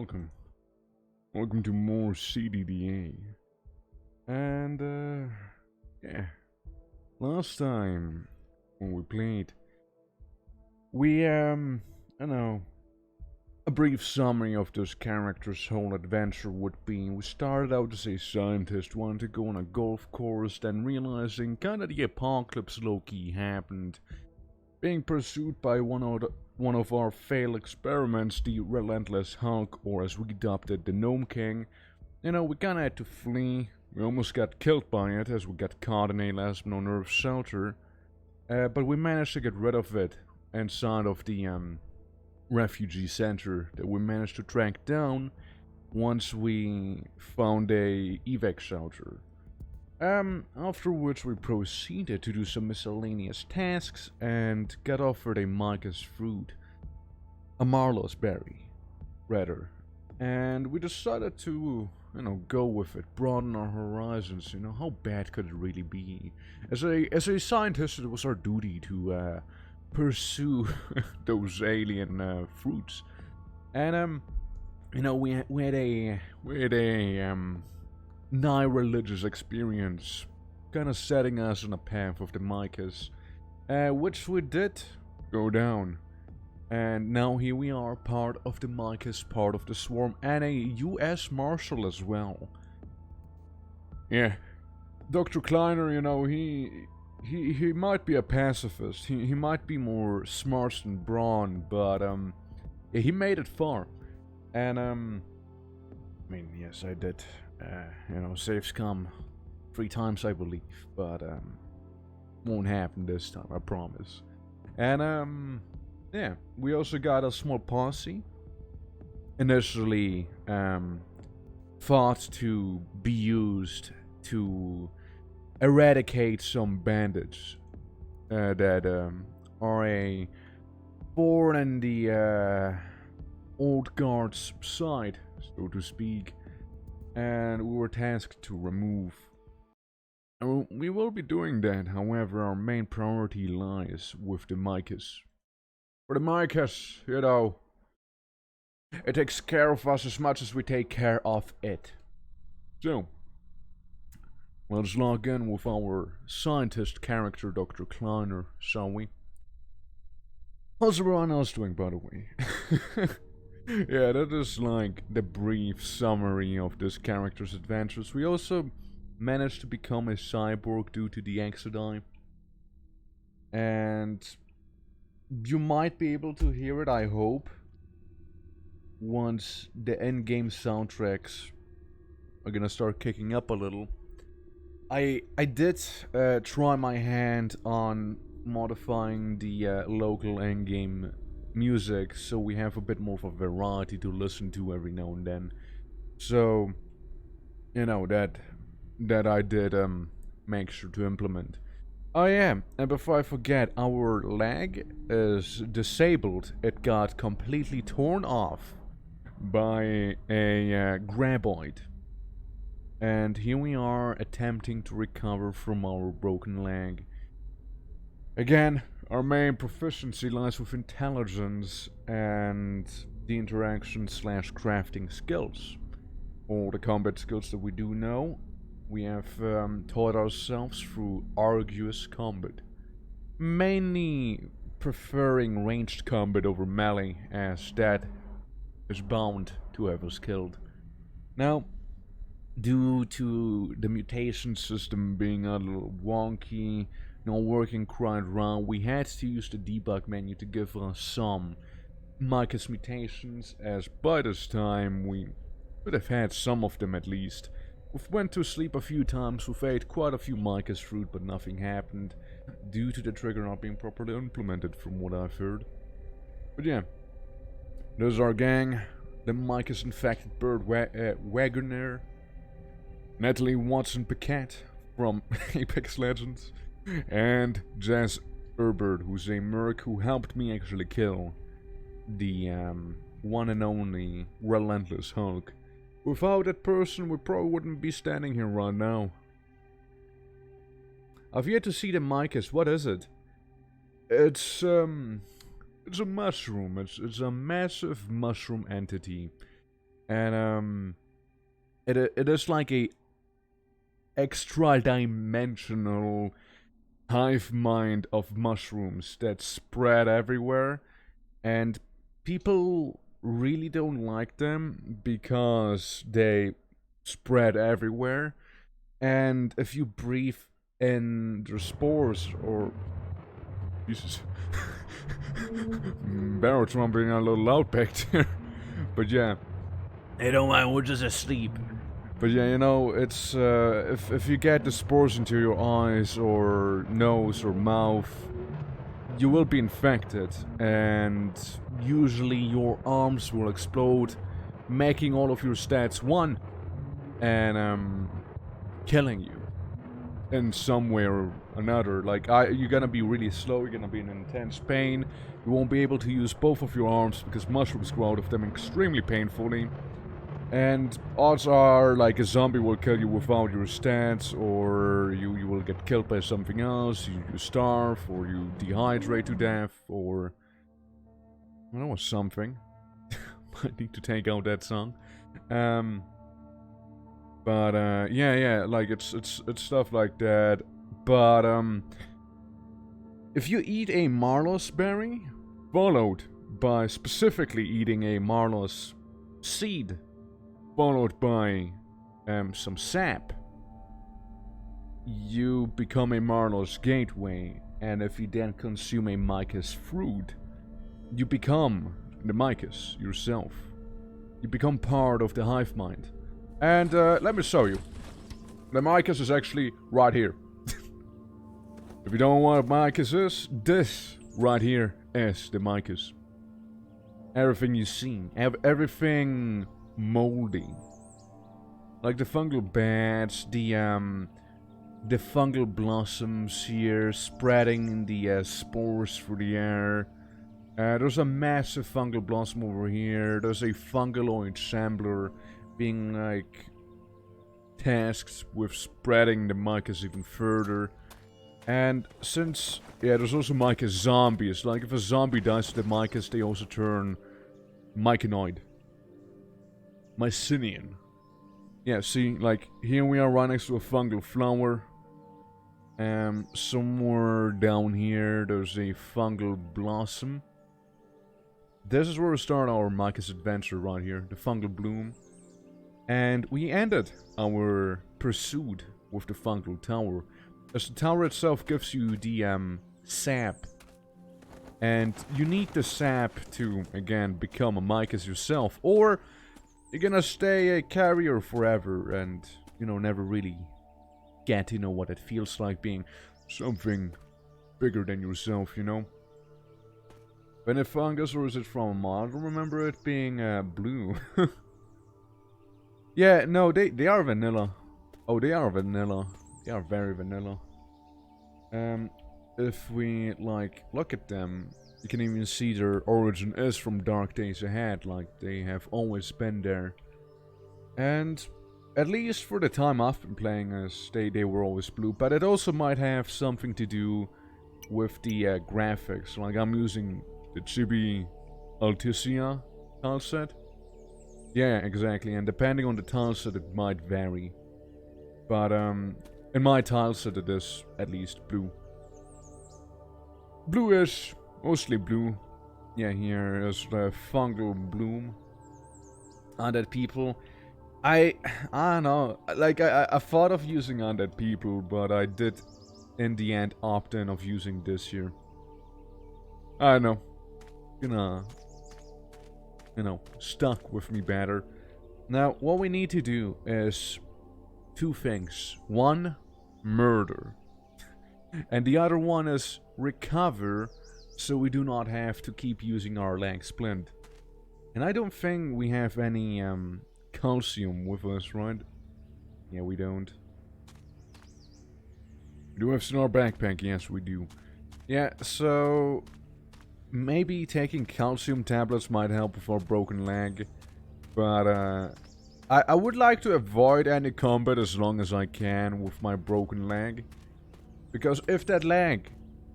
welcome. Welcome to more CDDA. And, yeah. Last time, when we played, we, I know, a brief summary of this character's whole adventure would be, we started out as a scientist, wanting to go on a golf course, then realizing kinda the apocalypse low-key happened. Being pursued by one of our failed experiments, the Relentless Hulk, or as we dubbed it, the Gnome King. You know, we kinda had to flee. We almost got killed by it, as we got caught in a last no nerve shelter. But we managed to get rid of it inside of the refugee center that we managed to track down once we found a evac shelter. Afterwards we proceeded to do some miscellaneous tasks and got offered a Mycosis fruit. A Marlos berry, rather. And we decided to, go with it, broaden our horizons, how bad could it really be? As a scientist, it was our duty to, pursue those alien, fruits. And, we had a nigh-religious experience, kind of setting us on a path of the Mycosis, which we did go down. And now here we are, part of the Mycosis, part of the swarm, and a US Marshal as well. Yeah, Dr. Kleiner, he might be a pacifist. He might be more smart than Braun, but yeah, he made it far. And I mean, yes, I did. Save scum 3 times, I believe, but won't happen this time, I promise. And yeah, we also got a small posse. Initially thought to be used to eradicate some bandits that are a thorn in the old guard's side, so to speak. And we were tasked to remove. We will be doing that, however, our main priority lies with the Mycosis. For the Mycosis, it takes care of us as much as we take care of it. So, let's log in with our scientist character, Dr. Kleiner, shall we? How's everyone else doing, by the way? Yeah, that is like the brief summary of this character's adventures. We also managed to become a cyborg due to the Exodai. And you might be able to hear it, I hope, once the in-game soundtracks are gonna start kicking up a little. I did try my hand on modifying the local in-game music, so we have a bit more of a variety to listen to every now and then. So, that I did make sure to implement. Oh yeah, and before I forget, our leg is disabled. It got completely torn off by a graboid. And here we are attempting to recover from our broken leg. Again, our main proficiency lies with intelligence and the interaction/crafting skills. All the combat skills that we do know, we have taught ourselves through arduous combat. Mainly preferring ranged combat over melee, as that is bound to have us killed. Now, due to the mutation system being a little wonky, not working quite right, we had to use the debug menu to give us some Mycosis mutations, as by this time we would have had some of them at least. We've went to sleep a few times, we've ate quite a few Mycosis fruit, but nothing happened, due to the trigger not being properly implemented from what I've heard. But yeah, there's our gang, the Mycosis infected bird Wagoner, Natalie Watson-Paquette from Apex Legends, and Jazz Herbert, who's a merc who helped me actually kill the one and only Relentless Hulk. Without that person, we probably wouldn't be standing here right now. I've yet to see the Mycosis. What is it? It's a mushroom. It's a massive mushroom entity. And it is like a extra dimensional hive mind of mushrooms that spread everywhere, and people really don't like them because they spread everywhere. And if you breathe in the spores, or Jesus, barrel trumping a little loud back there. But yeah, Hey, don't mind, we're just asleep. but yeah, you know, it's if you get the spores into your eyes or nose or mouth, you will be infected, and usually your arms will explode, making all of your stats 1, and killing you in some way or another. Like, you're gonna be really slow, you're gonna be in intense pain, you won't be able to use both of your arms because mushrooms grow out of them extremely painfully. And odds are, like, a zombie will kill you without your stats, or you will get killed by something else, you starve, or you dehydrate to death, or... I don't know, something. Might need to take out that song. Yeah, like, it's stuff like that. But, if you eat a Marlos berry, followed by specifically eating a Marlos seed, followed by some sap, you become a Marlos gateway, and if you then consume a Mycos fruit, you become the Mycos yourself. You become part of the hive mind. And let me show you. The Mycos is actually right here. If you don't know what a Mycos is, this right here is the Mycos. Everything you see, everything moldy, like the fungal beds, the fungal blossoms here spreading in the spores through the air. There's a massive fungal blossom over here. There's a fungaloid shambler being like tasked with spreading the Mycos even further. And since, yeah, there's also Mycos zombies. Like, if a zombie dies to the Mycos, they also turn myconoid. Mycinian. Yeah, see, like, here we are right next to a fungal flower. Somewhere down here, there's a fungal blossom. This is where we start our Mycos adventure right here, the fungal bloom. And we ended our pursuit with the fungal tower, as the tower itself gives you the sap. And you need the sap to, again, become a Mycos yourself, or you're gonna stay a carrier forever and, you know, never really get to know what it feels like being something bigger than yourself, you know? When a fungus, or is it from a mod? I don't remember it being blue. Yeah, no, they are vanilla. Oh, they are vanilla. They are very vanilla. If we, like, look at them, you can even see their origin is from Dark Days Ahead, like, they have always been there. And, at least for the time I've been playing as, they were always blue, but it also might have something to do with the graphics. Like, I'm using the Chibi Alticia tileset. Yeah, exactly, and depending on the tileset it might vary. But, in my tileset it is at least blue. Bluish, mostly blue. Yeah, here is the fungal bloom. Undead people. I don't know. Like, I thought of using undead people, but I did in the end opt in of using this here. I don't know. You know, stuck with me better. Now, what we need to do is 2 things. 1, murder. And the other one is recover, so we do not have to keep using our leg splint. And I don't think we have any calcium with us, right? Yeah, we don't. We do have some in our backpack, yes we do. Yeah, so maybe taking calcium tablets might help with our broken leg. But I would like to avoid any combat as long as I can with my broken leg. Because if that leg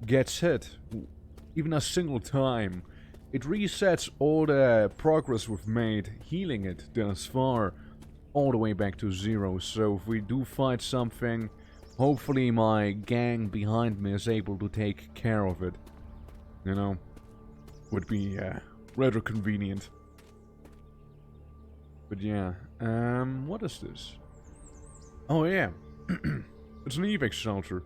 gets hit, even a single time, it resets all the progress we've made healing it thus far all the way back to 0. So if we do fight something, hopefully my gang behind me is able to take care of it. You know, would be rather convenient. But yeah, what is this? Oh yeah, it's an evac shelter.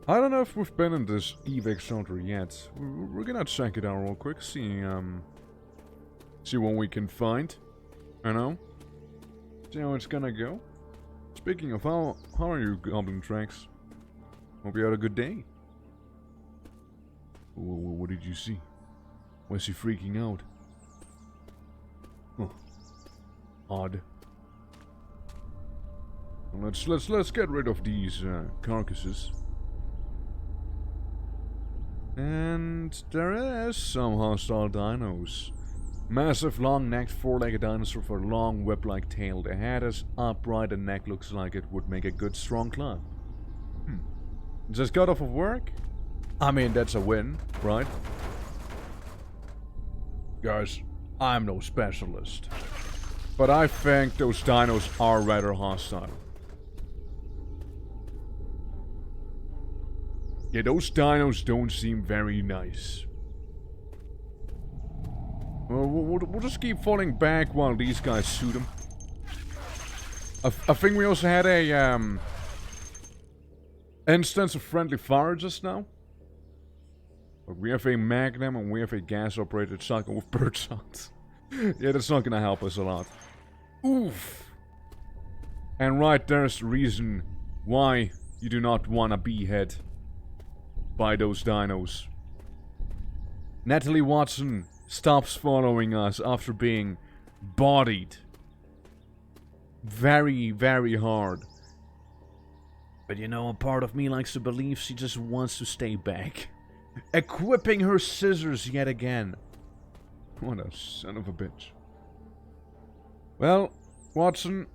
I don't know if we've been in this evac shelter yet. We're gonna check it out real quick, see what we can find. You know, see how it's gonna go. Speaking of, how are you, Goblin Tracks? Hope you had a good day. What did you see? Why is he freaking out? Huh. Odd. Well, let's get rid of these carcasses. And there is some hostile dinos. Massive, long-necked, four-legged dinosaur with a long whip-like tail. The head is upright and neck looks like it would make a good, strong club. Just got off of work? I mean, that's a win, right? Guys, I'm no specialist, but I think those dinos are rather hostile. Yeah, those dinos don't seem very nice. Well, we'll just keep falling back while these guys shoot them. I think we also had a instance of friendly fire just now. But we have a magnum and we have a gas-operated shotgun with bird shots. Yeah, that's not gonna help us a lot. Oof. And right there's the reason why you do not wanna be hit by those dinos. Natalie Watson stops following us after being bodied very, very hard. But you know, a part of me likes to believe she just wants to stay back. Equipping her scissors yet again. What a son of a bitch. Well, Watson,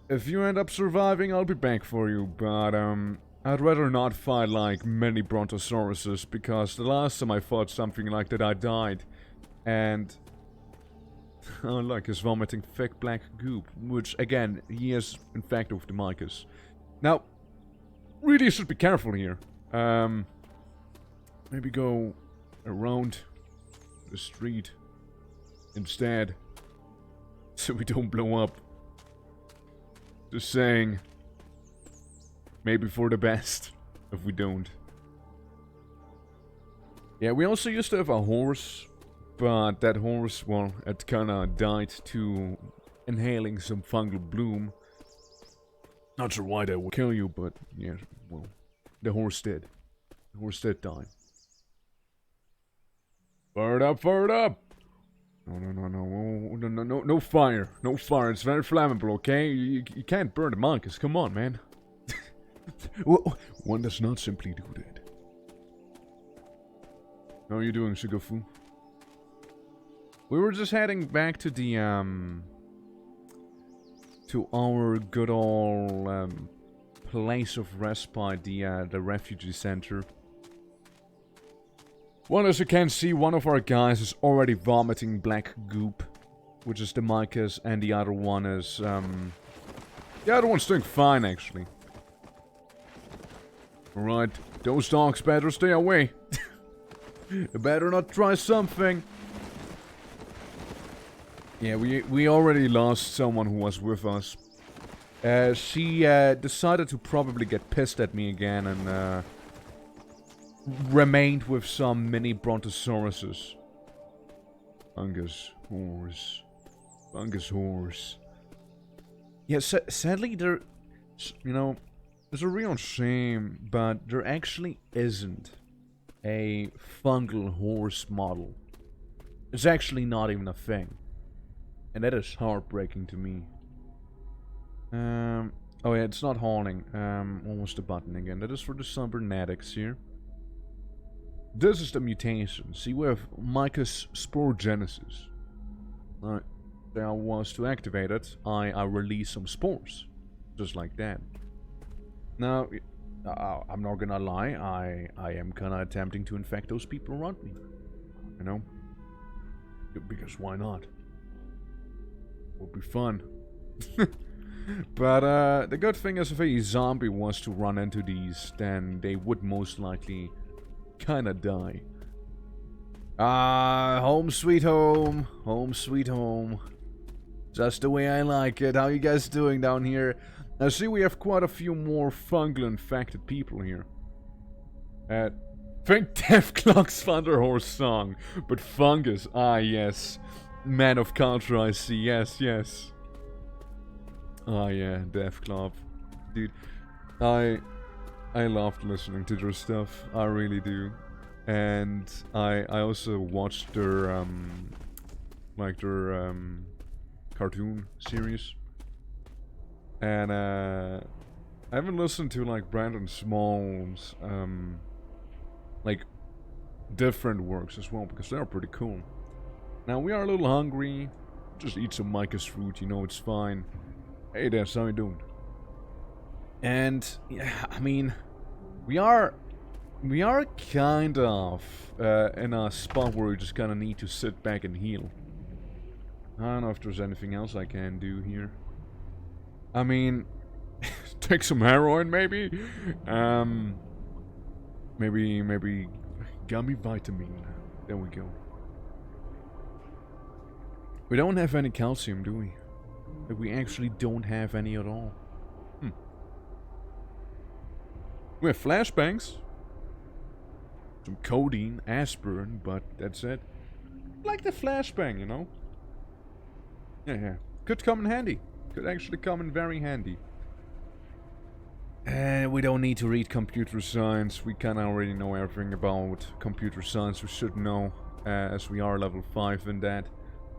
if you end up surviving, I'll be back for you, but I'd rather not fight like many brontosauruses, because the last time I fought something like that I died. And like he's vomiting thick black goop, which again, he is infected with the Mycosis. Now, really should be careful here. Maybe go around the street instead, so we don't blow up. Just saying, maybe for the best if we don't. Yeah, we also used to have a horse, but that horse, well, it kinda died to inhaling some fungal bloom. Not sure why that would kill you, but yeah, well, the horse did. The horse did die. Fire it up, fire it up! No fire, no fire, it's very flammable, okay? You can't burn the Mycosis, come on, man. One does not simply do that. How are you doing, Sugafu? We were just heading back to the, to our good old, place of respite, the refugee center. Well, as you can see, one of our guys is already vomiting black goop, which is the Mycosis, and the other one is, the other one's doing fine, actually. Alright, those dogs better stay away. They better not try something. Yeah, we already lost someone who was with us. She decided to probably get pissed at me again and remained with some mini brontosauruses. Fungus horse. Fungus horse. Yeah, sadly there, you know, it's a real shame, but there actually isn't a fungal horse model. It's actually not even a thing. And that is heartbreaking to me. Oh yeah, it's not hauling. What was the button again? That is for the cybernetics here. This is the mutation. See, we have Mycosis sporogenesis. Alright. There I was to activate it. I release some spores. Just like that. Now, I'm not gonna lie. I am kinda attempting to infect those people around me. You know? Because why not? Would be fun. But the good thing is if a zombie was to run into these, then they would most likely kinda die. Home sweet home. Home sweet home. Just the way I like it. How you guys doing down here? I see we have quite a few more fungal infected people here. Think Def Clock's Thunderhorse song, but fungus. Ah, yes. Man of culture, I see. Yes, yes. Ah, yeah, Def Clock. Dude, I loved listening to their stuff. I really do. And I also watched their, their cartoon series. And, I haven't listened to, like, Brandon Small's, like, different works as well, because they're pretty cool. Now, we are a little hungry. Just eat some Mycosis fruit, you know, it's fine. Hey there, how you doing? And, yeah, I mean, we are kind of in a spot where we just kind of need to sit back and heal. I don't know if there's anything else I can do here. I mean, take some heroin, maybe? Maybe gummy vitamin. There we go. We don't have any calcium, do we? We actually don't have any at all. We have flashbangs. Some codeine, aspirin, but that's it. Like the flashbang, you know? Yeah. Could come in handy. Could actually come in very handy. And we don't need to read computer science. We kinda already know everything about computer science. We should know, as we are level 5 in that.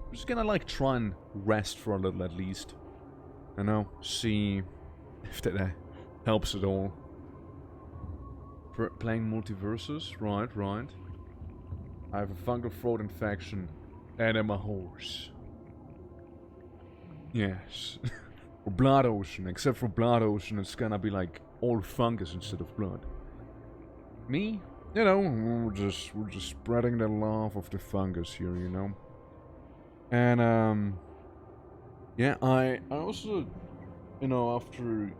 We're just gonna like try and rest for a little at least. You know, see if that helps at all. For playing multiverses, right. I have a fungal throat infection and I'm a horse. Yes. Or Blood Ocean, except for Blood Ocean it's gonna be like all fungus instead of blood. Me? You know, we're just spreading the love of the fungus here, you know. And yeah, I also, you know, after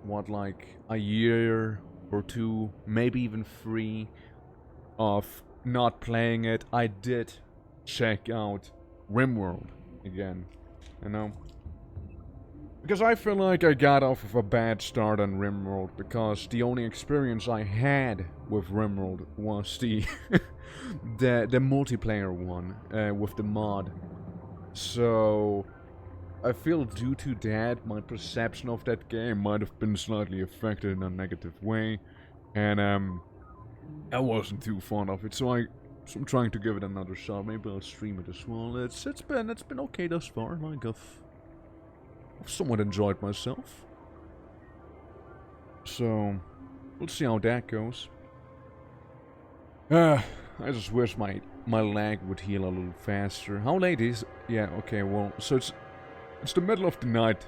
what, like a year or 2, maybe even 3 of not playing it, I did check out RimWorld again, you know. Because I feel like I got off of a bad start on RimWorld, because the only experience I had with RimWorld was the the multiplayer one with the mod. So I feel due to that, my perception of that game might have been slightly affected in a negative way, and I wasn't too fond of it. So I'm trying to give it another shot. Maybe I'll stream it as well. It's been okay thus far. Like I've somewhat enjoyed myself. So we'll see how that goes. I just wish my leg would heal a little faster. How late is it? Yeah, okay, well, so it's the middle of the night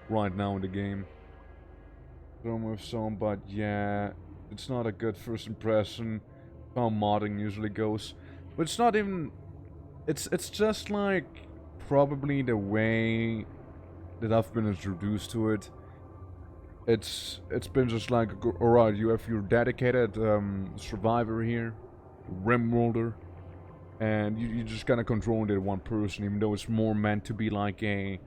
right now in the game. But yeah, it's not a good first impression. How modding usually goes. But it's not even... It's just like probably the way that I've been introduced to it. It's been just like, alright, you have your dedicated survivor here, RimWorlder, and you just kind of control it one person, even though it's more meant to be like a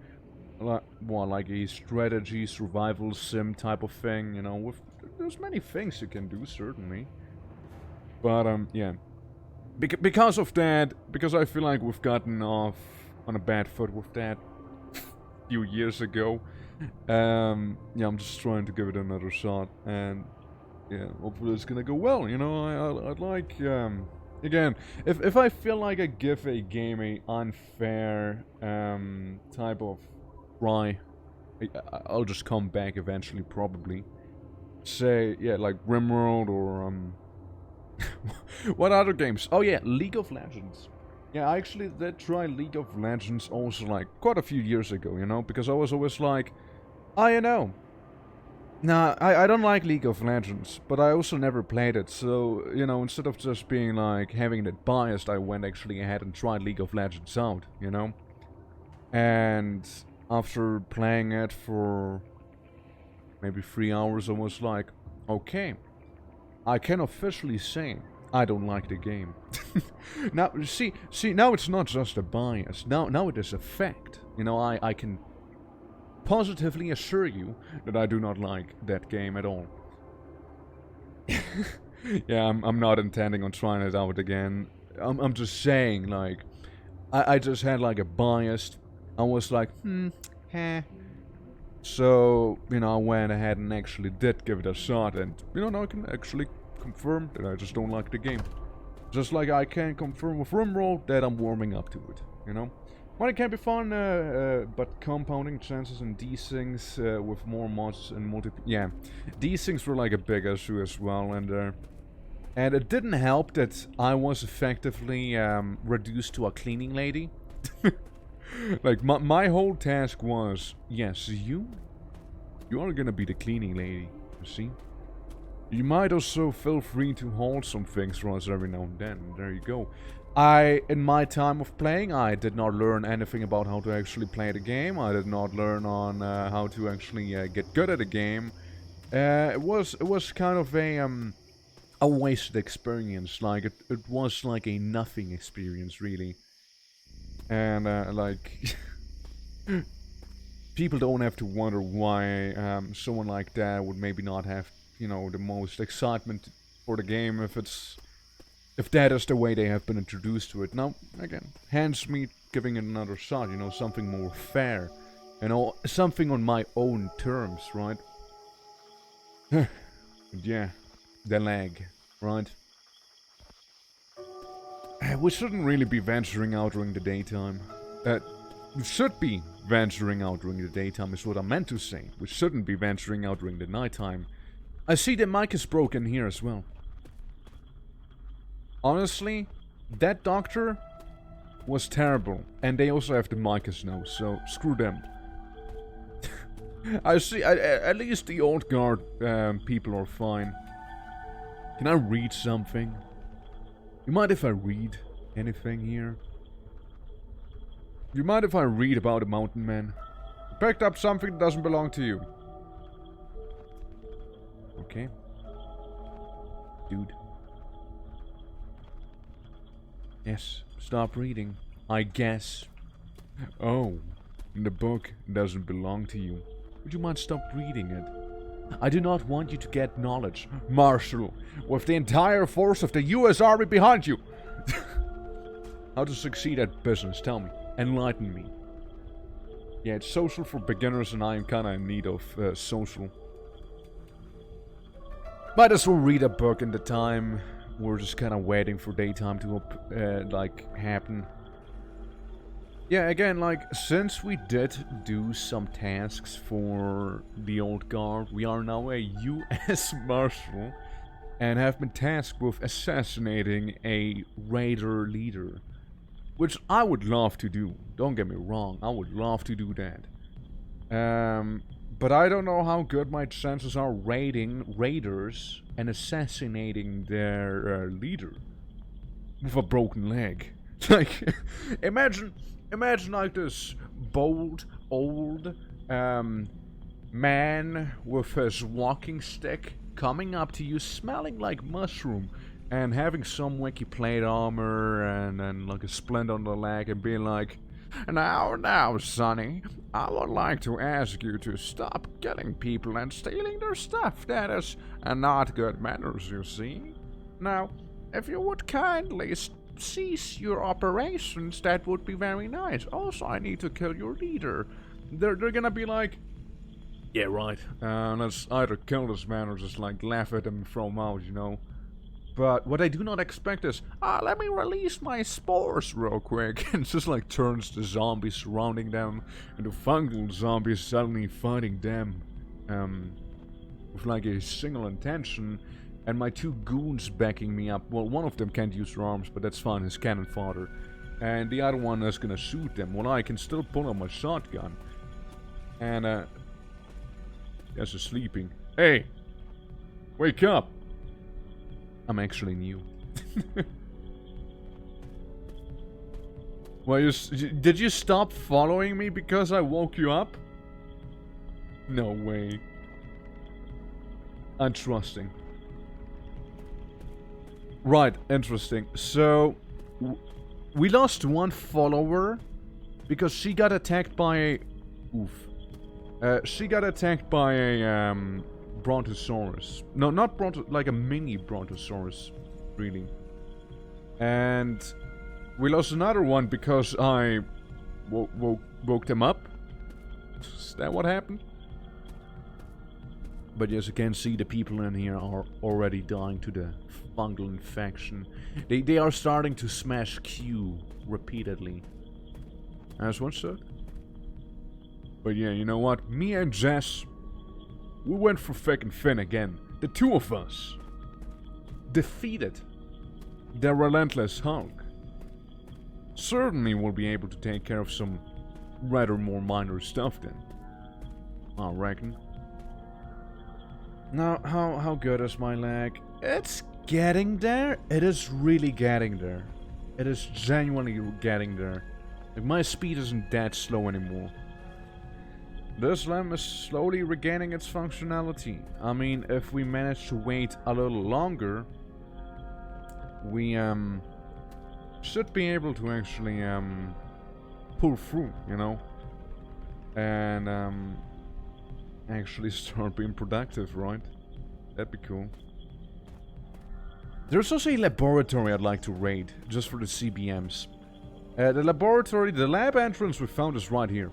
strategy survival sim type of thing, you know. There's many things you can do, certainly, but yeah, because of that, because I feel like we've gotten off on a bad foot with that a few years ago. Yeah, I'm just trying to give it another shot, and yeah, hopefully it's gonna go well, you know. I'd like, again, if I feel like I give a game a unfair, type of try, I'll just come back eventually, probably. Say, yeah, like RimWorld or, what other games? Oh yeah, League of Legends. Yeah, I actually did try League of Legends also, like, quite a few years ago, you know, because I was always like, you know, Nah, I don't like League of Legends, but I also never played it, so, you know, instead of just being like, having it biased, I went actually ahead and tried League of Legends out, you know? And after playing it for maybe 3 hours, I was like, okay, I can officially say I don't like the game. Now, see, now it's not just a bias, now it is a fact. You know, I can positively assure you that I do not like that game at all. Yeah, I'm not intending on trying it out again. I'm just saying, like, I just had like a bias. I was like, heh. So, you know, I went ahead and actually did give it a shot, and, you know, now I can actually confirm that I just don't like the game. Just like I can confirm with Rimroll that I'm warming up to it, you know? Well, it can be fun, but compounding chances and these things with more mods and yeah, these things were like a big issue as well, and it didn't help that I was effectively reduced to a cleaning lady. Like, my whole task was, yes, you are gonna be the cleaning lady, you see? You might also feel free to hold some things for us every now and then. There you go. In my time of playing, I did not learn anything about how to actually play the game. I did not learn on how to actually get good at the game. It was kind of a wasted experience. Like, it was like a nothing experience, really. And, like, people don't have to wonder why someone like that would maybe not have, you know, the most excitement for the game if that is the way they have been introduced to it. Now, again, hence me giving it another shot, you know, something more fair. You know, something on my own terms, right? Yeah, the lag, right? We shouldn't really be venturing out during the daytime. We should be venturing out during the daytime is what I meant to say. We shouldn't be venturing out during the nighttime. I see the mic is broken here as well. Honestly, that doctor was terrible. And they also have the Mycosis now, so screw them. I see, at least the old guard people are fine. Can I read something? You mind if I read anything here? You mind if I read about a mountain man? You picked up something that doesn't belong to you. Okay. Dude. Yes, stop reading. I guess. Oh, the book doesn't belong to you. Would you mind stop reading it? I do not want you to get knowledge, Marshal, with the entire force of the US Army behind you. How to succeed at business, tell me. Enlighten me. Yeah, it's social for beginners and I am kinda in need of social. Might as well read a book in the time. We're just kinda waiting for daytime to happen. Yeah, again, like, since we did do some tasks for the old guard, we are now a US Marshal and have been tasked with assassinating a raider leader. Which I would love to do. Don't get me wrong, I would love to do that. But I don't know how good my chances are raiding raiders and assassinating their leader with a broken leg. Like, imagine like this bold, old man with his walking stick coming up to you smelling like mushroom and having some wacky plate armor and like a splint on the leg and being like, Now, Sonny, I would like to ask you to stop killing people and stealing their stuff. That is not good manners, you see. Now, if you would kindly cease your operations, that would be very nice. Also, I need to kill your leader. They're gonna be like, yeah, right. Let's either kill this man or just like laugh at him and throw him out, you know. But what I do not expect is, let me release my spores real quick. And just like turns the zombies surrounding them into fungal zombies suddenly fighting them. With like a single intention. And my two goons backing me up. Well, one of them can't use their arms, but that's fine, his cannon fodder. And the other one is gonna shoot them. Well, I can still pull on my shotgun. And, yes, he's sleeping. Hey! Wake up! I'm actually new. Well, did you stop following me because I woke you up? No way. Untrusting. Right, interesting. So, we lost one follower because she got attacked by a... Oof. She got attacked by a Brontosaurus. No, not like a mini Brontosaurus, really. And we lost another one because I woke them up. Is that what happened? But as you can see, the people in here are already dying to the fungal infection. They are starting to smash Q repeatedly. As one said. But yeah, you know what? Me and Jess, we went for fucking Finn again. The two of us defeated the relentless Hulk. Certainly we'll be able to take care of some rather more minor stuff then. I reckon. Now, how good is my leg? It's getting there. It is really getting there. It is genuinely getting there. Like, my speed isn't that slow anymore. This limb is slowly regaining its functionality. I mean, if we manage to wait a little longer, we should be able to actually pull through, you know, and actually start being productive, right? That'd be cool. There's also a laboratory I'd like to raid, just for the CBMs. The lab entrance we found is right here.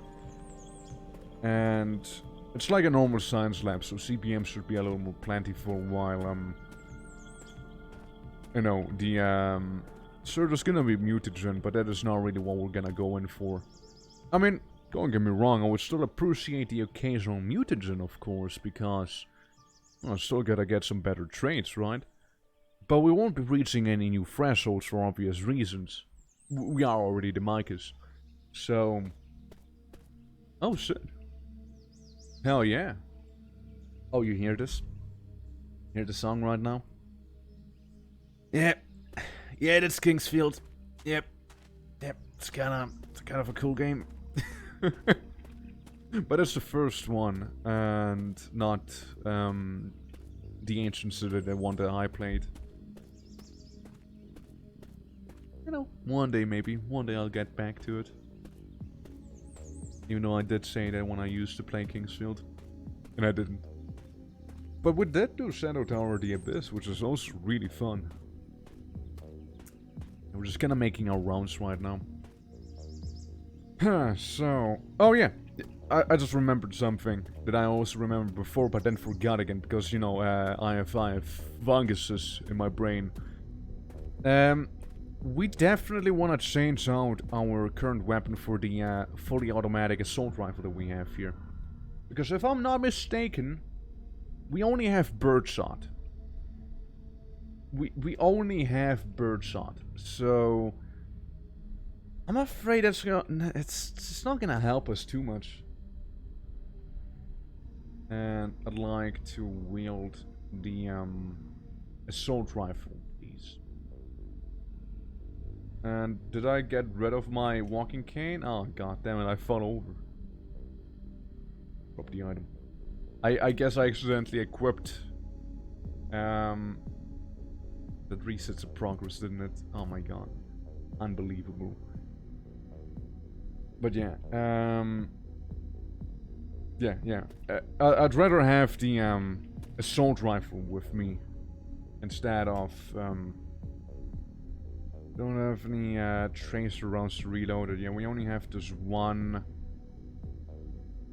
And it's like a normal science lab, so CBMs should be a little more plentiful while, you know, the, so there's gonna be mutagen, but that is not really what we're gonna go in for. I mean, don't get me wrong, I would still appreciate the occasional mutagen, of course, because I still gotta get some better traits, right? But we won't be reaching any new thresholds for obvious reasons. We are already the Mycosis. So... Oh shit. Hell yeah. Oh, you hear this? Hear the song right now? Yeah. Yeah, that's Kingsfield. Yep. Yep. It's kind of a cool game. But it's the first one, and not the ancient CDDA one that I played. You know, one day maybe. One day I'll get back to it. Even though I did say that when I used to play Kingsfield. And I didn't. But we did do Shadow Tower the Abyss, which is also really fun. And we're just kinda making our rounds right now. So... Oh yeah! I just remembered something that I also remembered before, but then forgot again, because, you know, I have funguses in my brain. We definitely want to change out our current weapon for the fully automatic assault rifle that we have here. Because if I'm not mistaken, we only have birdshot. We only have birdshot, so I'm afraid it's not gonna help us too much. And I'd like to wield the assault rifle, please. And did I get rid of my walking cane? Oh, god damn it, I fell over. Drop the item. I guess I accidentally equipped... that resets the progress, didn't it? Oh my god. Unbelievable. But yeah, yeah. I'd rather have the assault rifle with me instead of don't have any tracer rounds to reload it. Yeah, we only have this one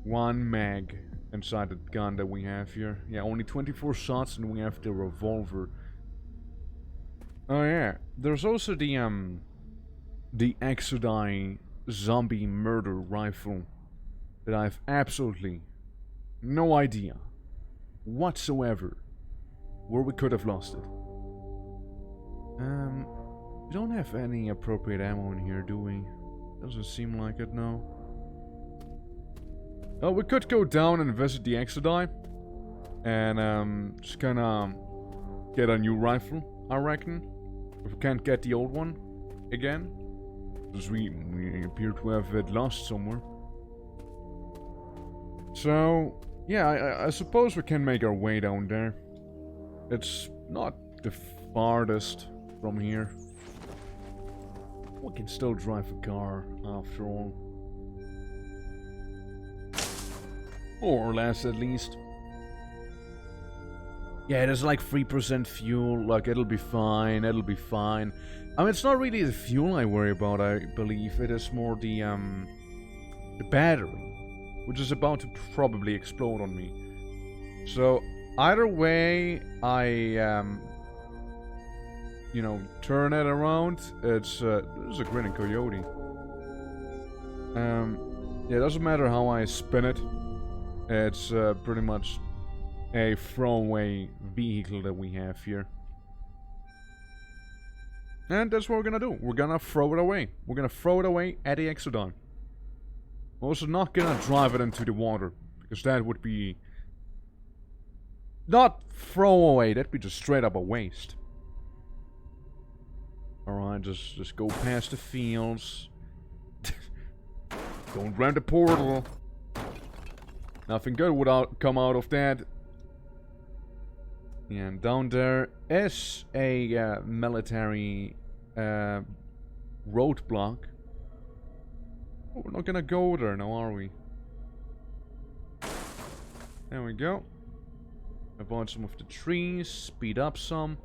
mag inside the gun that we have here. Yeah, only 24 shots, and we have the revolver. Oh yeah, there's also the Exodai zombie murder rifle that I have absolutely no idea whatsoever where we could have lost it. We don't have any appropriate ammo in here, do we? Doesn't seem like it, no. Oh, we could go down and visit the Exodai. And just gonna get a new rifle, I reckon. If we can't get the old one again. Because we appear to have it lost somewhere. So, yeah, I suppose we can make our way down there. It's not the farthest from here. We can still drive a car, after all. More or less, at least. Yeah, there's like 3% fuel. Like, it'll be fine. It'll be fine. I mean, it's not really the fuel I worry about, I believe. It is more the battery, which is about to probably explode on me. So, either way, I, you know, turn it around. It's, there's a grinning coyote. Yeah, it doesn't matter how I spin it. It's, pretty much a throwaway vehicle that we have here. And that's what we're gonna do. We're gonna throw it away. We're gonna throw it away at the Exodon. We're also not gonna drive it into the water, because that would be... not throw away, that'd be just straight up a waste. Alright, just go past the fields. Don't run the portal. Nothing good would come out of that. And down there is a military roadblock. Oh, we're not gonna go there now, are we? There we go. Avoid some of the trees, speed up some.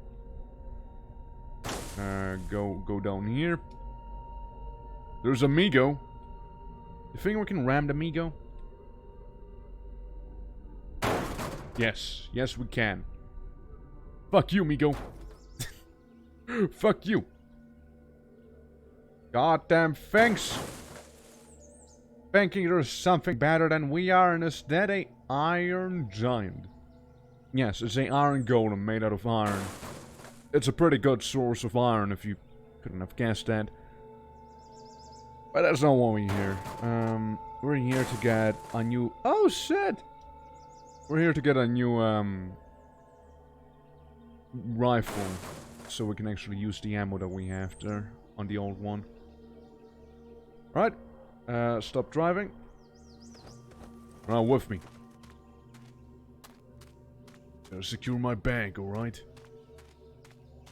Go down here. There's Amigo. You think we can ram the Amigo? Yes, yes we can. Fuck you, Migo. Fuck you. Goddamn thanks. Thinking there's something better than we are, and is that a iron giant? Yes, it's an iron golem made out of iron. It's a pretty good source of iron, if you couldn't have guessed that. But that's not what we're here. We're here to get a new... Oh, shit! We're here to get a new, rifle, so we can actually use the ammo that we have there on the old one. Right, stop driving. Run with me. Gotta secure my bag, alright?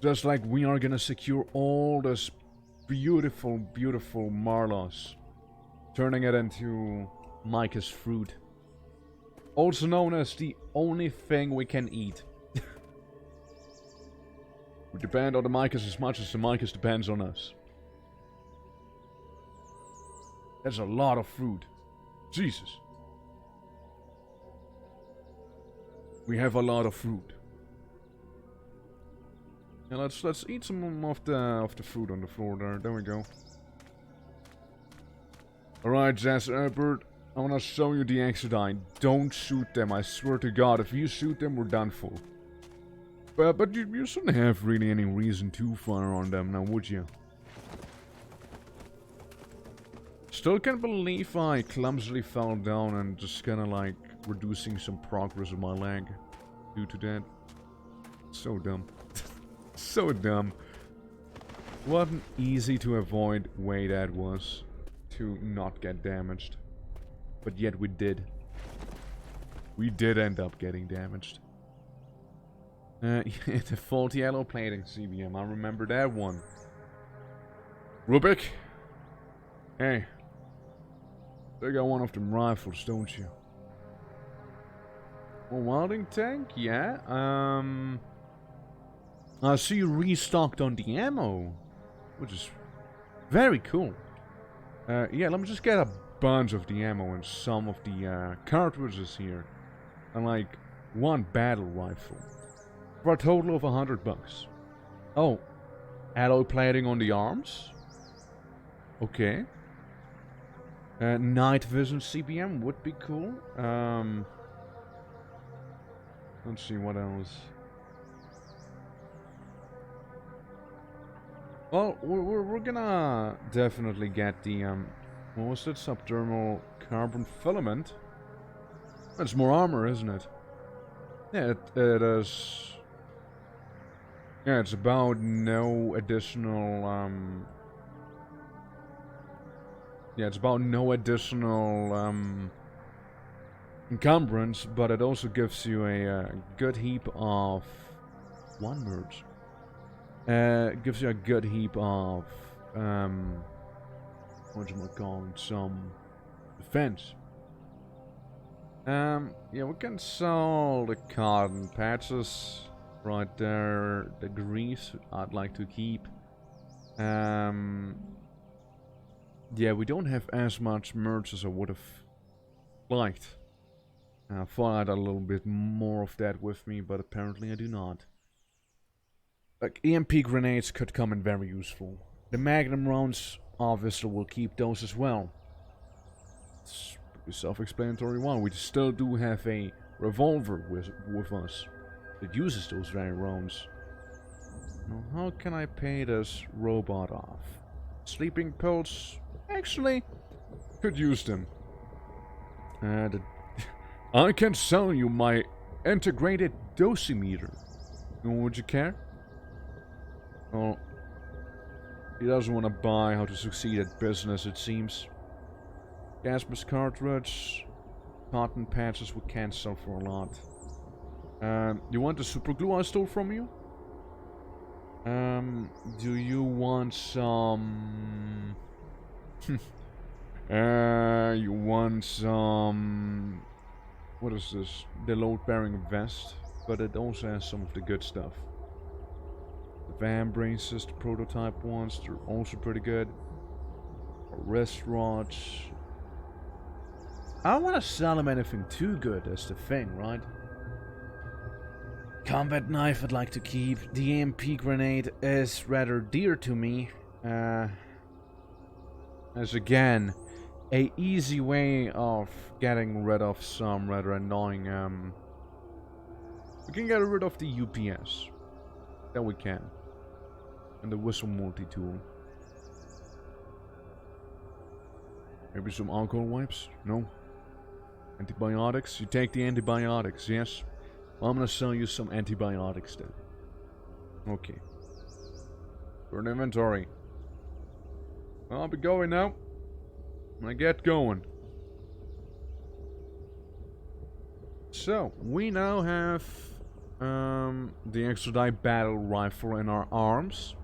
Just like we are gonna secure all this beautiful, beautiful Marlos, turning it into Mycosis fruit. Also known as the only thing we can eat. We depend on the Mycosis as much as the Mycosis depends on us. That's a lot of fruit. Jesus. We have a lot of fruit. Yeah, let's eat some of the fruit on the floor there. There we go. Alright, Jazz Herbert. I wanna show you the Exodine. Don't shoot them, I swear to God. If you shoot them, we're done for. But you shouldn't have really any reason to fire on them now, would you? Still can't believe I clumsily fell down and just kinda like reducing some progress of my leg due to that. So dumb. So dumb. What an easy to avoid way that was to not get damaged. But yet we did. We did end up getting damaged. The faulty yellow plating CBM, I remember that one. Rubik? Hey. You got one of them rifles, don't you? A welding tank? Yeah. I see you restocked on the ammo. Which is very cool. Yeah, let me just get a bunch of the ammo and some of the cartridges here. And like one battle rifle. For a total of $100 bucks. Oh, alloy plating on the arms? Okay. Night vision CBM would be cool. Let's see what else. Well, we're gonna definitely get the what was it? Subdermal carbon filament. That's more armor, isn't it? Yeah, it is. Yeah, it's about no additional. Yeah, it's about no additional encumbrance, but it also gives you a good heap of one merge. It gives you a good heap of what you might call it, some defense. Yeah, we can sell the cotton patches right there. The grease I'd like to keep. Yeah, we don't have as much merch as I would have liked. I thought I had a little bit more of that with me, but apparently I do not. Like, EMP grenades could come in very useful. The Magnum rounds, obviously, will keep those as well. It's pretty self-explanatory one. We still do have a revolver with us that uses those very rounds. Now, how can I pay this robot off? Sleeping pills? Actually, could use them. I can sell you my integrated dosimeter. Would you care? Well, he doesn't want to buy How to Succeed at Business, it seems. Gasmus cartridge, cotton patches we can't sell for a lot. You want the super glue I stole from you? Do you want some... you want some... What is this? The load-bearing vest, but it also has some of the good stuff. The van braces, the prototype ones, they're also pretty good. Wrist rods. I don't want to sell him anything too good, that's the thing, right? Combat knife I'd like to keep. The EMP grenade is rather dear to me. As again, a easy way of getting rid of some rather annoying, we can get rid of the UPS. That we can. And the whistle multi-tool. Maybe some alcohol wipes? No. Antibiotics? You take the antibiotics, yes? Well, I'm gonna sell you some antibiotics then. Okay. Burn inventory. I'll be going now. I get going. So, we now have the extra battle rifle in our arms.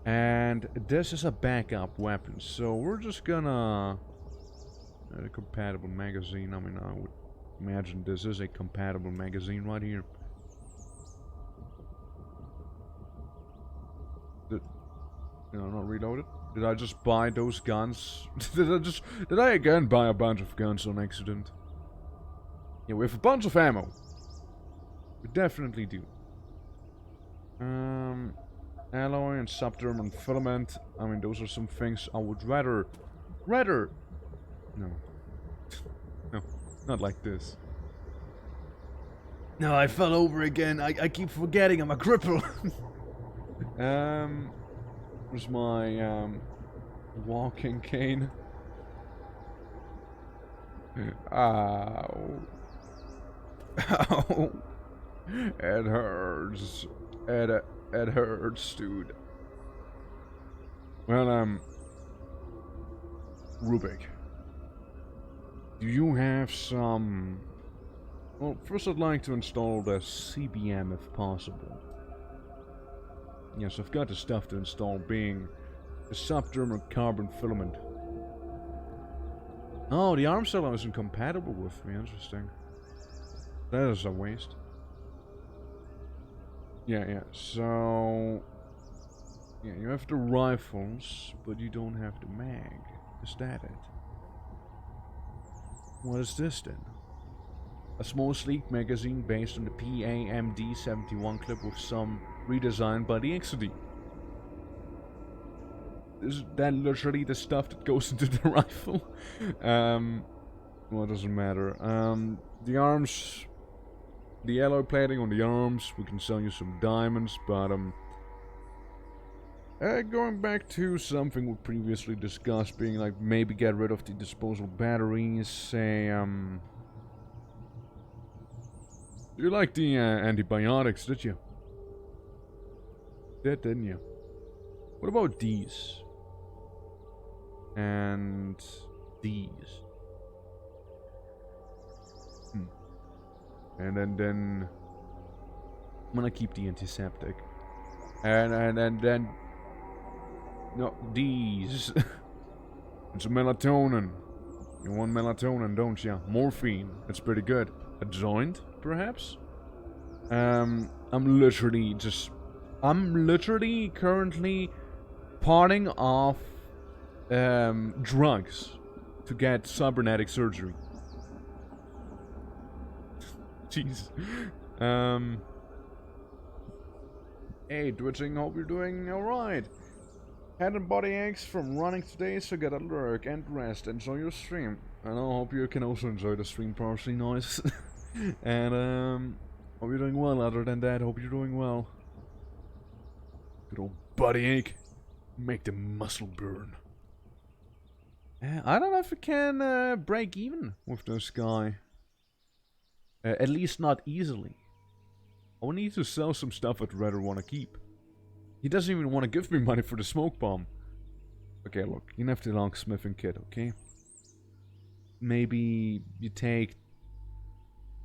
And this is a backup weapon. So we're just gonna... a compatible magazine. I mean, I would imagine this is a compatible magazine right here. Not reloaded. Did I just buy those guns? Did I again buy a bunch of guns on accident? Yeah, we have a bunch of ammo. We definitely do. Alloy and subdermal filament. I mean, those are some things I would rather... No. No, not like this. No, I fell over again. I keep forgetting I'm a cripple. Where's my, walking cane? Ow. Ow. It hurts. It hurts, dude. Well, Rubik. Do you have some... Well, first I'd like to install the CBM if possible. Yes, I've got the stuff to install, being the subdermal carbon filament. Oh, the arm cello isn't compatible with me. Interesting. That is a waste. Yeah, so... Yeah, you have the rifles, but you don't have the mag. Is that it? What is this then? A small sleek magazine based on the PAMD-71 clip with some redesign by the XD. Is that literally the stuff that goes into the rifle? Well, it doesn't matter. The arms... The alloy plating on the arms, we can sell you some diamonds, but going back to something we previously discussed, being like maybe get rid of the disposable batteries, say You liked the antibiotics, did you? Didn't you? What about these? And these. And then I'm gonna keep the antiseptic. And then no, these. It's melatonin. You want melatonin, don't you? Morphine. It's pretty good. A joint, perhaps? I'm literally currently parting off drugs to get cybernetic surgery. Jeez. Hey, Twitching, hope you're doing alright. Head and body aches from running today, so get a lurk and rest. Enjoy your stream. And I hope you can also enjoy the stream partially nice. And hope you're doing well. Other than that, hope you're doing well. Good old body ache. Make the muscle burn. I don't know if we can break even with this guy. At least not easily. I will need to sell some stuff I'd rather want to keep. He doesn't even want to give me money for the smoke bomb. Okay, look, you have the locksmithing kit, okay? Maybe you take...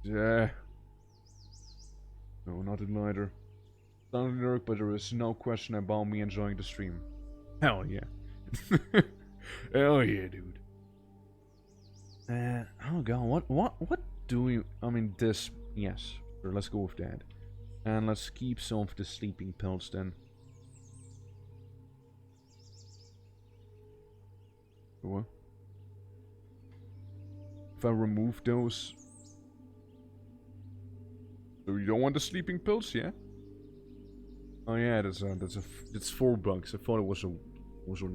No, not a lighter. Sounded dark, but there is no question about me enjoying the stream. Hell yeah. Hell yeah, dude. Oh god, what do we... I mean, this... Yes, sure, let's go with that. And let's keep some of the sleeping pills then. What? If I remove those... So you don't want the sleeping pills, yeah? Oh yeah, that's $4. I thought it was only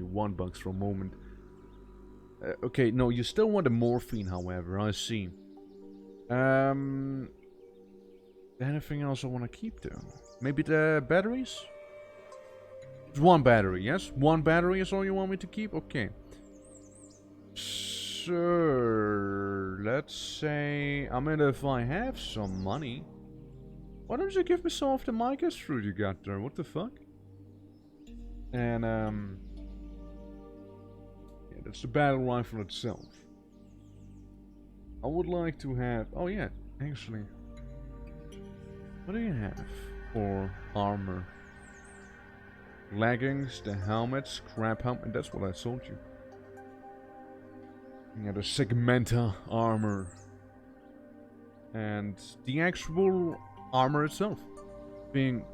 $1 for a moment. Okay, no, you still want the morphine, however. I see. Anything else I want to keep though? Maybe the batteries? It's one battery, yes? One battery is all you want me to keep? Okay. Sure. Let's say... I mean, if I have some money... Why don't you give me some of the Mycosis fruit you got there? What the fuck? And, yeah, that's the battle rifle itself. I would like to have... Oh, yeah, actually... What do you have for armor? Leggings, the helmet, scrap helmet, that's what I sold you. Yeah, the Segmenta armor. And the actual armor itself. Being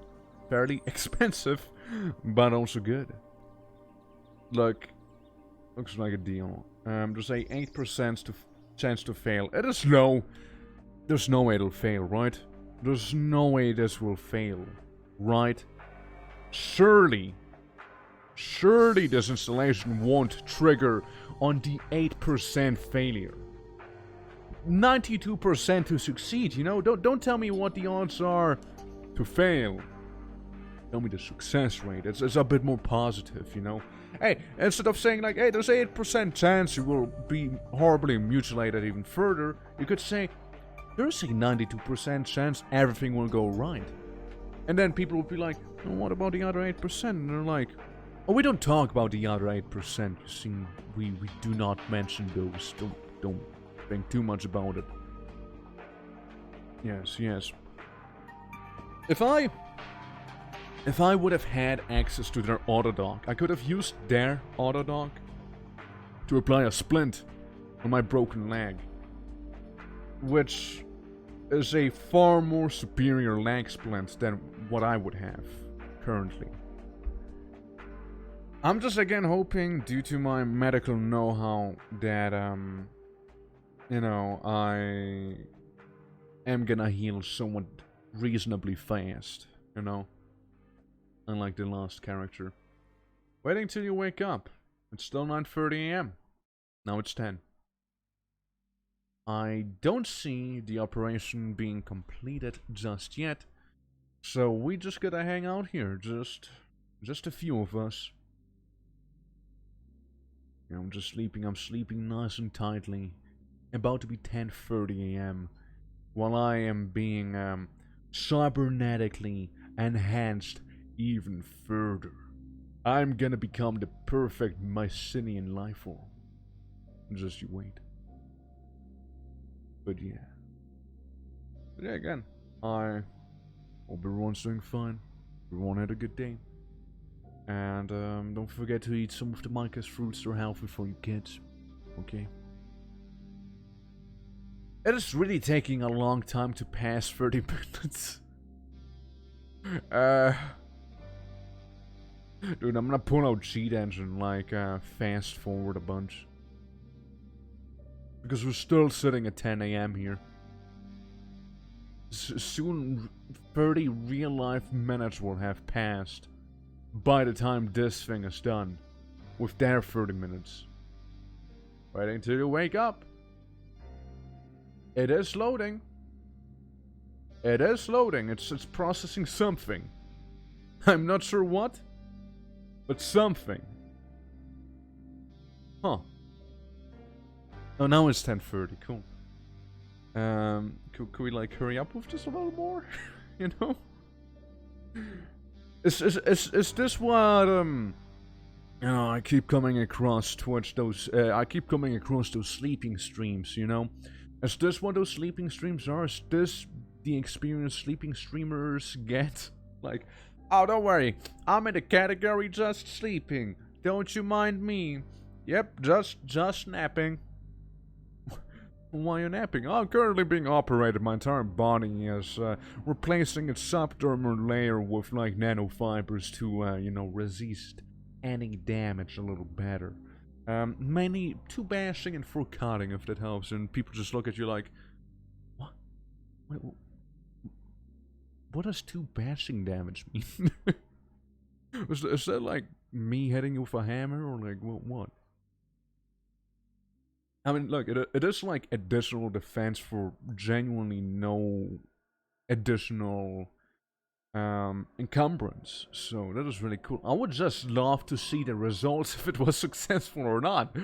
fairly expensive, but also good. Look, looks like a deal. There's a 8% chance to fail. It is low. There's no way it'll fail, right? There's no way this will fail, right? Surely this installation won't trigger on the 8% failure. 92% to succeed, you know? Don't tell me what the odds are to fail. Tell me the success rate. It's a bit more positive, you know? Hey, instead of saying like, hey, there's an 8% chance you will be horribly mutilated even further, you could say, there's a 92% chance everything will go right. And then people will be like, oh, what about the other 8%? And they're like, oh, we don't talk about the other 8%. You see, we do not mention those. Don't think too much about it. Yes. If I would have had access to their autodoc, I could have used their autodoc to apply a splint on my broken leg. Which is a far more superior leg splint than what I would have currently. I'm just again hoping, due to my medical know-how, that you know, I am gonna heal somewhat reasonably fast, you know? Unlike the last character. Waiting till you wake up. It's still 9:30 AM. Now it's 10. I don't see the operation being completed just yet. So we just gotta hang out here. Just a few of us. Yeah, I'm sleeping nice and tightly. About to be 10:30 AM. while I am being cybernetically enhanced even further. I'm gonna become the perfect Mycinian life form. Just you wait. But yeah. Again, I hope everyone's doing fine. Everyone had a good day. And don't forget to eat some of the Mycosis fruits. They're healthy for your kids. Okay? It is really taking a long time to pass 30 minutes. Dude, I'm gonna pull out Cheat Engine, like, fast forward a bunch. Because we're still sitting at 10 AM here. Soon 30 real life minutes will have passed by the time this thing is done. With their 30 minutes. Waiting till you wake up. It is loading. It is loading. It's processing something. I'm not sure what. But something. Huh. Oh, now it's 10:30. Cool. Could we like hurry up with this a little more? You know? Is this what you know, I keep coming across Twitch those I keep coming across those sleeping streams, you know? Is this what those sleeping streams are? Is this the experience sleeping streamers get? Like, oh, don't worry, I'm in the category just sleeping. Don't you mind me? Yep, just napping. Why are you napping? I'm currently being operated. My entire body is replacing its subdermal layer with like nanofibers to, you know, resist any damage a little better. Mainly to bashing and for cutting, if that helps. And people just look at you like, what? Wait, what does two bashing damage mean? is that like me hitting you with a hammer or like what? I mean, look, it is like additional defense for genuinely no additional encumbrance. So that is really cool. I would just love to see the results if it was successful or not.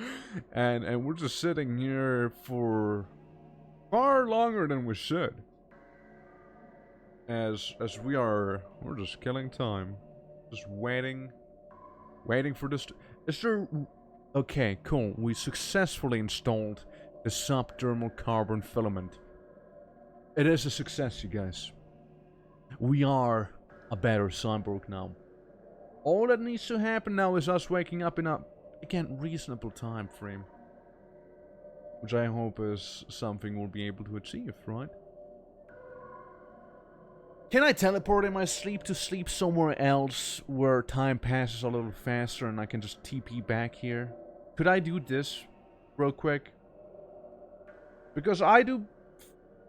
And we're just sitting here for far longer than we should. As we're just killing time. Just waiting for this is there... Okay, cool. We successfully installed the subdermal carbon filament. It is a success, you guys. We are a better cyborg now. All that needs to happen now is us waking up in a, again, reasonable time frame. Which I hope is something we'll be able to achieve, right? Can I teleport in my sleep to sleep somewhere else where time passes a little faster and I can just TP back here? Could I do this real quick? Because I do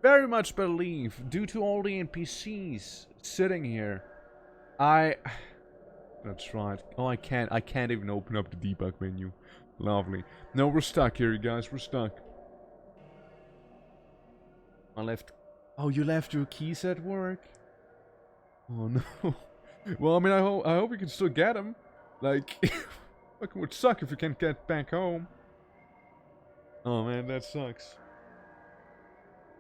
very much believe, due to all the NPCs sitting here, that's right. Oh, I can't even open up the debug menu. Lovely. No, we're stuck here, you guys. We're stuck. I left... Oh, you left your keys at work? Oh, no. Well, I mean, I hope you can still get them. Like, it would suck if you can't get back home. Oh, man, that sucks.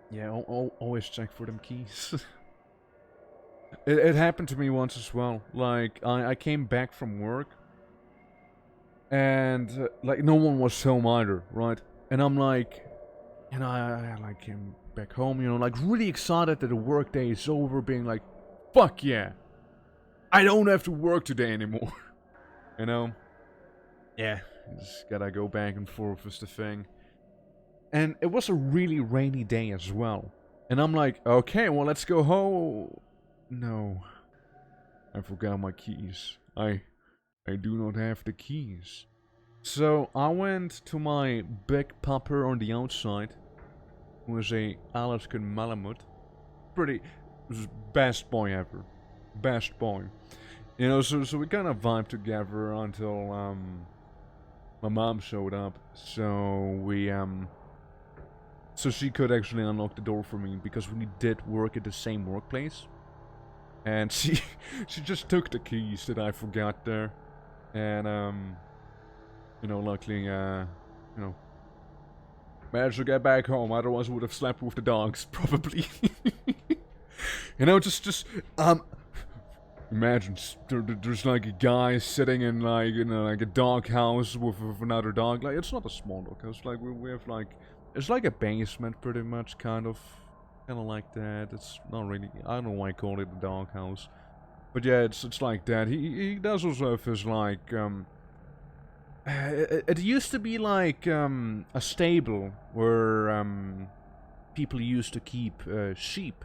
Yeah, always check for them keys. It happened to me once as well. Like, I came back from work. And, like, no one was home either, right? And I'm like... And I like, came back home, you know, like, really excited that the workday is over, being like... Fuck yeah! I don't have to work today anymore. You know? Yeah, just gotta go back and forth with the thing. And it was a really rainy day as well. And I'm like, okay, well, let's go home. No. I forgot my keys. I do not have the keys. So I went to my big pupper on the outside, who is a Alaskan Malamute. Pretty... best boy ever. Best boy. You know, so we kind of vibed together until, my mom showed up. So we, so she could actually unlock the door for me, because we did work at the same workplace. And she just took the keys that I forgot there. And, you know, luckily, you know, Managed to get back home, otherwise would have slept with the dogs, probably. You know, just imagine there's like a guy sitting in like a dog house with another dog. Like, it's not a small dog house. Like we have like, it's like a basement pretty much, kind of like that. It's not really. I don't know why I call it a dog house, but yeah, it's like that. He does also have his like it used to be like a stable where people used to keep sheep,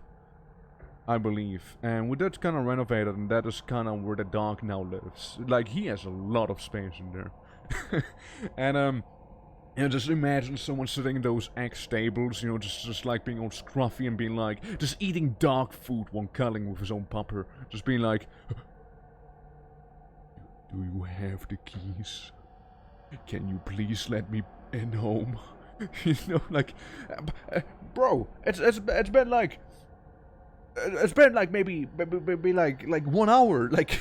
I believe, and we did kind of renovate it, and that is kind of where the dog now lives. Like, he has a lot of space in there. And you know, just imagine someone sitting in those egg stables, you know, just like being all scruffy and being like, just eating dog food while cuddling with his own pupper, just being like, do you have the keys? Can you please let me in home? You know, like, bro, it's been like. It's been like maybe like 1 hour. Like,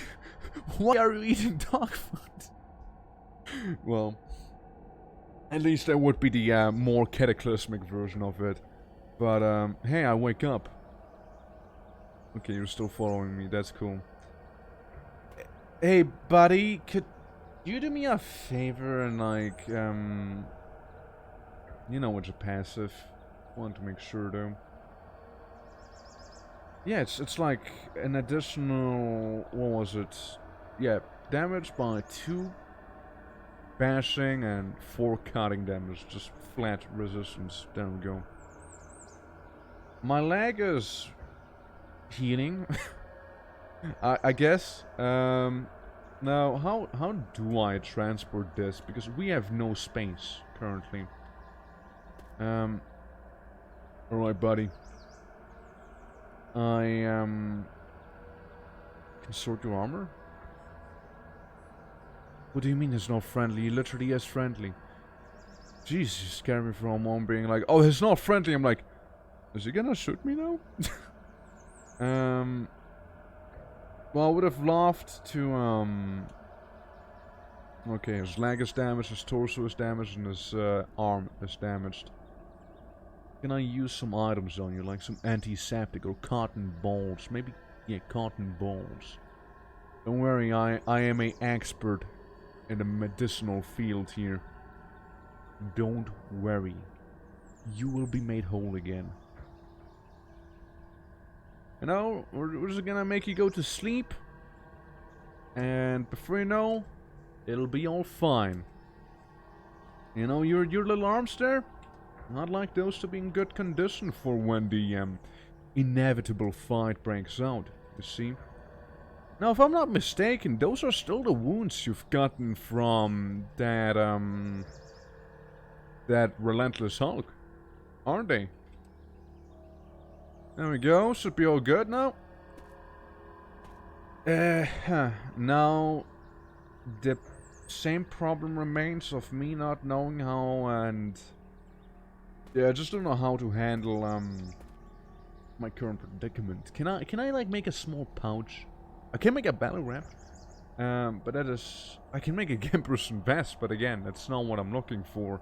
why are you eating dog food? Well, at least that would be the more cataclysmic version of it. But hey, I wake up. Okay, you're still following me. That's cool. Hey, buddy, could you do me a favor and like you know, it's a passive. Want to make sure though. Yeah, it's like an additional, what was it? Yeah, damage by 2 bashing and 4 cutting damage, just flat resistance. There we go. My leg is healing, I guess. Now, how do I transport this? Because we have no space currently. Alright, buddy. I can sort your armor? What do you mean he's not friendly? He literally is friendly. Jeez, you scared me for a moment being like, oh, he's not friendly. I'm like, is he gonna shoot me now? Well, I would have loved to, okay, his leg is damaged, his torso is damaged, and his arm is damaged. Can I use some items on you, like some antiseptic or cotton balls? Maybe, yeah, cotton balls. Don't worry, I am an expert in the medicinal field here. Don't worry. You will be made whole again. You know, we're just gonna make you go to sleep. And before you know, it'll be all fine. You know, your little arms there? I'd like those to be in good condition for when the inevitable fight breaks out, you see. Now, if I'm not mistaken, those are still the wounds you've gotten from that that relentless Hulk, aren't they? There we go, should be all good now. Now, the same problem remains of me not knowing how and... Yeah, I just don't know how to handle my current predicament. Can I like make a small pouch? I can make a battle wrap, but that is, I can make a Gamberson vest, but again, that's not what I'm looking for.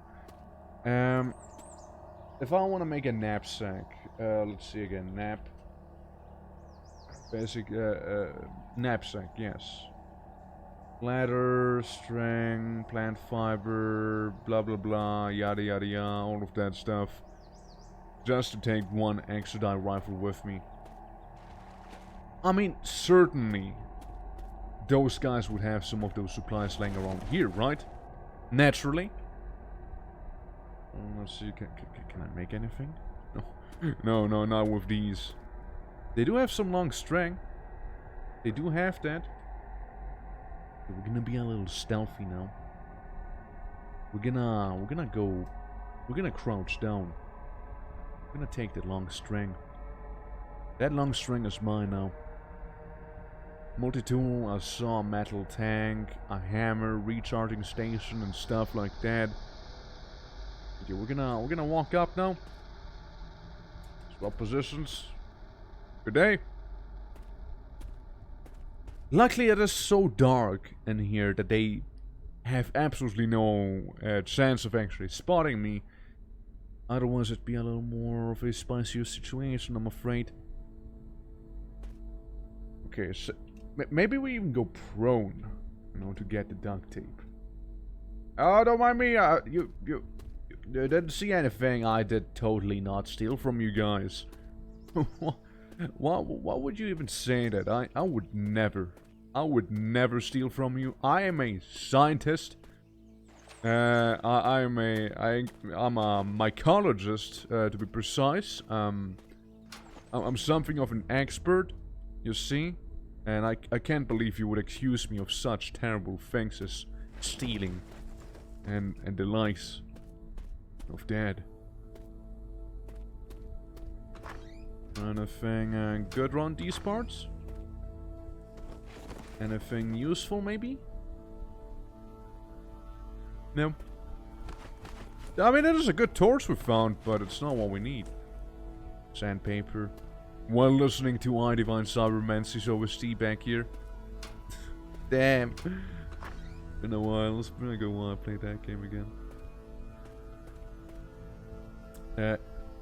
If I want to make a knapsack, let's see again, basic knapsack, yes. Ladder, string, plant fiber, blah blah blah, yada yada yada, all of that stuff. Just to take 1 extra die rifle with me. I mean, certainly, those guys would have some of those supplies laying around here, right? Naturally. Let's see, can I make anything? No. No, not with these. They do have some long string. They do have that. We're gonna be a little stealthy now. We're gonna crouch down. We're gonna take that long string. That long string is mine now. Multi-tool, a saw, metal tank, a hammer, recharging station, and stuff like that. Okay, we're gonna walk up now. Swap positions. Good day. Luckily, it is so dark in here that they have absolutely no chance of actually spotting me. Otherwise it'd be a little more of a spicier situation, I'm afraid. Okay, so maybe we even go prone, you know, to get the duct tape. Oh, don't mind me. You didn't see anything. I did totally not steal from you guys. Why would you even say that? I would never. I would never steal from you. I am a scientist. I'm a mycologist, to be precise. I'm something of an expert, you see. And I can't believe you would accuse me of such terrible things as stealing and the likes of that. Anything good around these parts? Anything useful, maybe? No. I mean, it is a good torch we found, but it's not what we need. Sandpaper. While listening to I Divine Cybermancy's OST back here. Damn. Been a while. It's been a good while I played that game again.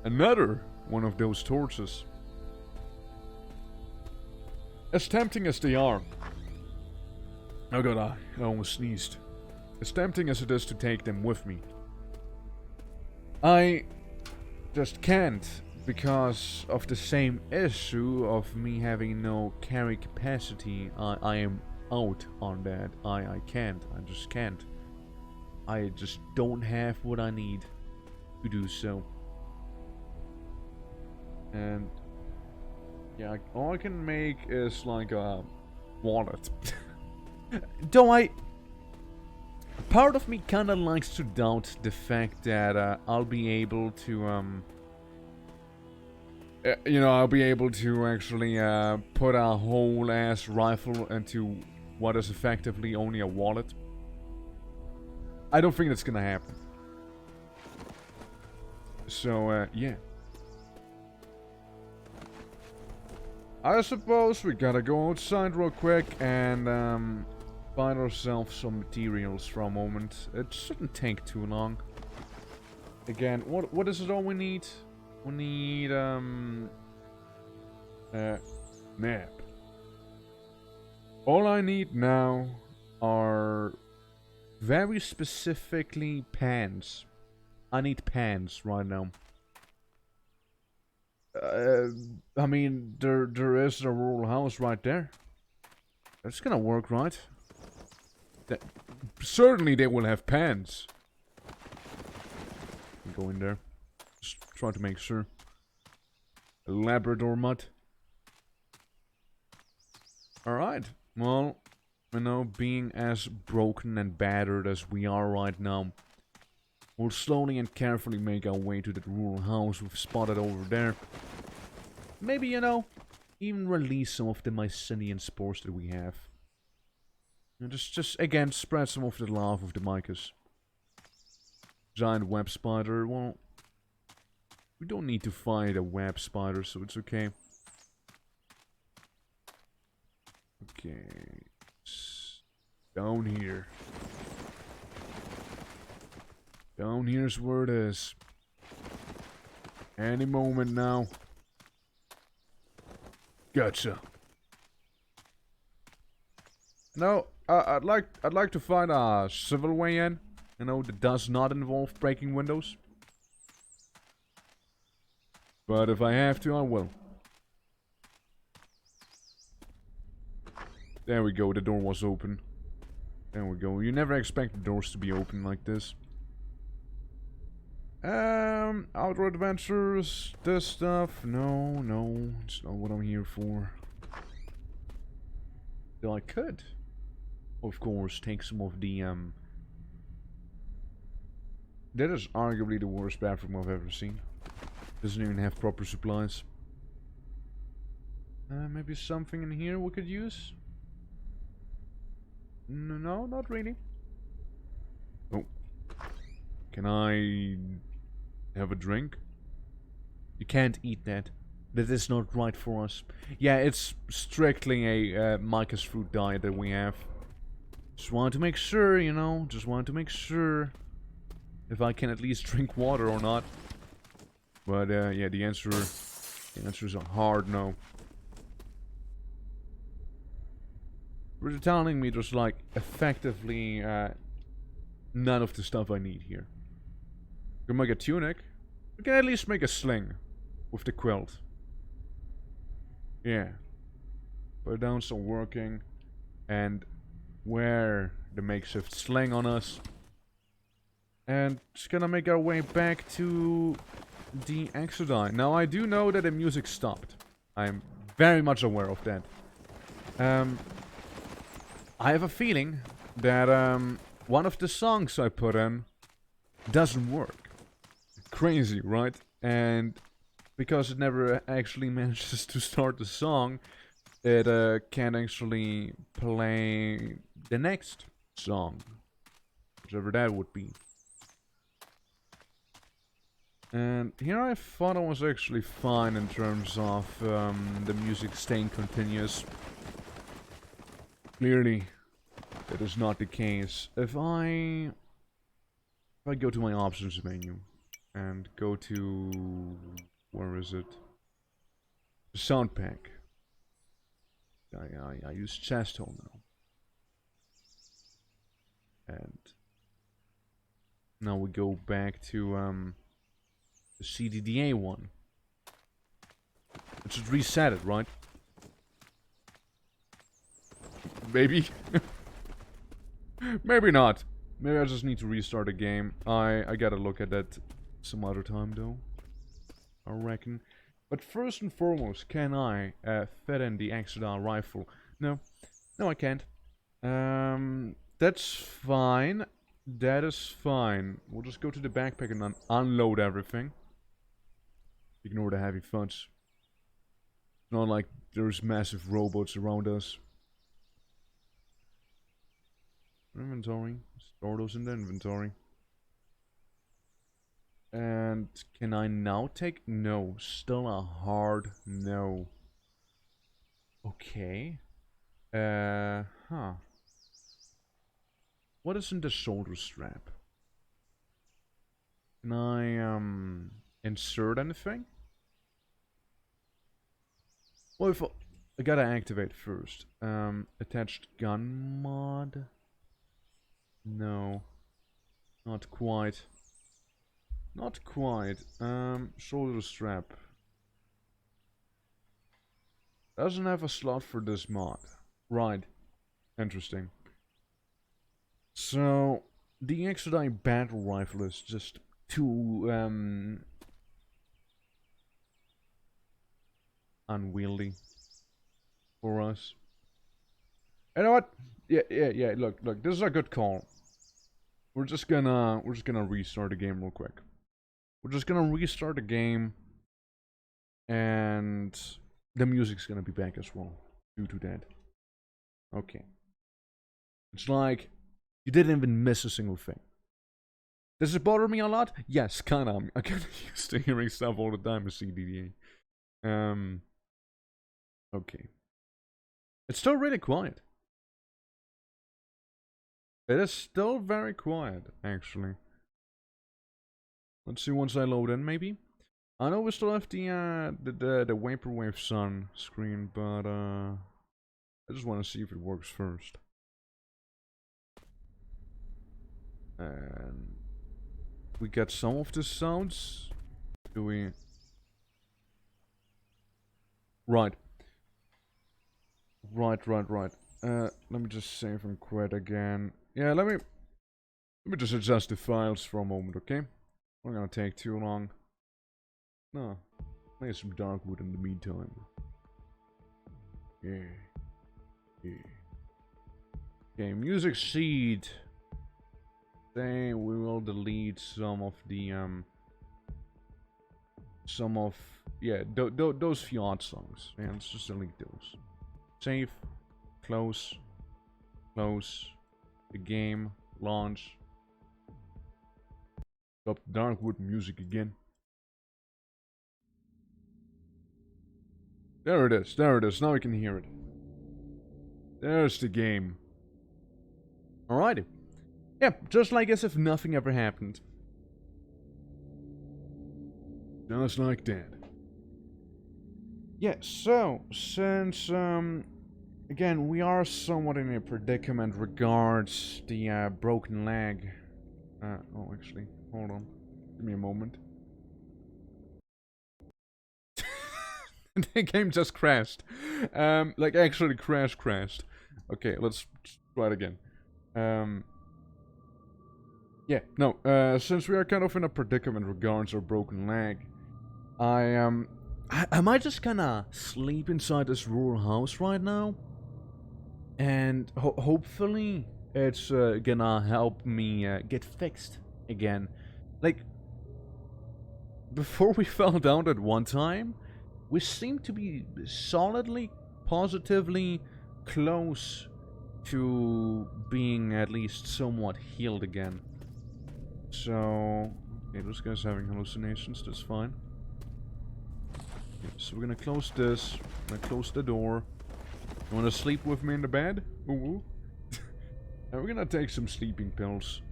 Another one of those torches. As tempting as they are. Oh god, I almost sneezed. As tempting as it is to take them with me, I just can't, because of the same issue of me having no carry capacity. I am out on that. I can't. I just can't. I just don't have what I need to do so. And yeah, all I can make is like a wallet. Though part of me kinda likes to doubt the fact that I'll be able to I'll be able to actually put a whole ass rifle into what is effectively only a wallet. I don't think that's gonna happen. So yeah. I suppose we gotta go outside real quick and find ourselves some materials for a moment. It shouldn't take too long. Again, what is it all we need? We need map. All I need now are very specifically pans. I need pans right now. I mean, there is a rural house right there. That's gonna work, right? Certainly they will have pans. Go in there. Just try to make sure. A Labrador mutt. Alright. Well, you know, being as broken and battered as we are right now, we'll slowly and carefully make our way to that rural house we've spotted over there. Maybe, you know, even release some of the mycelium spores that we have. And just again, spread some of the love of the Mycos. Giant web spider, well, we don't need to fight a web spider, so it's okay. Okay. Down here. Down here's where it is. Any moment now. Gotcha. No, I'd like to find a civil way in, you know, that does not involve breaking windows. But if I have to, I will. There we go, the door was open. There we go. You never expect the doors to be open like this. Outdoor adventures, this stuff. No, it's not what I'm here for. Though I could, of course, take some of the, that is arguably the worst bathroom I've ever seen. Doesn't even have proper supplies. Maybe something in here we could use? No, not really. Oh. Can I have a drink? You can't eat that. That is not right for us. Yeah, it's strictly a Mycos fruit diet that we have. Just wanted to make sure, you know. Just wanted to make sure if I can at least drink water or not. But yeah, the answer is a hard no. You're telling me there's like effectively none of the stuff I need here. We can make a tunic. We can at least make a sling with the quilt. Yeah. Put down some working and wear the makeshift sling on us. And just gonna make our way back to the Exodine. Now I do know that the music stopped. I'm very much aware of that. I have a feeling that one of the songs I put in doesn't work. Crazy, right? And because it never actually manages to start the song, it can't actually play the next song, whichever that would be. And here I thought I was actually fine in terms of the music staying continuous. Clearly, that is not the case. If I go to my options menu and go to, where is it? The sound pack. I use chest hole now. And now we go back to the CDDA one. It should reset it, right? Maybe. Maybe not. Maybe I just need to restart the game. I gotta look at that some other time though, I reckon. But first and foremost, can I fit in the Exodal rifle? No. No, I can't. That's fine. That is fine. We'll just go to the backpack and unload everything. Ignore the heavy funds. Not like there's massive robots around us. Inventory. Store those in the inventory. And can I now take? No. Still a hard no. Okay. Huh. What is in the shoulder strap? Can I, insert anything? Well, if I gotta activate first. Attached gun mod? No. Not quite. Not quite. Shoulder strap. Doesn't have a slot for this mod. Right. Interesting. So, the Exodite battle rifle is just too, unwieldy for us. You know what? Yeah, look, this is a good call. We're just gonna restart the game real quick. We're just gonna restart the game, and the music's gonna be back as well due to that. Okay. It's like you didn't even miss a single thing. Does it bother me a lot? Yes, kinda. I'm kinda used to hearing stuff all the time with CDDA. Okay. It's still really quiet. It is still very quiet, actually. Let's see once I load in, maybe. I know we still have the Vaporwave Sun screen, but I just want to see if it works first. And we get some of the sounds. Do we? Right. Right. Let me just save and quit again. Yeah, let me just adjust the files for a moment, okay? Not gonna take too long. No. Play some Darkwood in the meantime. Yeah. Okay, music seed. Say we will delete some of the those Fiat songs. Yeah, let's just delete those. Save. Close. The game. Launch. Stop Darkwood music again. There it is. Now we can hear it. There's the game. Alrighty. Yeah, just like as if nothing ever happened. Just like that. Yeah, so, since, again, we are somewhat in a predicament regards the, broken leg. Oh, actually, hold on. Give me a moment. The game just crashed. Like, actually crashed. Okay, let's try it again. Yeah, no, since we are kind of in a predicament regards our broken leg, I might just kinda sleep inside this rural house right now. And hopefully it's gonna help me get fixed again. Like, before we fell down at one time, we seemed to be solidly, positively close to being at least somewhat healed again. So, okay, this guy's having hallucinations, that's fine. Okay, so we're gonna close this, we're gonna close the door. You wanna sleep with me in the bed? Ooh. And we're gonna take some sleeping pills.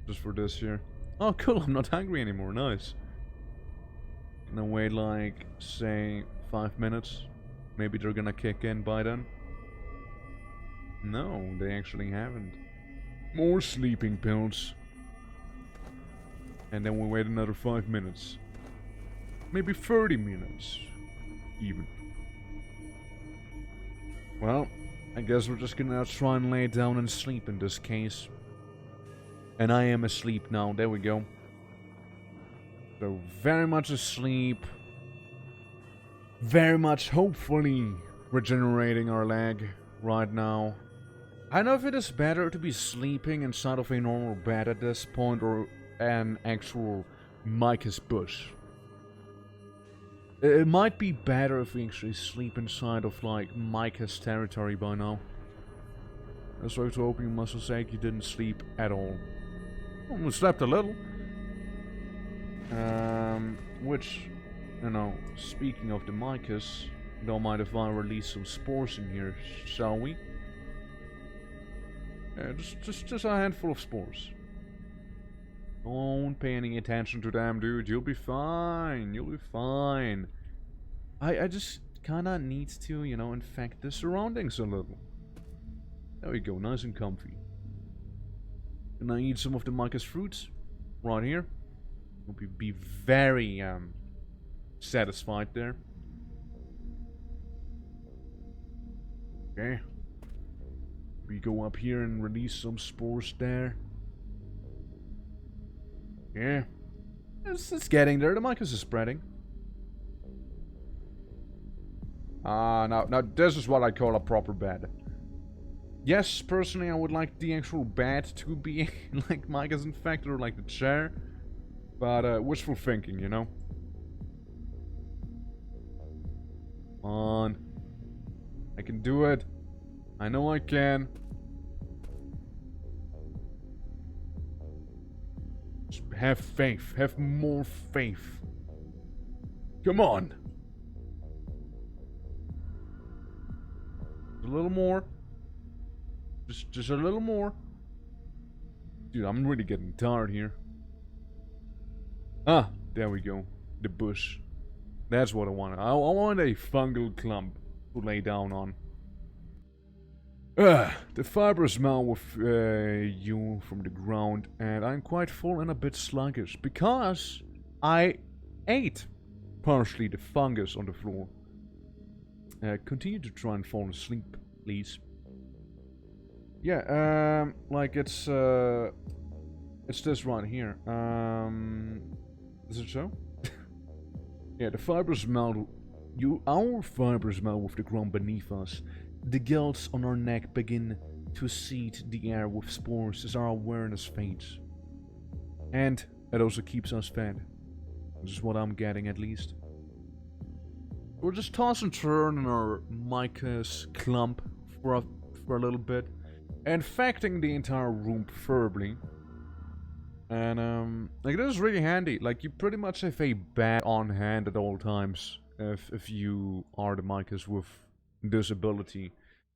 Just for this here. Oh cool, I'm not hungry anymore, nice. Gonna wait like, say, 5 minutes. Maybe they're gonna kick in by then. No, they actually haven't. More sleeping pills. And then we wait another 5 minutes. Maybe 30 minutes. Even. Well, I guess we're just gonna try and lay down and sleep in this case. And I am asleep now, there we go. So, very much asleep. Very much, hopefully, regenerating our leg right now. I don't know if it is better to be sleeping inside of a normal bed at this point, or an actual Mycosis bush. It might be better if we actually sleep inside of, like, Mycosis territory by now. Sorry to open your muscles ache, you didn't sleep at all. Well, we slept a little. Which, you know, speaking of the Mycosis, don't mind if I release some spores in here, shall we? Yeah, just a handful of spores. Don't pay any attention to them, dude. You'll be fine. You'll be fine. I just kinda need to, you know, infect the surroundings a little. There we go, nice and comfy. And I eat some of the Mycosis fruits right here. Hope you be very satisfied there. Okay. We go up here and release some spores there. Yeah. It's getting there. The Mycosis is spreading. Now this is what I call a proper bed. Yes, personally I would like the actual bed to be like Mycosis infected or like the chair. But wishful thinking, you know? Come on. I can do it. I know I can. Just have faith. Have more faith. Come on. A little more. Just a little more. Dude, I'm really getting tired here. Ah, there we go. The bush. That's what I wanted. I want a fungal clump to lay down on. The fibers smell with you from the ground, and I'm quite full and a bit sluggish because I ate partially the fungus on the floor. Continue to try and fall asleep, please. Yeah, like it's this right here. Is it so? Yeah, the fibers smell. Our fibers smell with the ground beneath us. The gills on our neck begin to seed the air with spores as our awareness fades. And it also keeps us fed. This is what I'm getting, at least. We'll just toss and turn in our Mycosis clump for a little bit, infecting the entire room preferably. And like, this is really handy. Like, you pretty much have a bat on hand at all times if you are the Mycosis with this ability.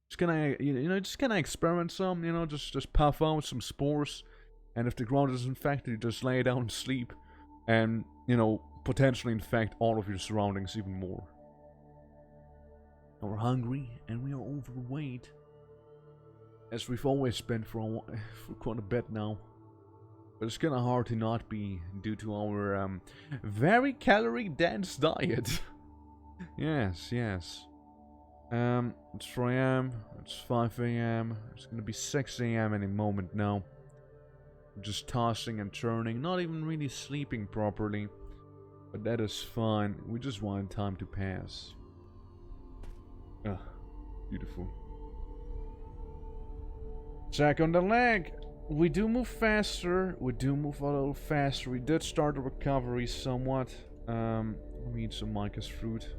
Just gonna, you know, just gonna experiment some, you know, just puff out some spores, and if the ground is infected, you just lay down and sleep, and, you know, potentially infect all of your surroundings even more. We're hungry and we are overweight, as we've always been for quite a bit now. But it's kind of hard to not be due to our very calorie-dense diet. Yes. It's 4 AM, it's 5 AM, it's gonna be 6 AM any moment now. Just tossing and turning, not even really sleeping properly. But that is fine, we just want time to pass. Ah, beautiful. Check on the leg. We do move faster, we do move a little faster. We did start the recovery somewhat. We need some Mycosis fruit.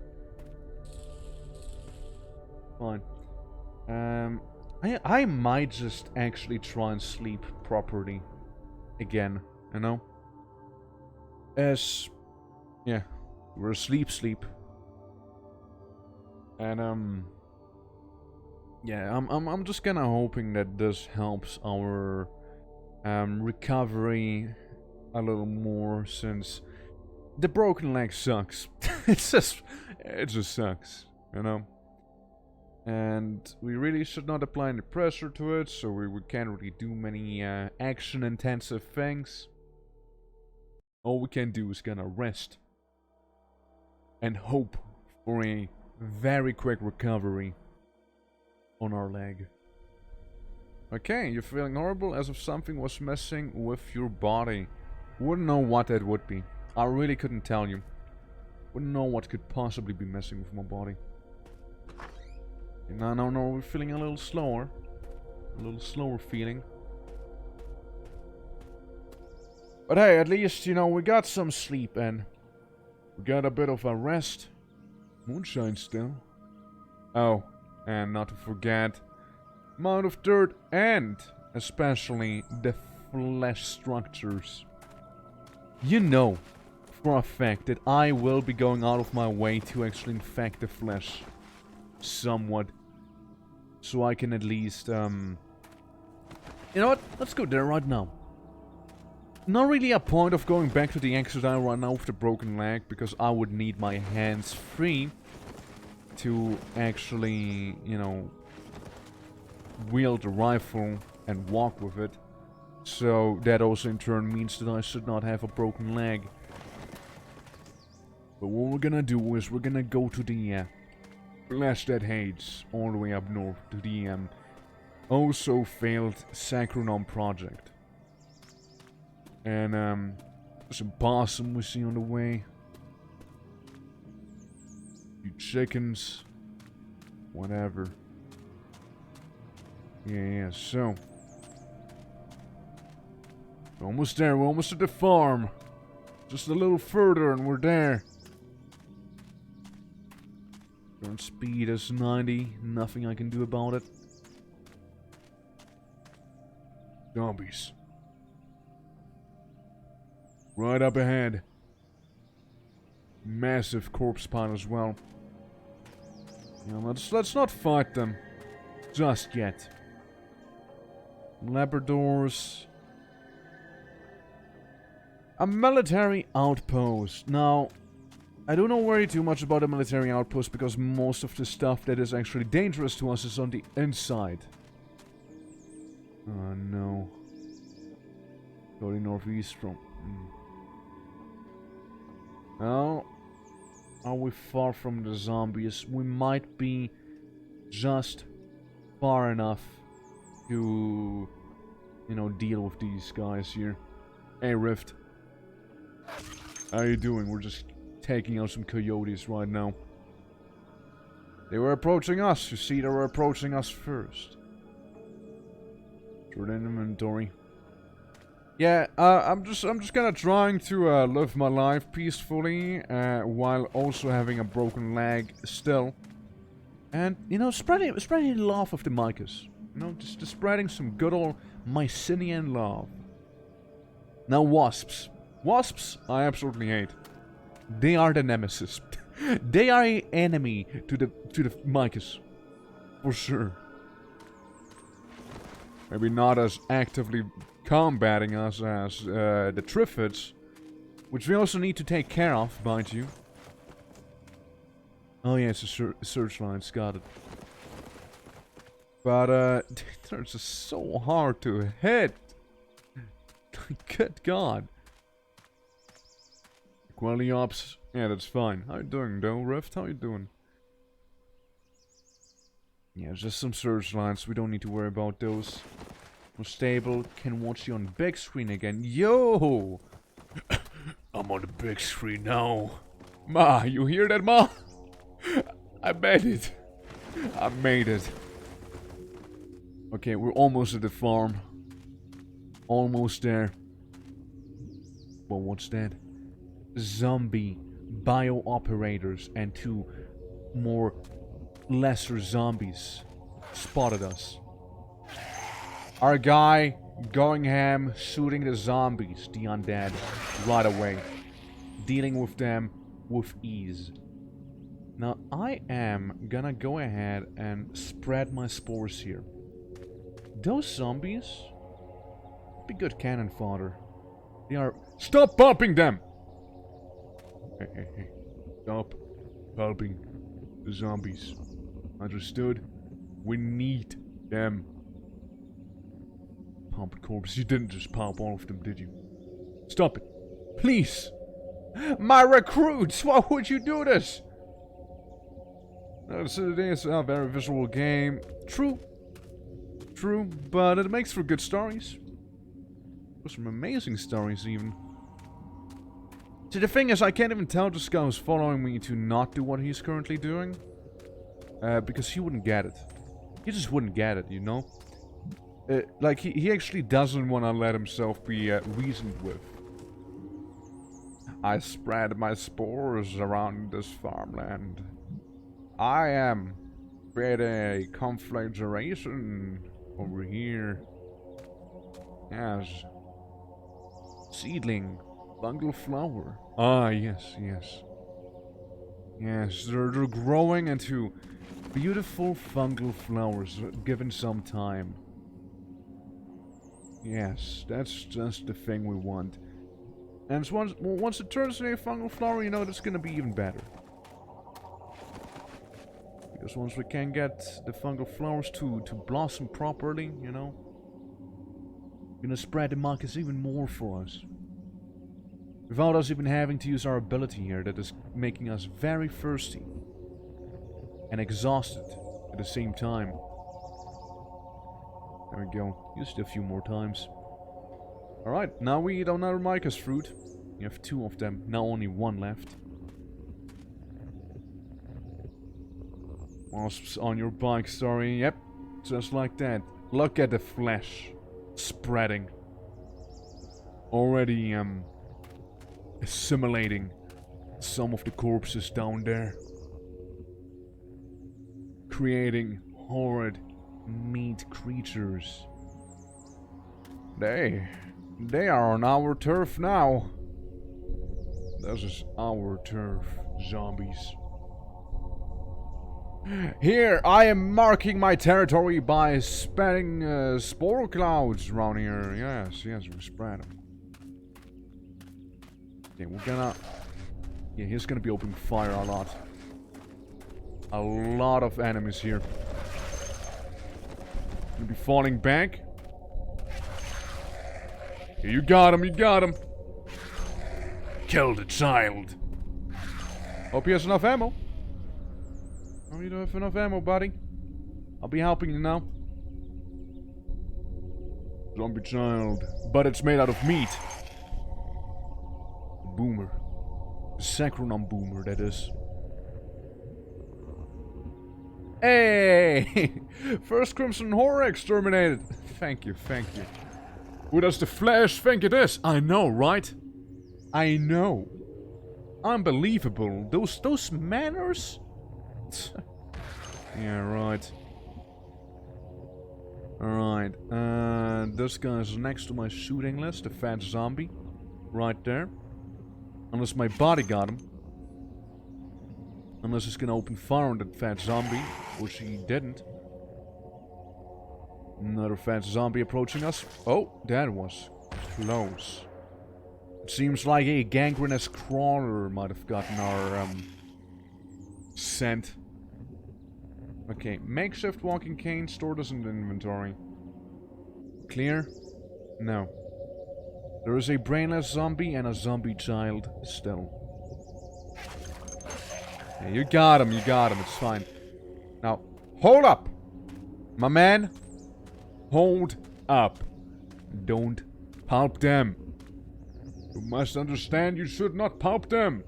Fine. I might just actually try and sleep properly again, you know? Yeah, we're asleep. And yeah, I'm just kinda hoping that this helps our recovery a little more, since the broken leg sucks. it just sucks, you know? And we really should not apply any pressure to it, so we can't really do many action-intensive things. All we can do is gonna rest and hope for a very quick recovery on our leg. Okay, you're feeling horrible, as if something was messing with your body. Wouldn't know what that would be. I really couldn't tell you. Wouldn't know what could possibly be messing with my body. No, we're feeling a little slower. A little slower feeling. But hey, at least, you know, we got some sleep and we got a bit of a rest. Moonshine still. Oh, and not to forget, amount of dirt and especially the flesh structures. You know for a fact that I will be going out of my way to actually infect the flesh somewhat, so I can at least you know what, let's go there right now. Not really a point of going back to the exit aisle right now with the broken leg, because I would need my hands free to actually, you know, wield the rifle and walk with it. So that also in turn means that I should not have a broken leg. But what we're gonna do is we're gonna go to the Flash That Hates, all the way up north to the also failed Sacronom project. And some possum we see on the way. Few chickens. Whatever. Yeah, so. We're almost there, we're almost at the farm. Just a little further and we're there. Current speed is 90, nothing I can do about it. Zombies. Right up ahead. Massive corpse pile as well. You know, let's not fight them just yet. Labradors. A military outpost. Now, I don't know worry too much about a military outpost, because most of the stuff that is actually dangerous to us is on the inside. Oh no. Going northeast from... Now, are we far from the zombies? We might be just far enough to, you know, deal with these guys here. Hey, Rift. How you doing? We're just taking out some coyotes right now. They were approaching us. You see, they were approaching us first. Throw it in inventory. Yeah, I'm just kind of trying to live my life peacefully, while also having a broken leg still, and you know, spreading love of the Mycosis. You know, just spreading some good old Mycinian love. Now wasps. Wasps, I absolutely hate. They are the nemesis. They are an enemy to the Mycosis, for sure. Maybe not as actively combating us as the Triffids, Which we also need to take care of, mind you. Oh yeah, it's a searchlight, got it. But, they're just so hard to hit. Good God. Quality ops. Yeah, that's fine. How you doing, though, Rift? How you doing? Yeah, just some searchlights. We don't need to worry about those. We're stable. Can watch you on big screen again. Yo! I'm on the big screen now. Ma, you hear that, Ma? I made it. I made it. Okay, we're almost at the farm. Almost there. Well, what's that? Zombie bio-operators and 2 more lesser zombies spotted us. Our guy going ham, shooting the zombies, the undead, right away. Dealing with them with ease. Now, I am gonna go ahead and spread my spores here. Those zombies be good cannon fodder. They are... Stop bumping them! Hey. Stop helping the zombies. Understood? We need them. Pump corpse. You didn't just pump all of them, did you? Stop it. Please! My recruits! Why would you do this? CDDA is a very visual game. True, but it makes for good stories. For some amazing stories, even. See, the thing is, I can't even tell this guy who's following me to not do what he's currently doing. Because he wouldn't get it. He just wouldn't get it, you know? Like, he actually doesn't want to let himself be reasoned with. I spread my spores around this farmland. I am creating a conflagration over here. Yes. Seedling. Fungal flower. Ah, yes. Yes, they're growing into beautiful fungal flowers, given some time. Yes, that's just the thing we want. And once it turns into a fungal flower, you know, that's gonna be even better. Because once we can get the fungal flowers to blossom properly, you know, gonna spread the mycos even more for us. Without us even having to use our ability here that is making us very thirsty. And exhausted at the same time. There we go. Used it a few more times. Alright, now we eat another mycos fruit. We have 2 of them, now only 1 left. Wasps on your bike, sorry. Yep, just like that. Look at the flesh spreading. Already, assimilating some of the corpses down there. Creating horrid meat creatures. They are on our turf now. This is our turf, zombies. Here, I am marking my territory by spreading spore clouds around here. Yes, we spread them. Okay, we're gonna... Yeah, he's gonna be opening fire a lot. A lot of enemies here. Gonna be falling back. Yeah, you got him. Kill the child. Hope he has enough ammo. Oh, you don't have enough ammo, buddy. I'll be helping you now. Zombie child. But it's made out of meat. Boomer. The Sacronom boomer, that is. Hey! First Crimson Horror exterminated. Thank you. Who does the Flash think it is? I know, right? I know. Unbelievable. Those manners? Yeah, right. Alright. This guy's next to my shooting list. The fat zombie. Right there. Unless my body got him. Unless he's gonna open fire on that fat zombie. Which he didn't. Another fat zombie approaching us. Oh, that was close. Seems like a gangrenous crawler might have gotten our, scent. Okay, makeshift walking cane, stored as an inventory. Clear? No. There is a brainless zombie and a zombie child still. Yeah, you got him, it's fine. Now, hold up! My man, hold up. Don't pulp them. You must understand you should not pulp them.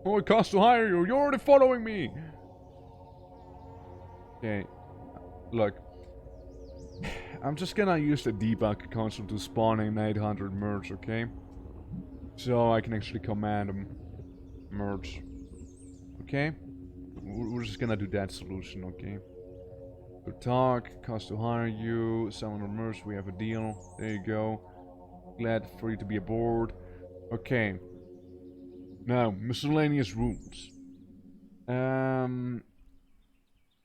Oh, it costs to hire you, you're already following me! Okay, look. I'm just gonna use the debug console to spawn in 800 merge, okay? So I can actually command them. Merge. Okay? We're just gonna do that solution, okay? So talk, cost to hire you, 700 merge, we have a deal. There you go. Glad for you to be aboard. Okay. Now, miscellaneous rules.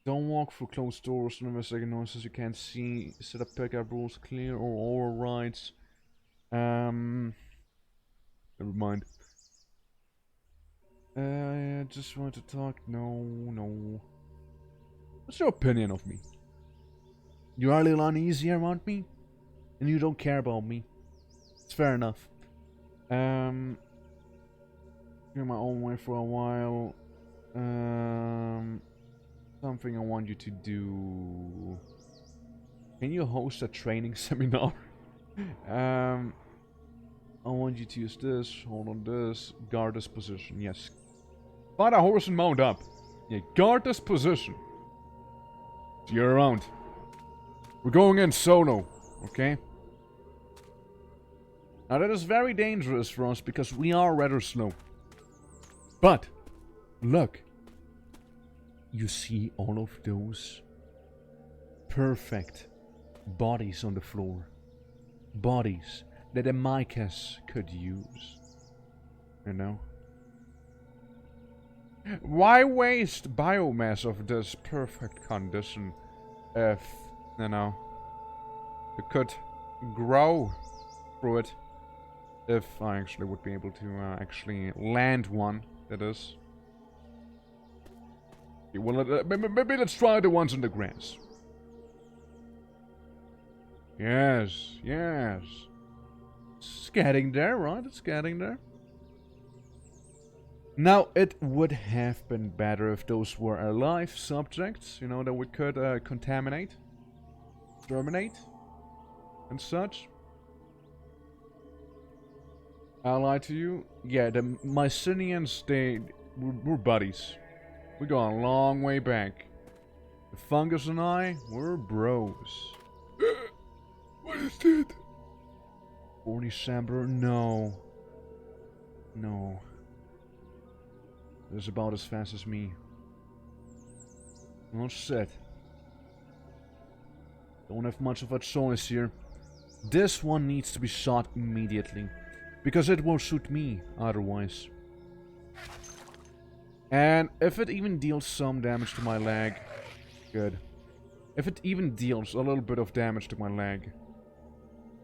Don't walk through closed doors unless there are noises you can't see. Set up pickup rules clear or overrides. Never mind. I just want to talk. No. What's your opinion of me? You are a little uneasy around me? And you don't care about me. It's fair enough. You're my own way for a while. Something I want you to do. Can you host a training seminar? I want you to use this, hold on this, guard this position, yes. Find a horse and mount up. Yeah, guard this position. See you around. We're going in solo, okay? Now that is very dangerous for us because we are rather slow. But, look. You see all of those perfect bodies on the floor. Bodies that a Mycosis could use. You know? Why waste biomass of this perfect condition if, you know, you could grow through it if I actually would be able to actually land one, that is. Well, maybe let's try the ones in the grass. Yes. It's getting there, right? It's getting there. Now, it would have been better if those were alive subjects, you know, that we could contaminate, terminate, and such. I'll lie to you. Yeah, the Mycinians, we're buddies. We go a long way back. The fungus and I, we're bros. What is that? 40 December? No. It's about as fast as me. Well said. Don't have much of a choice here. This one needs to be shot immediately. Because it will shoot me otherwise. And if it even deals some damage to my leg, good. If it even deals a little bit of damage to my leg,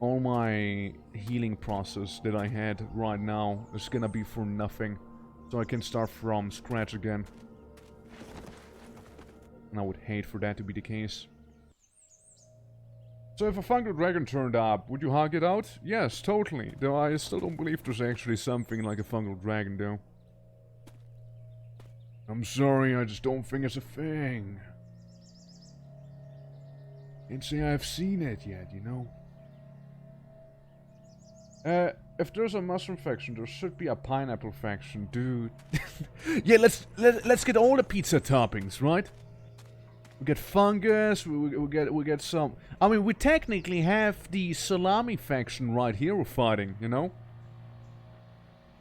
all my healing process that I had right now is gonna be for nothing. So I can start from scratch again. And I would hate for that to be the case. So if a fungal dragon turned up, would you hug it out? Yes, totally. Though I still don't believe there's actually something like a fungal dragon though. I'm sorry, I just don't think it's a thing. Can't say I've seen it yet, you know. If there's a mushroom faction, there should be a pineapple faction, dude. Yeah, let's get all the pizza toppings, right? We get fungus, we get some. I mean, we technically have the salami faction right here we're fighting, you know.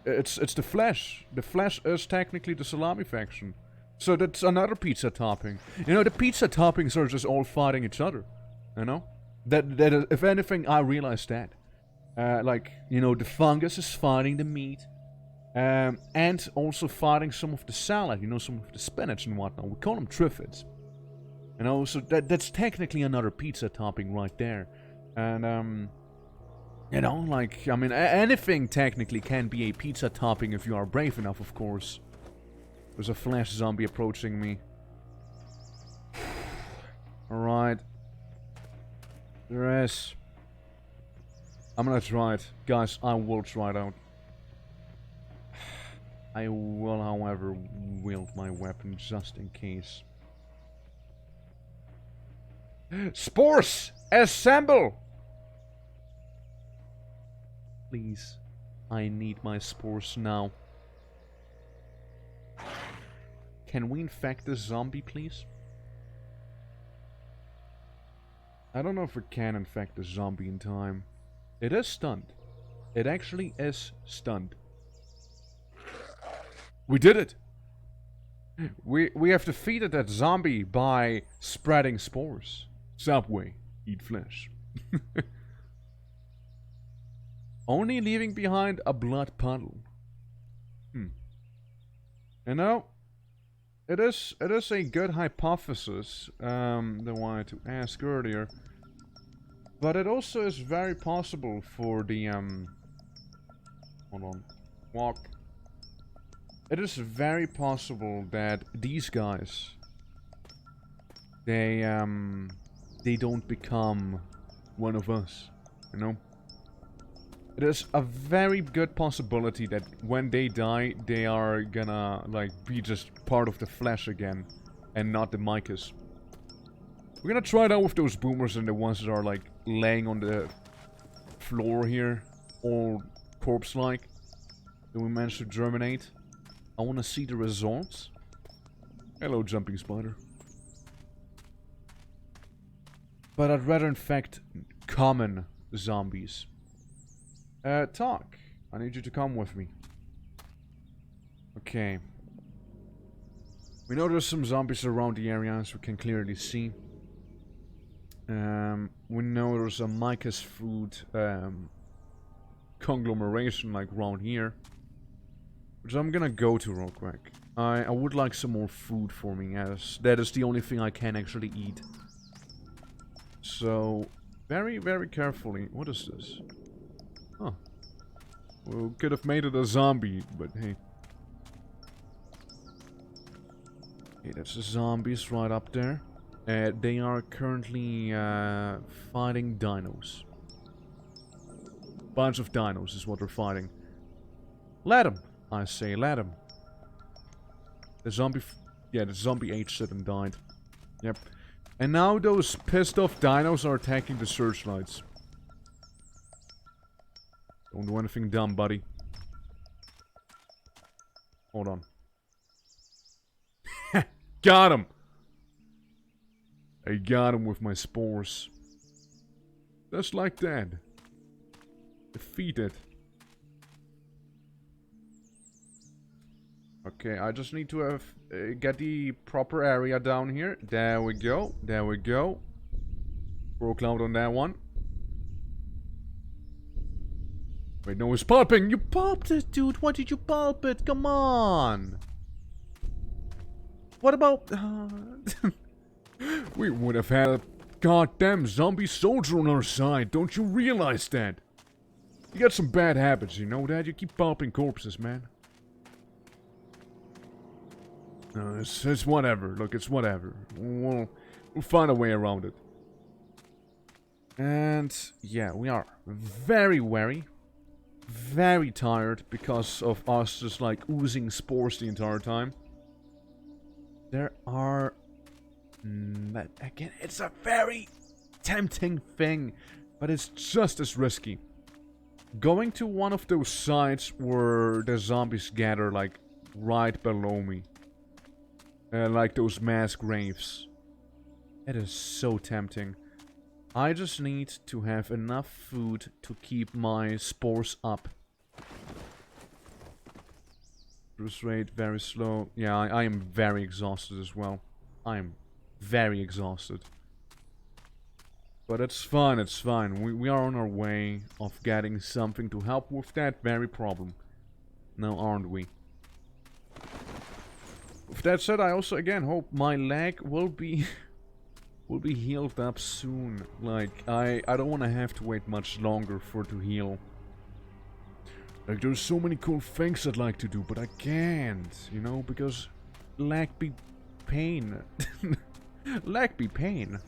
It's the flesh. The flesh is technically the salami faction. So that's another pizza topping. You know, the pizza toppings are just all fighting each other. You know? That if anything, I realized that. Like, you know, the fungus is fighting the meat. And also fighting some of the salad, you know, some of the spinach and whatnot. We call them triffids. You know, so that's technically another pizza topping right there. And, You know, like, I mean, anything technically can be a pizza topping if you are brave enough, of course. There's a flesh zombie approaching me. Alright. There is. I'm gonna try it. Guys, I will try it out. I will, however, wield my weapon just in case. Spores! Assemble! Please. I need my spores now. Can we infect this zombie, please? I don't know if it can infect the zombie in time. It is stunned. It actually is stunned. We did it! We have defeated that zombie by spreading spores. Subway, eat flesh. Only leaving behind a blood puddle. You know, it is a good hypothesis that I wanted to ask earlier. But it also is very possible for the hold on. Walk. It is very possible that these guys they don't become one of us, you know? It is a very good possibility that when they die, they are gonna, like, be just part of the flesh again, and not the Mycosis. We're gonna try it out with those boomers and the ones that are, like, laying on the floor here, all corpse-like, that we managed to germinate. I wanna see the results. Hello, jumping spider. But I'd rather infect common zombies. Talk. I need you to come with me. Okay. We know there's some zombies around the area, as we can clearly see. We know there's a Mycosis food conglomeration like around here, which I'm gonna go to real quick. I would like some more food for me, as that is the only thing I can actually eat. So, very, very carefully. What is this? Huh. Well, could have made it a zombie, but hey. Okay, that's the zombies right up there. They are currently fighting dinos. Bunch of dinos is what they're fighting. Let them, I say, let them. The zombie, the zombie ate shit and died. Yep. And now those pissed off dinos are attacking the searchlights. Don't do anything dumb, buddy. Hold on. Got him! I got him with my spores. Just like that. Defeated. Okay, I just need to have get the proper area down here. There we go. There we go. Throw a cloud on that one. Wait, no, it's popping! You popped it, dude! Why did you pop it? Come on! What about... we would have had a goddamn zombie soldier on our side. Don't you realize that? You got some bad habits, you know that? You keep popping corpses, man. It's whatever. Look, it's whatever. We'll find a way around it. And yeah, we are very wary. Very tired because of us just like oozing spores the entire time. There are... again, it's a very tempting thing, but it's just as risky. Going to one of those sites where the zombies gather, like, right below me. Like those mass graves. It is so tempting. I just need to have enough food to keep my spores up. Bruce rate very slow. Yeah, I am very exhausted as well. I am very exhausted. But it's fine, it's fine. We are on our way of getting something to help with that very problem. Now aren't we? With that said, I also again hope my leg will be will be healed up soon. Like, I don't want to have to wait much longer for it to heal. Like, there's so many cool things I'd like to do, but I can't, you know, because lag be pain. Lag be pain.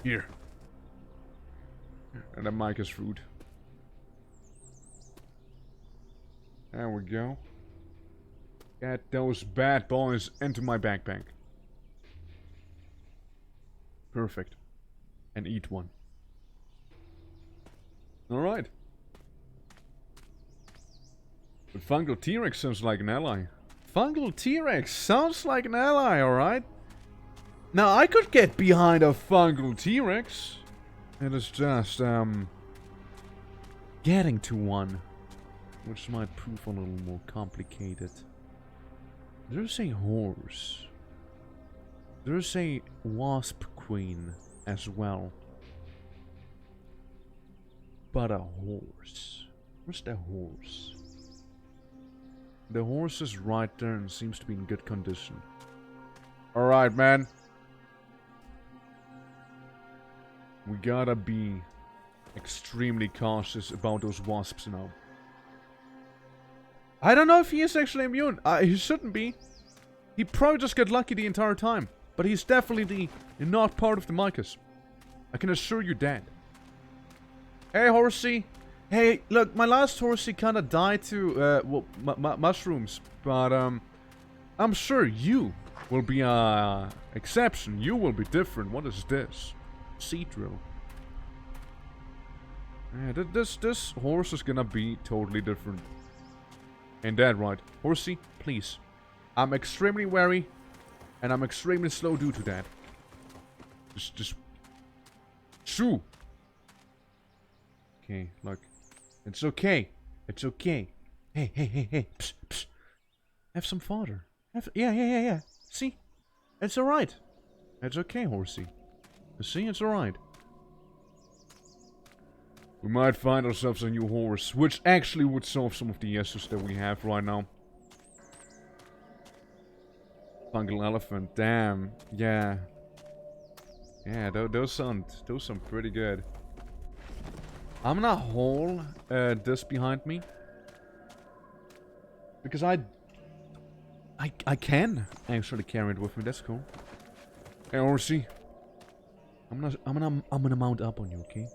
Here. And a Mycosis fruit. There we go. Get those bad boys into my backpack. Perfect. And eat one. Alright. But Fungal T-Rex sounds like an ally. Fungal T-Rex sounds like an ally, alright? Now, I could get behind a Fungal T-Rex. It is just, getting to one. Which might prove a little more complicated. There's a horse. There's a wasp queen as well. But a horse. Where's the horse? The horse is right there and seems to be in good condition. Alright, man. We gotta be extremely cautious about those wasps now. I don't know if he is actually immune. He shouldn't be. He probably just got lucky the entire time. But he's definitely not part of the Mycosis. I can assure you that. Hey, horsey. Hey, look, my last horsey kind of died to, well, mushrooms. But, I'm sure you will be a exception. You will be different. What is this? Sea drill. Yeah, this horse is gonna be totally different. Ain't that right? Horsey, please. I'm extremely wary. And I'm extremely slow due to that. Just... Shoo! Okay, look. It's okay. It's okay. Hey, hey, hey, hey. Psst, psst. Have some fodder. Yeah. See? It's alright. It's okay, horsey. See, it's alright. We might find ourselves a new horse, which actually would solve some of the issues that we have right now. Fungal elephant, damn, yeah. Yeah, those sound pretty good. I'm gonna haul this behind me. Because I can actually carry it with me, that's cool. Hey, horsey. I'm gonna mount up on you, okay?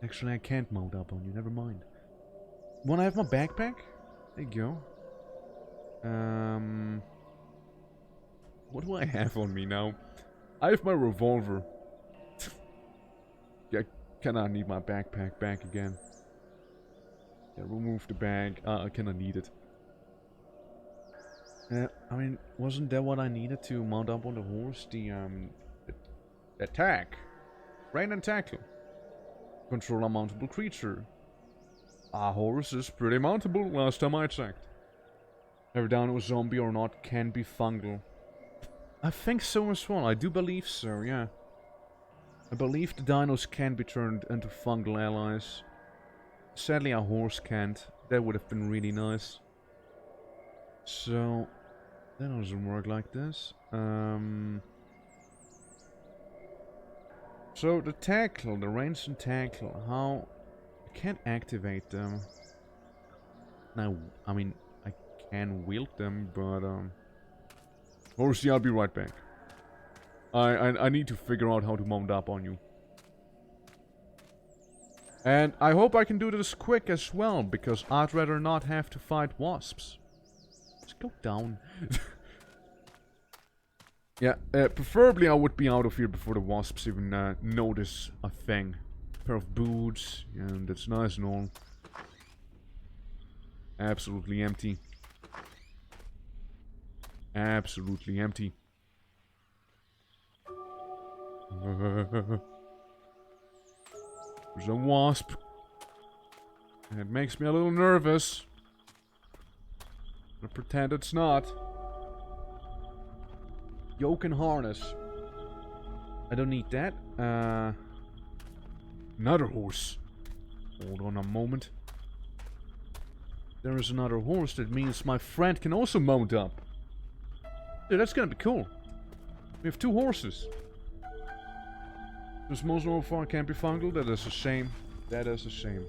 Actually, I can't mount up on you. Never mind. Wanna have my backpack? There you go. What do I have on me now? I have my revolver. Yeah, kinda need my backpack back again. Yeah, remove the bag. I kinda need it. I mean, wasn't that what I needed to mount up on the horse? The attack. Rain and tackle. Control a mountable creature. A horse is pretty mountable last time I checked. Every dino zombie or not can be fungal. I think so as well. I do believe so, yeah. I believe the dinos can be turned into fungal allies. Sadly, a horse can't. That would have been really nice. So, that doesn't work like this. So, the tackle, the range and tackle, how... I can't activate them. Now, I mean, I can wield them, but, Horsey, I'll be right back. I need to figure out how to mount up on you. And I hope I can do this quick as well, because I'd rather not have to fight wasps. Let's go down. Yeah, preferably I would be out of here before the wasps even notice a thing. A pair of boots, and that's nice and all. Absolutely empty. Absolutely empty. There's a wasp. And it makes me a little nervous. But pretend it's not. Yoke and harness. I don't need that. Another horse. Hold on a moment. There is another horse. That means my friend can also mount up. Dude, that's gonna be cool. We have 2 horses. This most farm can't be fungal. That is a shame. That is a shame.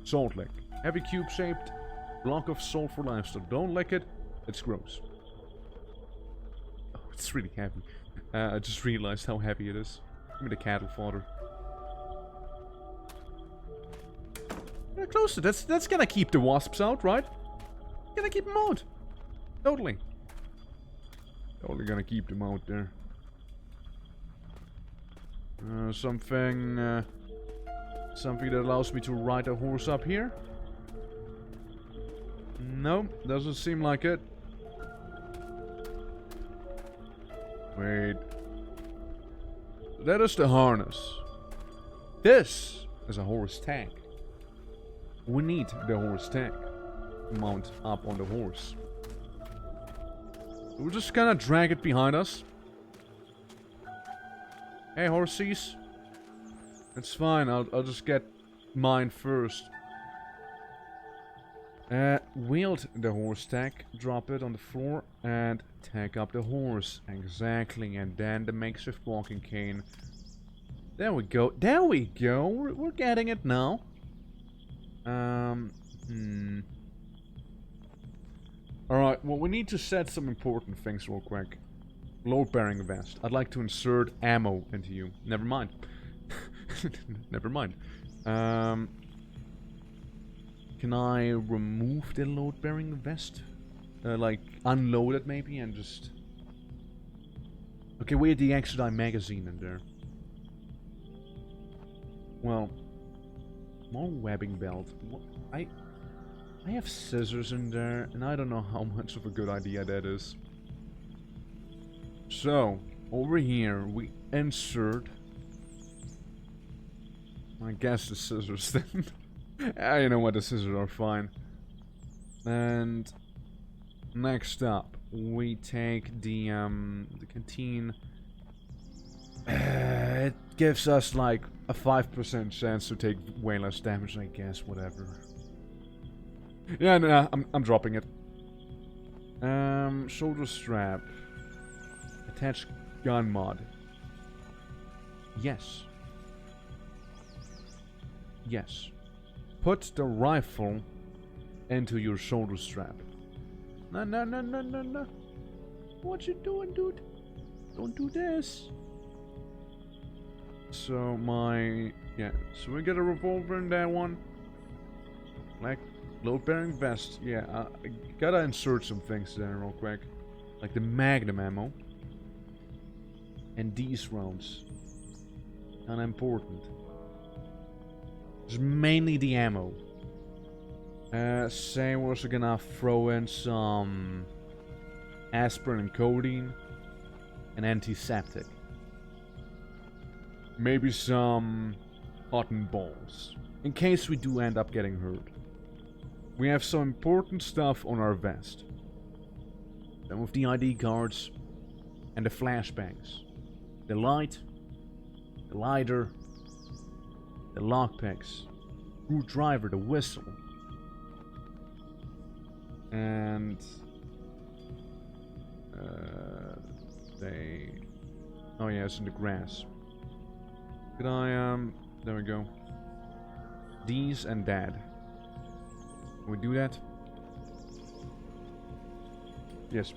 Salt lick. Heavy cube-shaped block of salt for livestock. Don't lick it. It's gross. Oh, it's really heavy. I just realized how heavy it is. Give me the cattle fodder. Yeah, close it. That's gonna keep the wasps out, right? Gonna keep them out. Totally. Totally gonna keep them out there. Something that allows me to ride a horse up here? No, doesn't seem like it. Wait. That is the harness. This is a horse tank. We need the horse tank to mount up on the horse. We're just gonna drag it behind us. Hey, horsies. It's fine, I'll just get mine first. Wield the horse tag, drop it on the floor, and tag up the horse. Exactly, and then the makeshift walking cane. There we go. There we go. We're getting it now. Alright, well, we need to set some important things real quick. Load-bearing vest. I'd like to insert ammo into you. Never mind. Never mind. Can I remove the load-bearing vest? Like, unload it maybe and just... Okay, we had the Exodite magazine in there. Well... More webbing belt. What? I have scissors in there, and I don't know how much of a good idea that is. So, over here, we insert... I guess the scissors then. You know what, the scissors are fine. And... Next up, we take the canteen. It gives us like a 5% chance to take way less damage, I guess, whatever. Yeah, no, I'm dropping it. Shoulder strap. Attach gun mod. Yes. Yes. Put the rifle into your shoulder strap. No, no, no, no, no, no. What you doing, dude? Don't do this. So yeah, so we get a revolver in that one. Like, load-bearing vest. Yeah, I gotta insert some things there real quick. Like the magnum ammo. And these rounds. Kinda important. It's mainly the ammo. Say we're also gonna throw in some aspirin and codeine. And antiseptic. Maybe some cotton balls. In case we do end up getting hurt. We have some important stuff on our vest. Some of the ID cards. And the flashbangs. The light. The lighter. The lockpicks. Screwdriver, the whistle. And... Oh yeah, it's in the grass. Could I, there we go. These and that. Can we do that? Yes.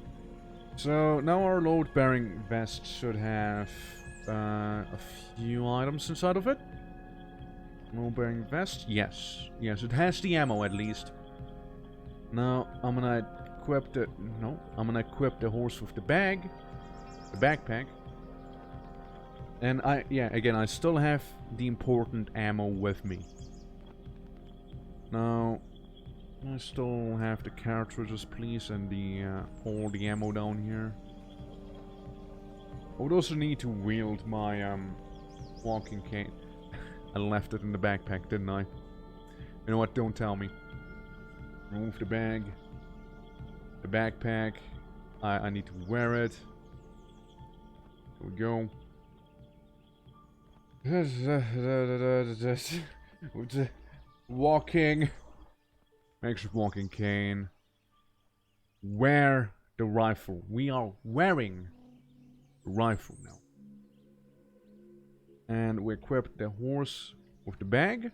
So, now our load-bearing vest should have a few items inside of it. Load-bearing vest? Yes. Yes, it has the ammo at least. Now, I'm gonna equip the... No. I'm gonna equip the horse with the bag. The backpack. And again, I still have the important ammo with me. Now, I still have the cartridges, please, and all the ammo down here. I would also need to wield my, walking cane. I left it in the backpack, didn't I? You know what, don't tell me. Remove the bag. The backpack. I need to wear it. There we go. Walking. Makeshift walking cane. Wear the rifle. We are wearing the rifle now. And we equip the horse with the bag.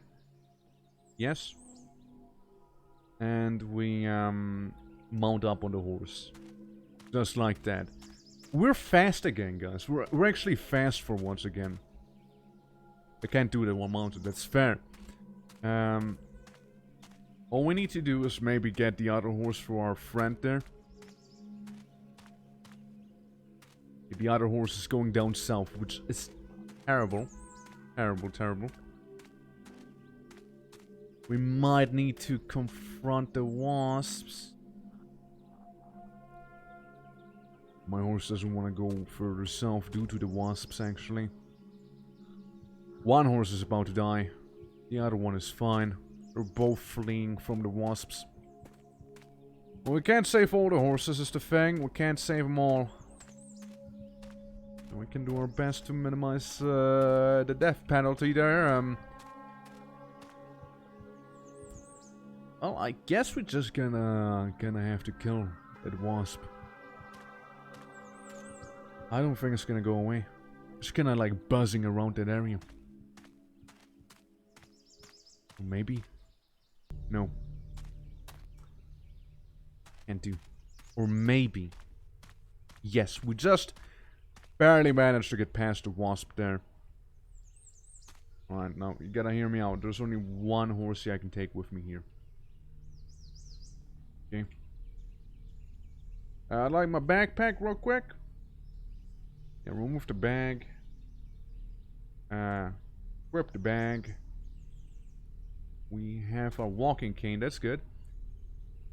Yes. And we mount up on the horse. Just like that. We're fast again, guys. We're actually fast for once again. I can't do that while mounted, that's fair. All we need to do is maybe get the other horse for our friend there. The other horse is going down south, which is terrible. Terrible, terrible. We might need to confront the wasps. My horse doesn't want to go further south due to the wasps, actually. One horse is about to die. The other one is fine. They're both fleeing from the wasps. Well, we can't save all the horses, is the thing. We can't save them all. And we can do our best to minimize the death penalty there. Well, I guess we're just gonna have to kill that wasp. I don't think it's gonna go away. It's kinda like buzzing around that area. Or maybe. No. Can't do. Or maybe. Yes, we just barely managed to get past the wasp there. Alright, now you gotta hear me out. There's only one horsey I can take with me here. Okay. I'd like my backpack real quick. Yeah, remove the bag. Grip the bag. We have our walking cane, that's good.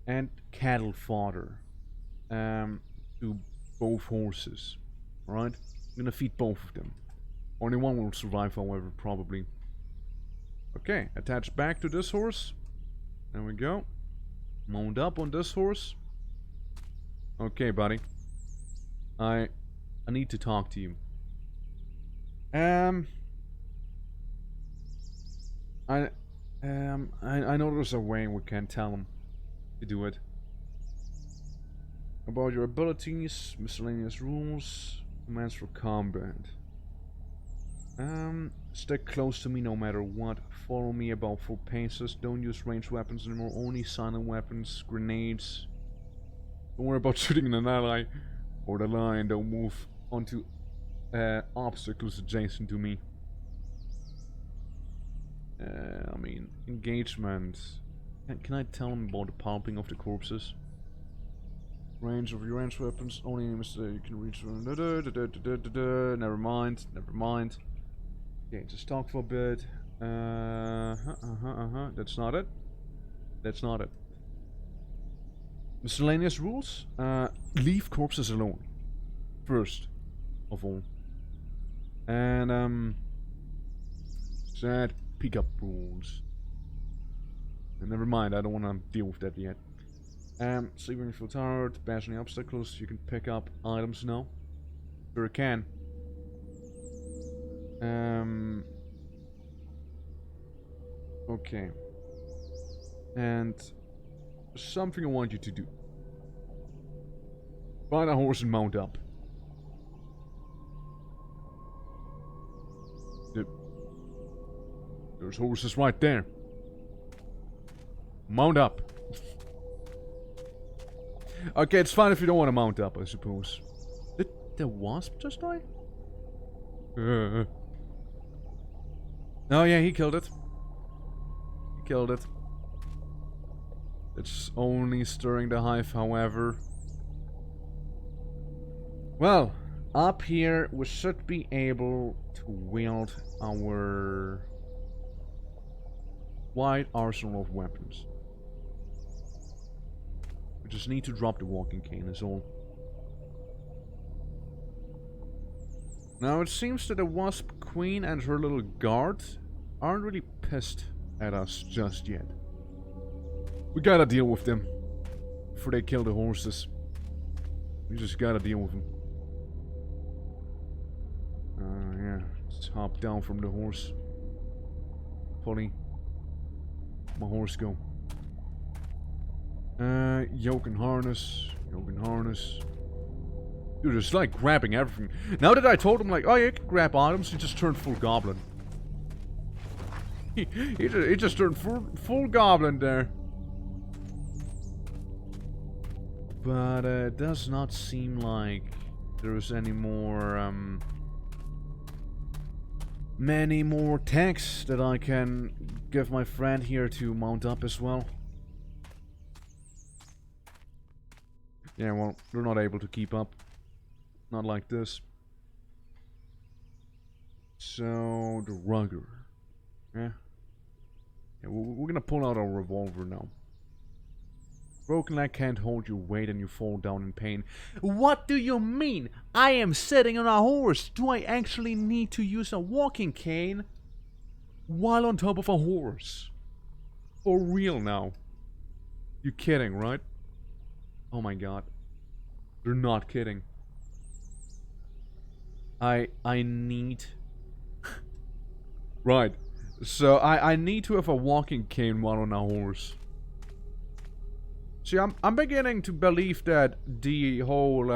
And cattle fodder. To both horses. Alright? I'm gonna feed both of them. Only one will survive, however, probably. Okay, attach back to this horse. There we go. Mount up on this horse. Okay, buddy. I need to talk to you. I know there's a way we can tell him to do it. About your abilities, miscellaneous rules, commands for combat. Stick close to me no matter what. Follow me about 4 paces. Don't use ranged weapons anymore. Only silent weapons, grenades. Don't worry about shooting an ally or the line. Don't move onto obstacles adjacent to me. I mean, engagement. Can I tell him about the pumping of the corpses? Range of your ranged weapons. Only you can reach. Never mind. Never mind. Okay, just talk for a bit. That's not it. That's not it. Miscellaneous rules. Leave corpses alone. First of all. And sad pick-up rules. And never mind, I don't want to deal with that yet. Sleeping if you feel tired, bashing obstacles, you can pick up items now. Sure you can. Okay. And something I want you to do. Find a horse and mount up. There's horses right there. Mount up. Okay, it's fine if you don't want to mount up, I suppose. Did the wasp just die? Oh yeah, he killed it. He killed it. It's only stirring the hive, however. Well, up here we should be able to wield our wide arsenal of weapons. We just need to drop the walking cane, is all. Now it seems that the Wasp Queen and her little guard aren't really pissed at us just yet. We gotta deal with them before they kill the horses. We just gotta deal with them. Yeah, let's hop down from the horse. Polly, my horse go. Yoke and harness. Yogan harness. Dude, it's like grabbing everything. Now that I told him, like, oh, you can grab items, he just turned full goblin. He just turned full goblin there. But it does not seem like there's any more, many more tanks that I can give my friend here to mount up as well. Yeah, well, they're not able to keep up. Not like this. So, the rugger. Yeah. Yeah, we're gonna pull out our revolver now. Broken leg can't hold your weight and you fall down in pain. What do you mean? I am sitting on a horse. Do I actually need to use a walking cane while on top of a horse? For real now? You kidding, right? Oh my god. They're not kidding. I need... Right. So, I need to have a walking cane while on a horse. See, I'm beginning to believe that the whole,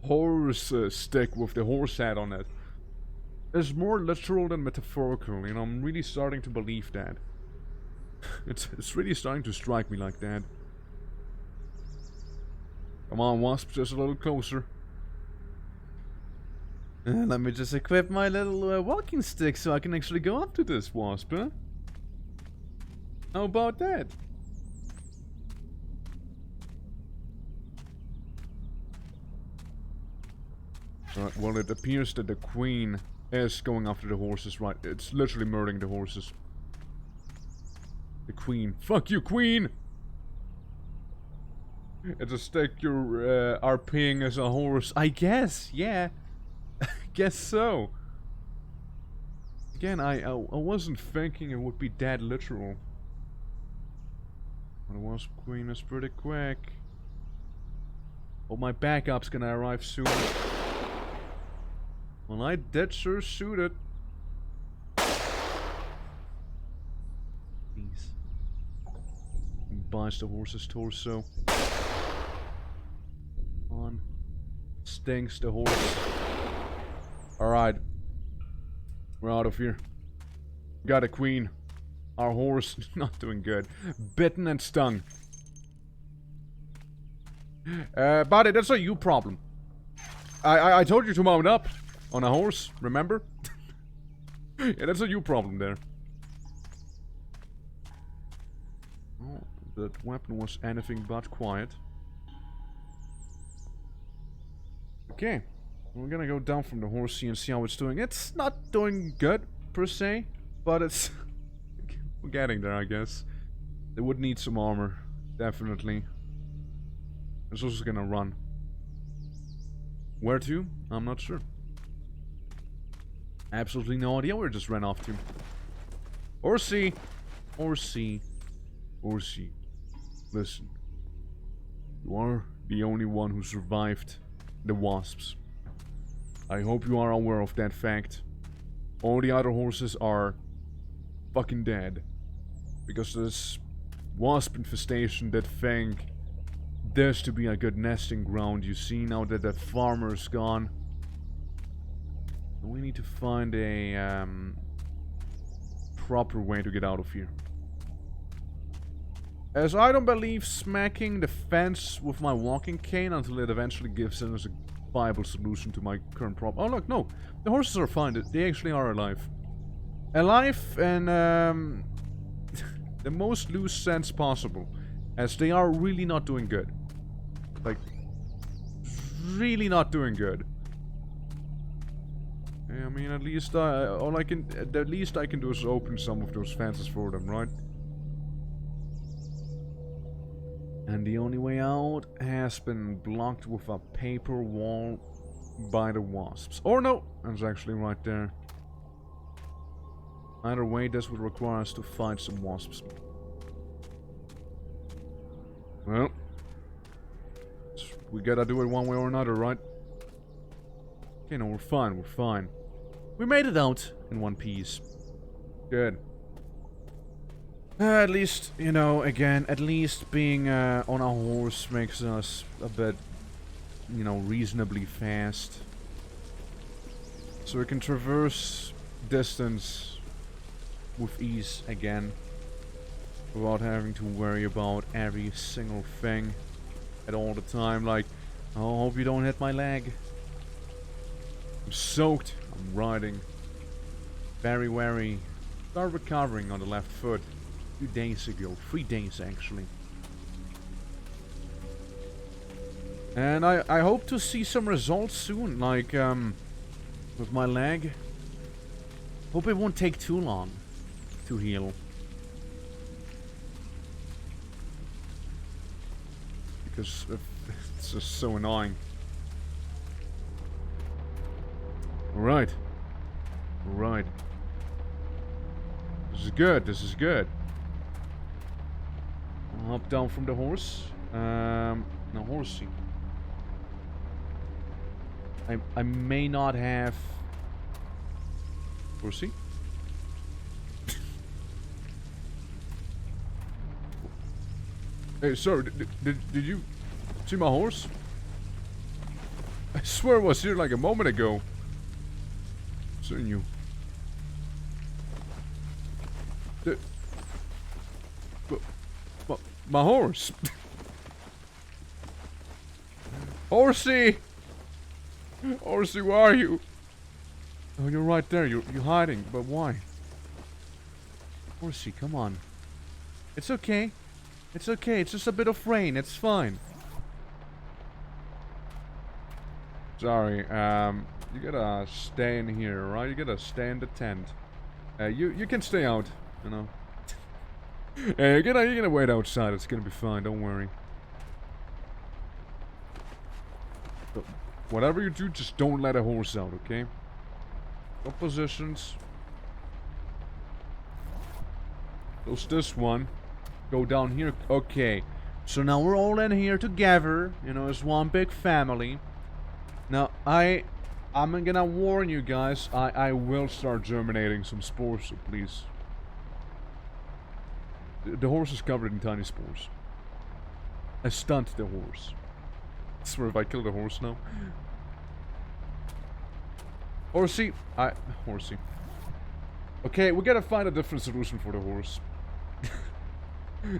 horse stick with the horse head on it is more literal than metaphorical, you know, I'm really starting to believe that. It's really starting to strike me like that. Come on, Wasp, just a little closer. Let me just equip my little walking stick so I can actually go up to this Wasp, huh? How about that? Right, well, it appears that the queen is going after the horses, right? It's literally murdering the horses. The queen. Fuck you, queen! It's a stick you're RPing as a horse. I guess, yeah. Guess so. Again, I wasn't thinking it would be that literal. The Wasp Queen is pretty quick. Oh, my backup's gonna arrive soon. Well, I did sure shoot it. Please. Binds the horse's torso. On. Stings the horse. Alright. We're out of here. Got a queen. Our horse is not doing good. Bitten and stung. Buddy, that's a you problem. I told you to mount up on a horse, remember? Yeah, that's a you problem there. Oh, that weapon was anything but quiet. Okay. We're gonna go down from the horse here and see how it's doing. It's not doing good, per se, but it's... we're getting there, I guess. They would need some armor, definitely. It's also gonna run. Where to? I'm not sure. Absolutely no idea where it just ran off to. Or C. Or C. Or C. Listen. You are the only one who survived the wasps. I hope you are aware of that fact. All the other horses are fucking dead. Because this wasp infestation that think this to be a good nesting ground, you see, now that that farmer's gone. We need to find a proper way to get out of here. As I don't believe smacking the fence with my walking cane until it eventually gives us a viable solution to my current problem. Oh look, no. The horses are fine. They actually are alive. Alive in the most loose sense possible. As they are really not doing good. Like, really not doing good. I mean, at least the least I can do is open some of those fences for them, right? And the only way out has been blocked with a paper wall by the wasps. Or no, it's actually right there. Either way, this would require us to fight some wasps. Well, we gotta do it one way or another, right? Okay, no, we're fine, we're fine. We made it out in one piece. Good. At least, you know, again, at least being on a horse makes us a bit, you know, reasonably fast. So we can traverse distance with ease again, without having to worry about every single thing at all the time. Like, oh, hope you don't hit my leg. I'm soaked. I'm riding. Very wary. Start recovering on the left foot. 2 days ago. 3 days actually. And I hope to see some results soon. Like, with my leg. Hope it won't take too long to heal. Because it's just so annoying. Alright. Alright. This is good, this is good. I'll hop down from the horse. No, horsey. I may not have... Horsey? Hey, sir, did you see my horse? I swear it was here like a moment ago. Seen you. My horse. Horsey! Horsey, where are you? Oh, you're right there. You're hiding. But why? Horsey, come on. It's okay. It's okay. It's just a bit of rain. It's fine. Sorry. You gotta stay in here, right? You gotta stay in the tent. You can stay out. You know. Yeah, you're gonna wait outside. It's gonna be fine. Don't worry. But whatever you do, just don't let a horse out, okay? Go positions. Close this one. Go down here. Okay. So now we're all in here together. You know, as one big family. Now, I'm gonna warn you guys. I will start germinating some spores, so please. The horse is covered in tiny spores. I stunned the horse. I swear if I kill the horse now. Horsey. Horsey. Okay, we gotta find a different solution for the horse.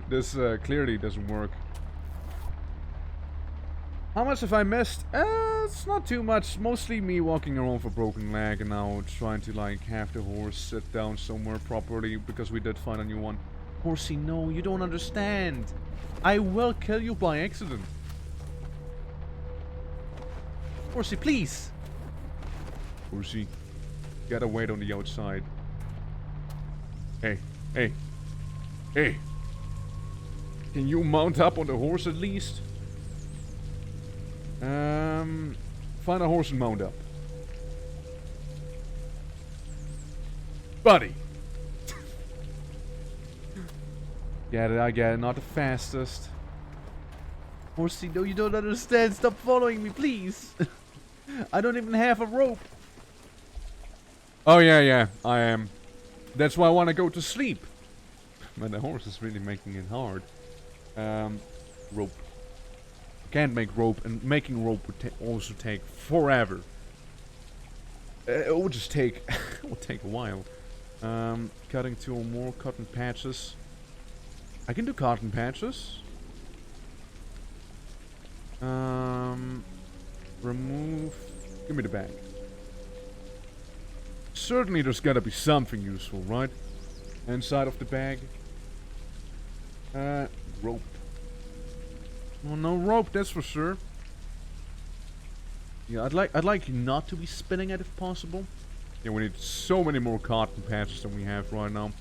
This clearly doesn't work. How much have I missed? It's not too much. Mostly me walking around with a broken leg and now trying to like have the horse sit down somewhere properly because we did find a new one. Horsey, no, you don't understand. I will kill you by accident. Horsey, please. Horsey, you gotta wait on the outside. Hey, hey, hey. Can you mount up on the horse at least? Find a horse and mount up. Buddy. Get it, I get it. Not the fastest. Horsey, no, you don't understand. Stop following me, please. I don't even have a rope. Oh, yeah, I am. That's why I want to go to sleep. But the horse is really making it hard. Rope. Can't make rope, and making rope would also take forever. It would just take... it would take a while. Cutting 2 or more cotton patches. I can do cotton patches. Remove... Give me the bag. Certainly there's gotta be something useful, right? Inside of the bag. Rope. Well, no rope, that's for sure. Yeah, I'd like you not to be spinning it if possible. Yeah, we need so many more cotton patches than we have right now.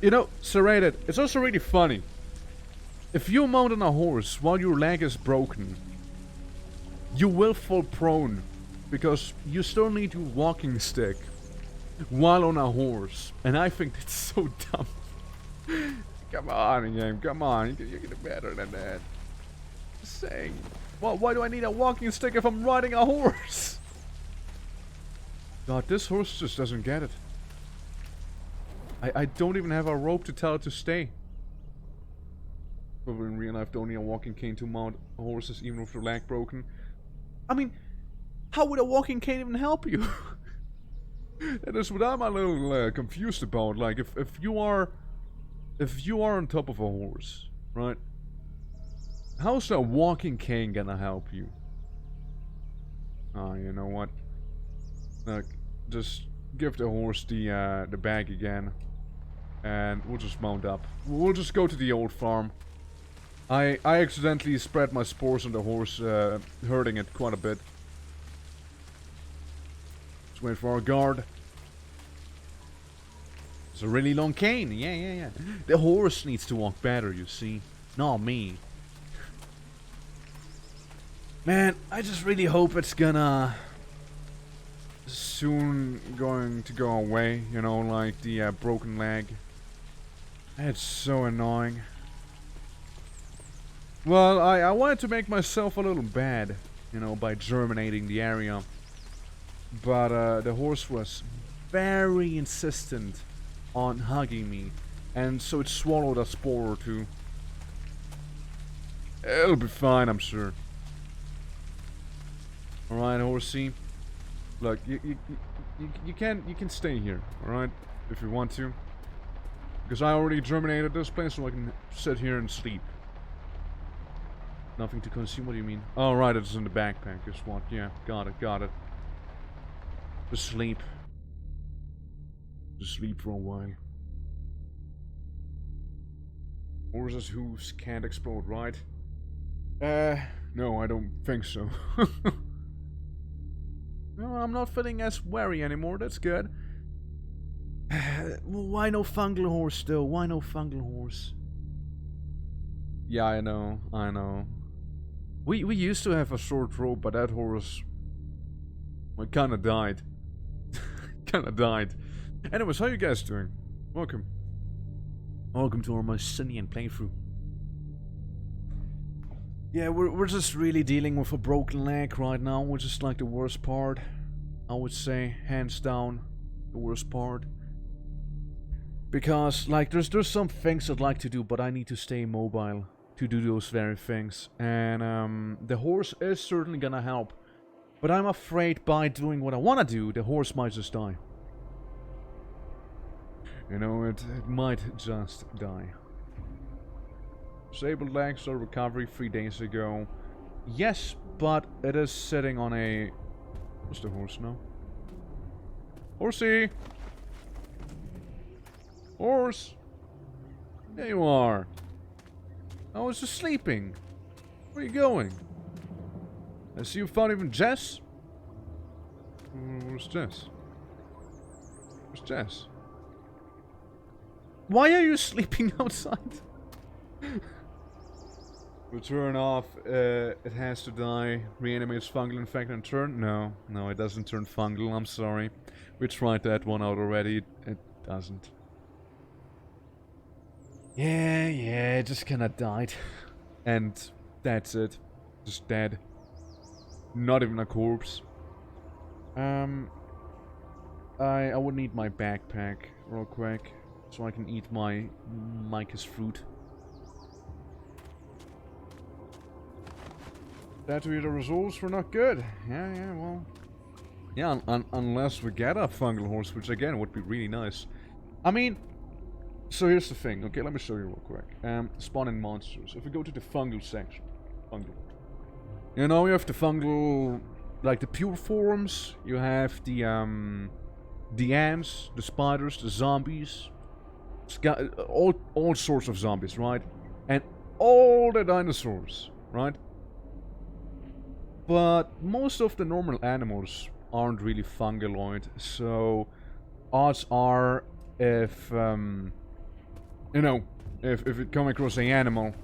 You know, Serrated, it's also really funny. If you mount on a horse while your leg is broken, you will fall prone because you still need your walking stick while on a horse. And I think that's so dumb. Come on, game, come on. You can do better than that. Just saying. Well, why do I need a walking stick if I'm riding a horse? God, this horse just doesn't get it. I don't even have a rope to tell it to stay. But in real life, don't need a walking cane to mount horses, even with their leg broken. I mean, how would a walking cane even help you? That is what I'm a little confused about. Like, if you are on top of a horse, right? How's a walking cane gonna help you? Oh, you know what? Look, just give the horse the bag again, and we'll just mount up. We'll just go to the old farm. I accidentally spread my spores on the horse, hurting it quite a bit. Let's wait for our guard. It's a really long cane. Yeah. The horse needs to walk better, you see. Not me. Man, I just really hope it's gonna soon going to go away, you know, like the broken leg. It's so annoying. Well, I wanted to make myself a little bad, you know, by germinating the area. But the horse was very insistent on hugging me, and so it swallowed a spore or two. It'll be fine, I'm sure. Alright, horsey. Look, you can stay here, alright? If you want to. Because I already germinated this place, so I can sit here and sleep. Nothing to consume, what do you mean? Oh, right, it's in the backpack, guess what? Yeah, got it. Just sleep. Just sleep for a while. Horses' hooves can't explode, right? No, I don't think so. No, I'm not feeling as wary anymore, that's good. Why no fungal horse still? Why no fungal horse? Yeah, I know. We used to have a short rope, but that horse... well, kinda died. Anyways, how you guys doing? Welcome. Welcome to our Mycinian playthrough. Yeah, we're just really dealing with a broken leg right now, which is like the worst part. I would say, hands down, the worst part. Because, like, there's some things I'd like to do, but I need to stay mobile to do those very things. And the horse is certainly gonna help. But I'm afraid by doing what I wanna do, the horse might just die. You know, it might just die. Disabled leg, started recovery 3 days ago. Yes, but it is sitting on a... what's the horse now? Horsey! Horse! There you are. I was just sleeping. Where are you going? I see you found even Jess? Where's Jess? Where's Jess? Why are you sleeping outside? Return off, it has to die. Reanimates fungal infection and turn? No, it doesn't turn fungal, I'm sorry. We tried that one out already, it doesn't. Yeah, it just kinda died. And that's it. Just dead. Not even a corpse. I would need my backpack real quick, so I can eat my Mycosis fruit. That to be the results were not good. Yeah, well... yeah, unless we get a fungal horse, which again would be really nice. I mean... so here's the thing, okay, let me show you real quick. Spawning monsters. If we go to the fungal section... fungal. You know, you have the fungal... like the pure forms. You have the ants, the spiders, the zombies. All sorts of zombies, right? And all the dinosaurs, right? But most of the normal animals aren't really fungaloid, so odds are if, you know, if it come across an animal,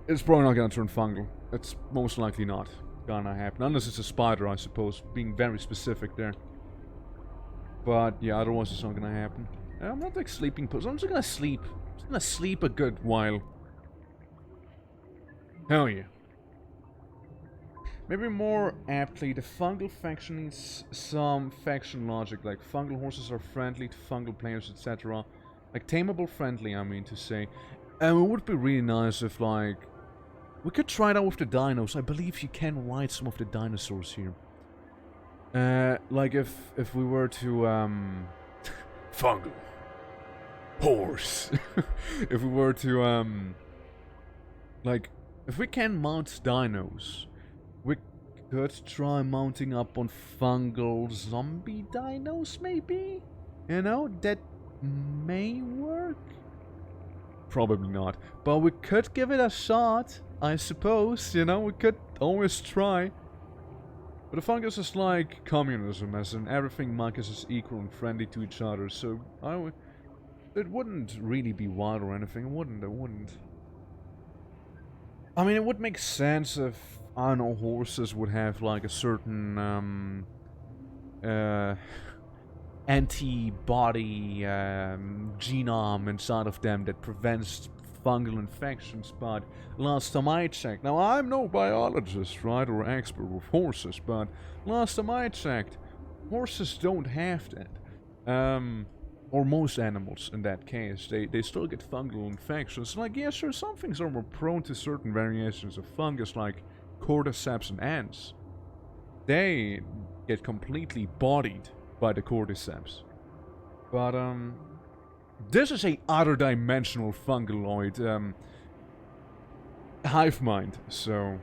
it's probably not gonna turn fungal. It's most likely not gonna happen, unless it's a spider, I suppose, being very specific there. But yeah, otherwise it's not gonna happen. I'm not like sleeping puss, I'm just gonna sleep. I'm just gonna sleep a good while. Hell yeah. Maybe more aptly, the fungal faction needs some faction logic, like fungal horses are friendly to fungal players, etc. Like, tameable friendly, I mean to say. And it would be really nice if, like, we could try it out with the dinos. I believe you can ride some of the dinosaurs here. Like, if we were to, fungal horse. If we were to, like, if we can mount dinos, we could try mounting up on fungal zombie dinos, maybe? You know, that may work? Probably not. But we could give it a shot, I suppose, you know, we could always try. But the fungus is like communism, as in everything Mycosis is equal and friendly to each other, so it wouldn't really be wild or anything, it wouldn't. I mean, it would make sense if, I don't know, horses would have like a certain, antibody, genome inside of them that prevents fungal infections, but last time I checked, now I'm no biologist, right, or expert with horses, but last time I checked, horses don't have that. Or most animals in that case, they still get fungal infections. Like, yeah, sure, some things are more prone to certain variations of fungus, like cordyceps and ants. They get completely bodied by the cordyceps. But, this is a other dimensional fungaloid, hive mind, so,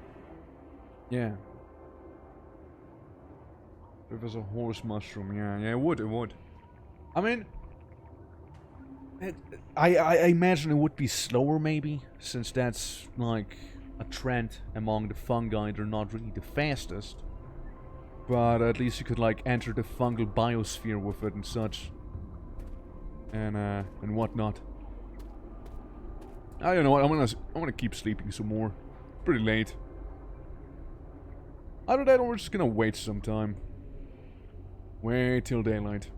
yeah. If there's a horse mushroom, yeah, it would. I mean, I imagine it would be slower, maybe, since that's, like, a trend among the fungi. They're not really the fastest. But at least you could, like, enter the fungal biosphere with it and such. And whatnot. I don't know what, I'm gonna keep sleeping some more. It's pretty late. Either that or we're just gonna wait some time. Wait till daylight.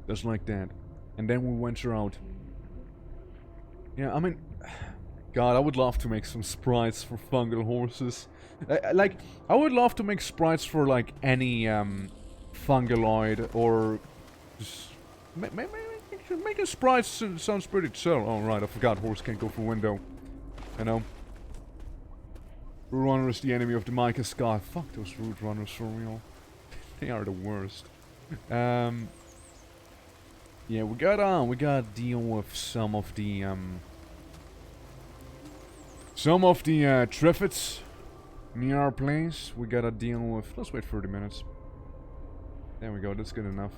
Just like that. And then we venture out. Yeah, I mean, God, I would love to make some sprites for fungal horses. Like, I would love to make sprites for, like, any, fungaloid, or just making sprites sounds pretty chill. Oh, right, I forgot horse can't go through window. You know? Root runner is the enemy of the Mycosis god. Fuck those root runners for real. They are the worst. Yeah, we gotta deal with some of the Triffids near our place. We gotta deal with, let's wait 30 minutes. There we go, that's good enough.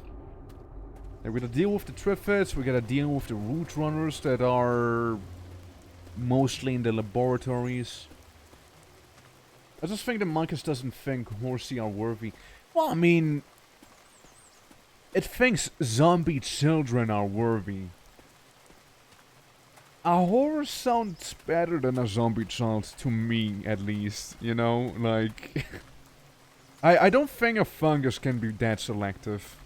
Yeah, we gotta deal with the Triffids, we gotta deal with the root runners that are mostly in the laboratories. I just think the Mycosis doesn't think horsey are worthy. Well, I mean, it thinks zombie children are worthy. A horse sounds better than a zombie child, to me, at least. You know, like... I don't think a fungus can be that selective.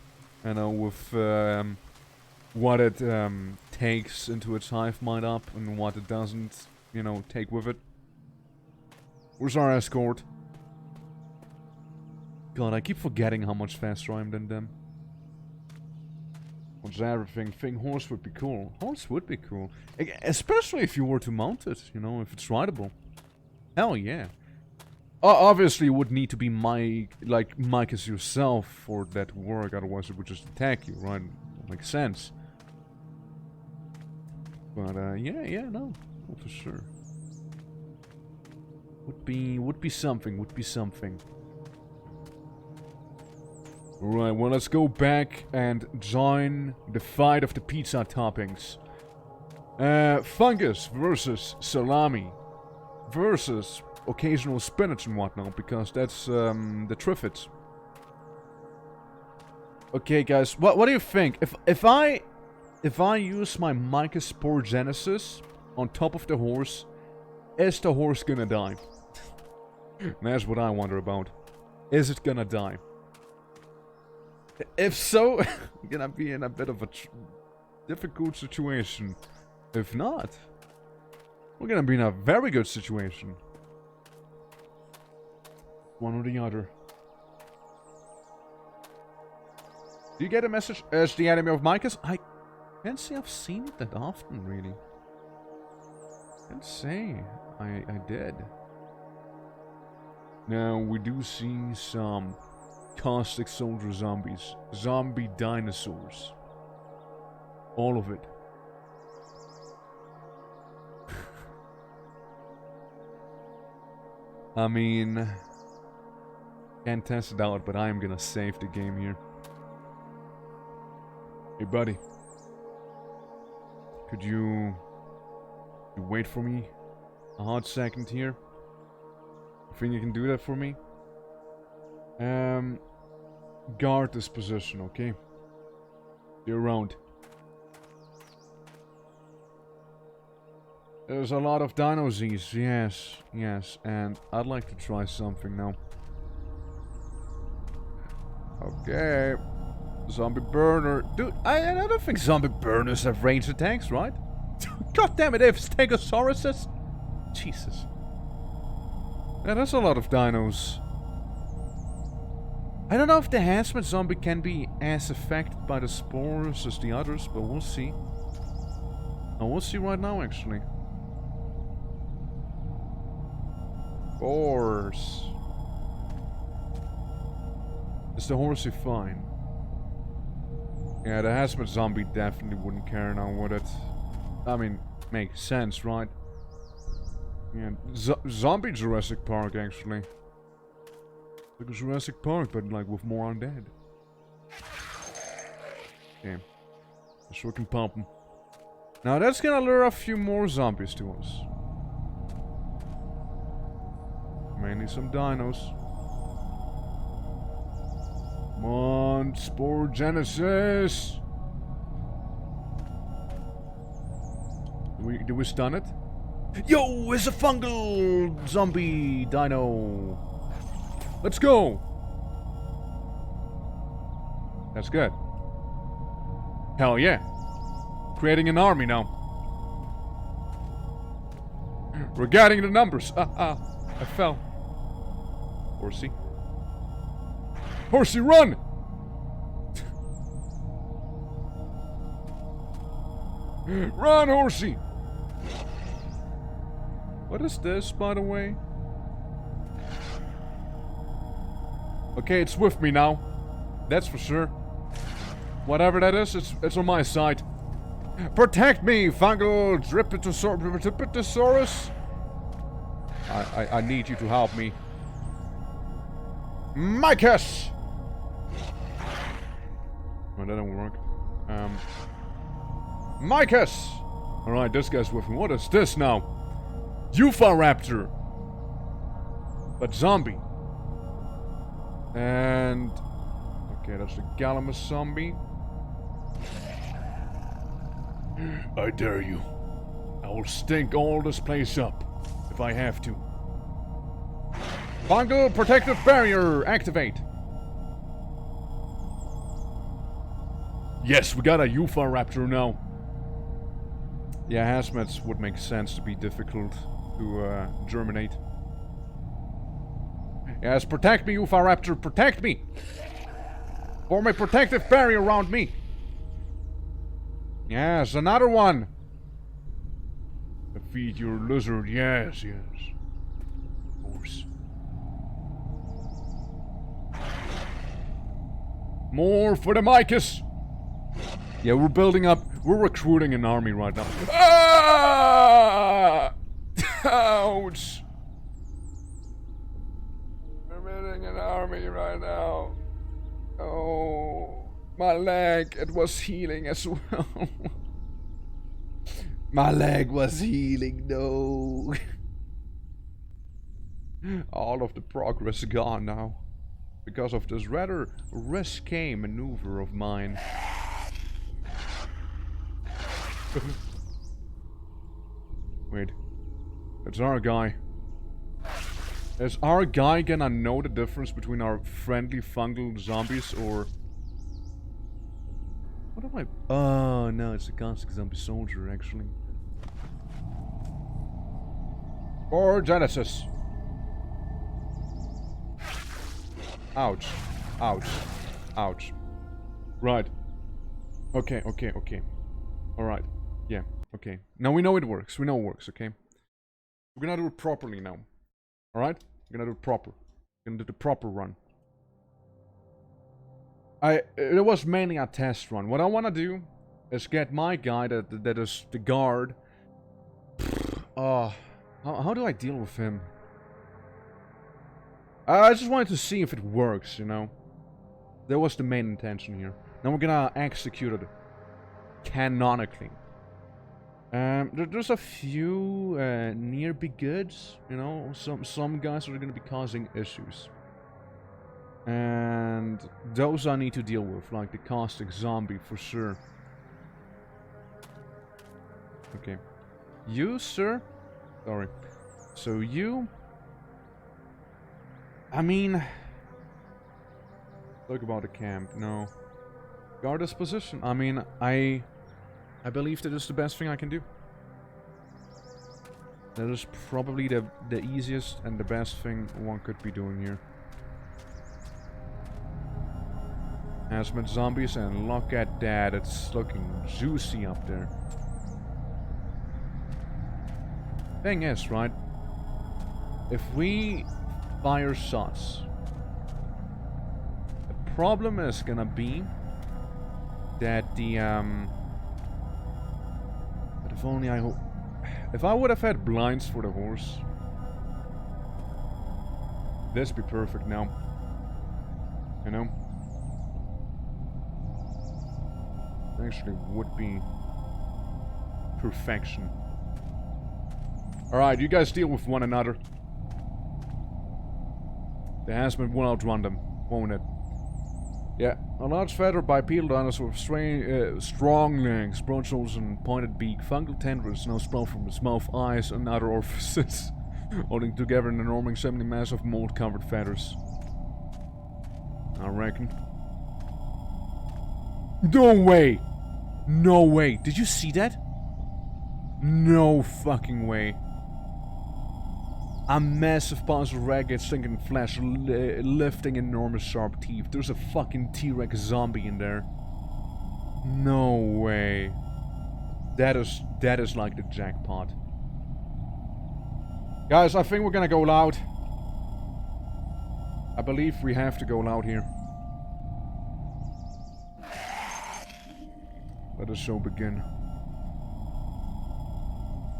You know, with what it takes into its hive mind up and what it doesn't, you know, take with it. Where's our escort? God, I keep forgetting how much faster I am than them. What's everything? Think horse would be cool. Horse would be cool. Especially if you were to mount it, you know, if it's rideable. Hell yeah. Obviously, it would need to be Mycosis yourself for that to work, otherwise it would just attack you, right? Makes sense. But, yeah, no, for sure. Would be something, Alright, well, let's go back and join the fight of the pizza toppings. Fungus versus salami versus occasional spinach and whatnot, because that's the Triffids. Okay, guys, what do you think? If I use my Mycosis Genesis on top of the horse, is the horse gonna die? That's what I wonder about. Is it gonna die? If so, I'm gonna be in a bit of a difficult situation. If not, we're gonna be in a very good situation. One or the other. Do you get a message as the enemy of Mycosis? I can't say I've seen it that often, really. Can't say I did. Now, we do see some caustic soldier zombies. Zombie dinosaurs. All of it. I mean, can't test it out, but I am gonna save the game here. Hey, buddy. Could you wait for me a hot second here? You think you can do that for me? Guard this position, okay? You're around. There's a lot of Dino Z's, yes, and I'd like to try something now. Okay. Zombie burner. Dude, I don't think zombie burners have ranged attacks, right? God damn it, they have Stegosauruses? Jesus. Yeah, that's a lot of dinos. I don't know if the hazmat zombie can be as affected by the spores as the others, but we'll see. Oh, we'll see right now, actually. Horse. Is the horsey fine? Yeah, the hazmat zombie definitely wouldn't care now, would it? I mean, makes sense, right? Yeah, zombie Jurassic Park, actually. Like a Jurassic Park, but like with more undead. Okay. So we can pump them. Now that's gonna lure a few more zombies to us. Mainly some dinos. Come on, Sporogenesis! Did we stun it? Yo, it's a fungal zombie dino! Let's go! That's good. Hell yeah. Creating an army now. We're getting the numbers. I fell. Horsey. Horsey, run! Run, Horsey! What is this, by the way? Okay, it's with me now. That's for sure. Whatever that is, it's on my side. Protect me, fungal Dripitosaurus! I need you to help me. Mycosis! Oh, that didn't work. Mycosis! Alright, this guy's with me. What is this now? Raptor! But zombie. And... okay, that's the Gallimimus zombie. I dare you. I will stink all this place up, if I have to. Fungal protective barrier, activate. Yes, we got a Raptor now. Yeah, hazmats would make sense to be difficult to germinate. Yes, protect me, Raptor, protect me! Form a protective barrier around me! Yes, another one! Defeat your lizard, yes. Of course. More for the Mycosis! Yeah, we're building up, we're recruiting an army right now. Ah! Ouch! We're building an army right now. Oh, my leg, it was healing as well. My leg was healing, no. All of the progress gone now. Because of this rather risque maneuver of mine. Wait. It's our guy. Is our guy gonna know the difference between our friendly fungal zombies or... what am I... oh, no, it's a caustic zombie soldier, actually. Or Genesis. Ouch. Ouch. Ouch. Right. Okay, okay, okay. Alright. Yeah, okay. Now we know it works. We know it works, okay? We're gonna do it properly now. Alright? We're gonna do it proper. We're gonna do the proper run. It was mainly a test run. What I wanna do is get my guy that is the guard. How do I deal with him? I just wanted to see if it works, you know? That was the main intention here. Now we're gonna execute it canonically. There's a few nearby goods, you know? Some guys are gonna be causing issues. And those I need to deal with, like the caustic zombie for sure. Okay. You, sir? Sorry. So you... I mean... Talk about the camp, no. Guard this position. I mean, I believe that is the best thing I can do. That is probably the easiest and the best thing one could be doing here. Hazmat zombies, and look at that, it's looking juicy up there. Thing is, right? If we fire shots, the problem is gonna be that the but if only I hope. If I would have had blinds for the horse, this would be perfect now. You know? Actually would be perfection. Alright, you guys deal with one another. The hazmat will outrun them, won't it? Yeah, a large feathered bipedal dinosaur with strong legs, broad shoulders and pointed beak. Fungal tendrils now sprout from its mouth, eyes and other orifices, holding together an enormous semi-mass of mold-covered feathers. I reckon. No way! No way! Did you see that? No fucking way. A massive piles of ragged, stinking flesh, lifting enormous sharp teeth. There's a fucking T-Rex zombie in there. No way. That is like the jackpot. Guys, I think we're gonna go loud. I believe we have to go loud here. Let the show begin.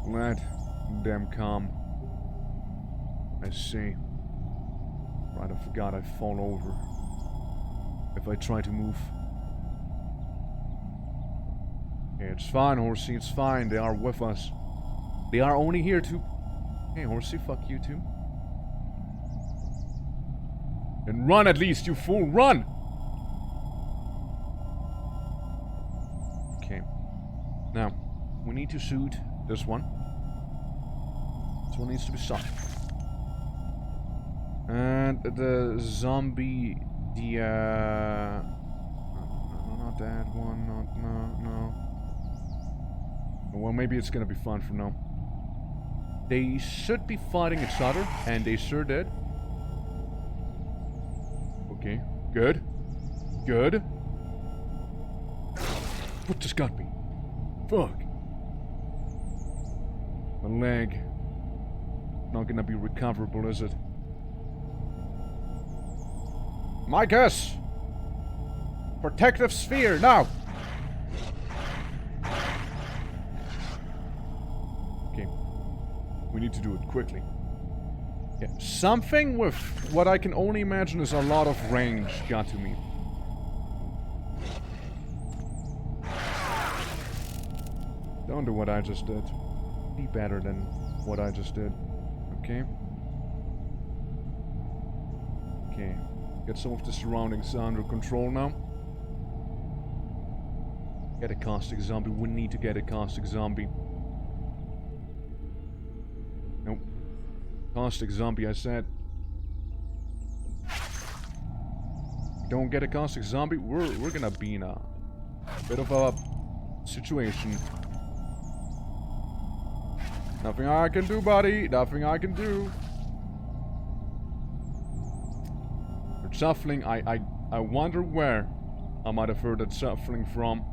Let them come. I see. Right, I forgot I'd fall over if I try to move. Okay, it's fine, Horsey, it's fine. They are with us. They are only here to... Hey, Horsey, fuck you too. Then run at least, you fool, run! Okay. Now, we need to shoot this one. This one needs to be shot. And the zombie, the, no, not that one, no. Well, maybe it's gonna be fun for now. They should be fighting each other, and they sure did. Okay, good. Good. What just got me? Fuck. My leg. Not gonna be recoverable, is it? Mycosis! Protective sphere, now! Okay. We need to do it quickly. Yeah. Something with what I can only imagine is a lot of range got to me. Don't do what I just did. Be better than what I just did. Okay? Okay. Get some of the surroundings under control now. Get a caustic zombie. We need to get a caustic zombie. Nope. Caustic zombie, I said. Don't get a caustic zombie, we're gonna be in a bit of a situation. Nothing I can do, buddy. Nothing I can do. shuffling. I wonder where I might have heard that shuffling from.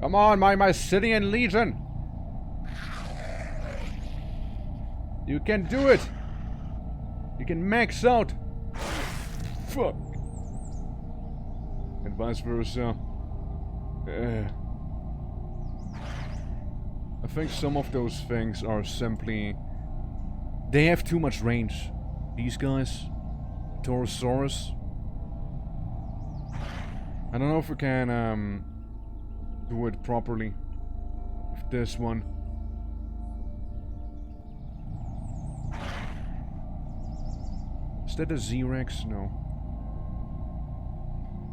Come on, my Scythian Legion! You can do it! You can max out! Fuck! And vice versa. I think some of those things are simply... They have too much range. These guys. Torosaurus. I don't know if we can do it properly with this one. Is that a Z-Rex? No.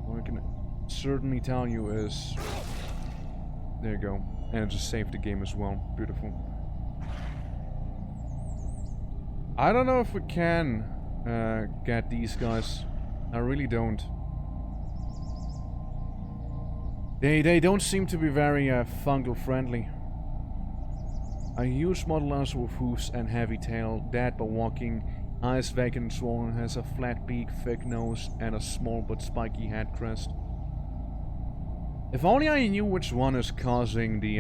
What I can certainly tell you is... There you go. And it just saved the game as well. Beautiful. I don't know if we can get these guys. I really don't. They don't seem to be very fungal friendly. A huge model answer with hoofs and heavy tail, dead by walking, eyes vacant and swollen, has a flat beak, thick nose, and a small but spiky head crest. If only I knew which one is causing the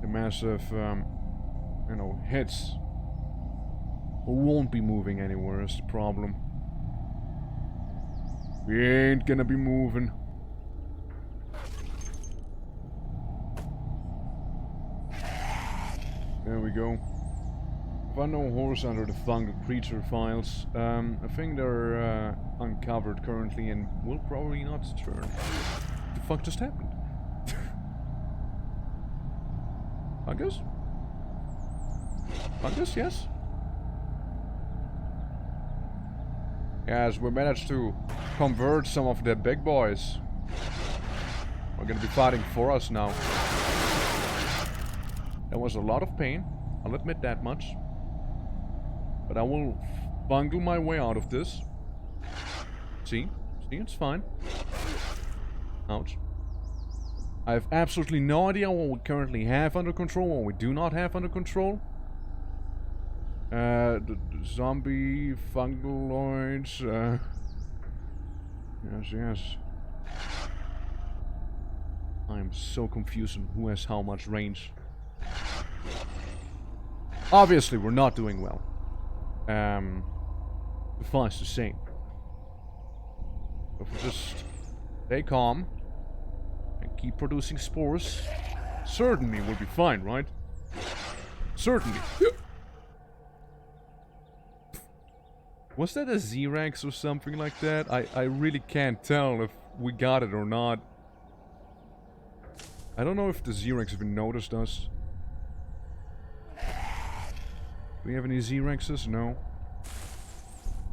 massive, you know, hits. We won't be moving anywhere is the problem. We ain't gonna be moving. There we go. Find no horse under the fungal creature files. I think they're uncovered currently and will probably not turn. What the fuck just happened? Fungus? Fungus, yes? Yes, we managed to convert some of the big boys. We're gonna be fighting for us now. There was a lot of pain, I'll admit that much. But I will bungle my way out of this. See? See, it's fine. Ouch. I have absolutely no idea what we currently have under control, what we do not have under control. The zombie fungaloids, yes, yes. I am so confused on who has how much range. Obviously, we're not doing well. Suffice to say. If we just stay calm and keep producing spores, certainly we'll be fine, right? Certainly. Was that a Z-Rex or something like that? I really can't tell if we got it or not. I don't know if the Z-Rex even noticed us. Do we have any Z-Rexes? No.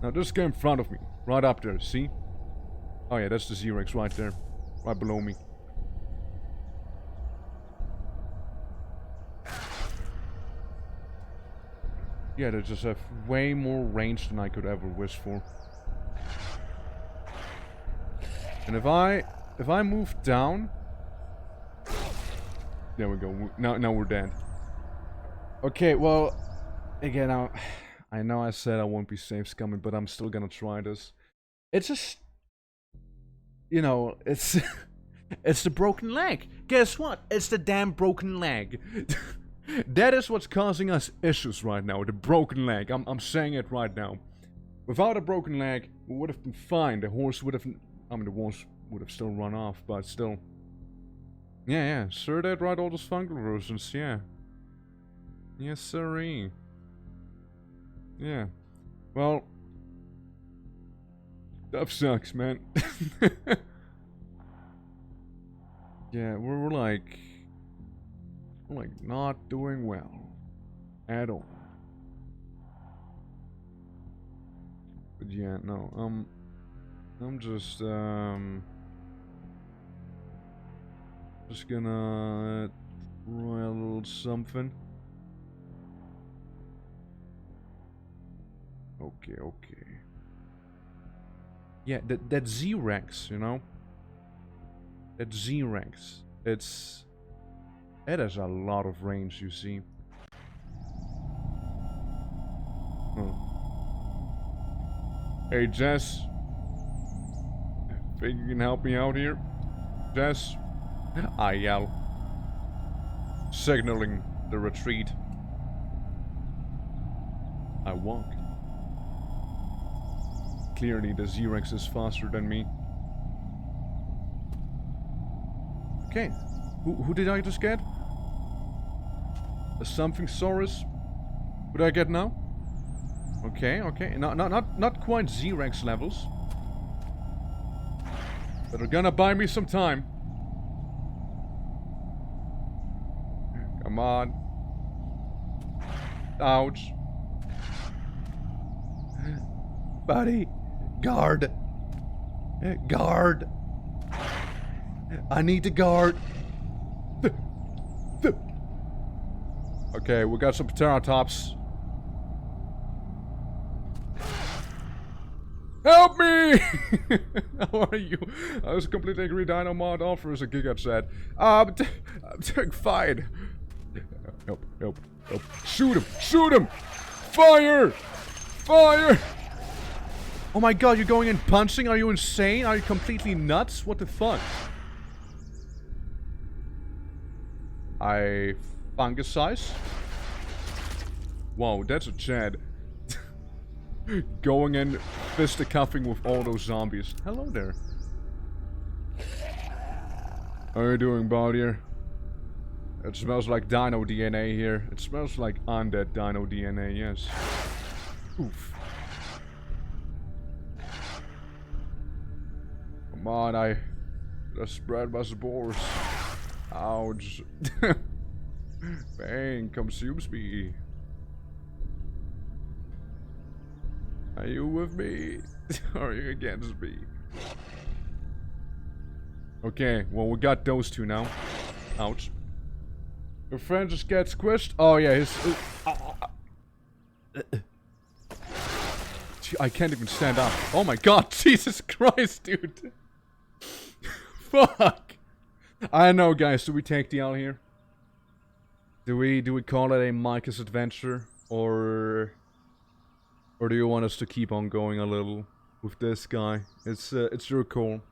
Now just go in front of me. Right up there, see? Oh yeah, that's the Z-Rex right there. Right below me. Yeah, they just have way more range than I could ever wish for. And if I move down... There we go. Now we're dead. Okay, well... Again, I know I said I won't be safe scumming, but I'm still gonna try this. It's just... You know, it's... it's the broken leg. Guess what? It's the damn broken leg. That is what's causing us issues right now, the broken leg. I'm saying it right now. Without a broken leg, we would have been fine. The horse would have... I mean, the horse would have still run off, but still. Yeah, sure they'd ride all those fungal versions, yeah. Yes, sirree. Yeah. Well... Stuff sucks, man. Yeah, we're like... We're like not doing well. At all. But yeah, no, I'm just gonna try a little something. Okay. Yeah, that Z-Rex, you know? That Z-Rex. It has a lot of range, you see. Oh. Hey, Jess. Think you can help me out here? Jess? I yell, signaling the retreat. I walk. Clearly, the Z-Rex is faster than me. Okay. Who did I just get? A something Saurus? What did I get now? Okay, okay. Not quite Z-Rex levels. But they're gonna buy me some time. Come on. Ouch. Buddy. Guard. Guard. I need to guard. Okay, we got some Pterotops. Help me! How are you? I was a completely angry Dino Mod offers a Giga chat. I'm doing fine. Help, help, help. Shoot him! Shoot him! Fire! Fire! Oh my god, you're going in punching? Are you insane? Are you completely nuts? What the fuck? I fungicize? Wow, that's a Chad. Going in fisticuffing with all those zombies. Hello there. How are you doing, Baldier? It smells like dino DNA here. It smells like undead dino DNA, yes. Oof. Come on, I just spread my spores. Ouch. Pain consumes me. Are you with me? Or are you against me? Okay, well we got those two now. Ouch. Your friend just gets squished? Oh yeah, his... I can't even stand up. Oh my god, Jesus Christ, dude. Fuck. I don't know, guys. Do we take the L here? Do we call it a Mycosis adventure? Or do you want us to keep on going a little with this guy? It's your call.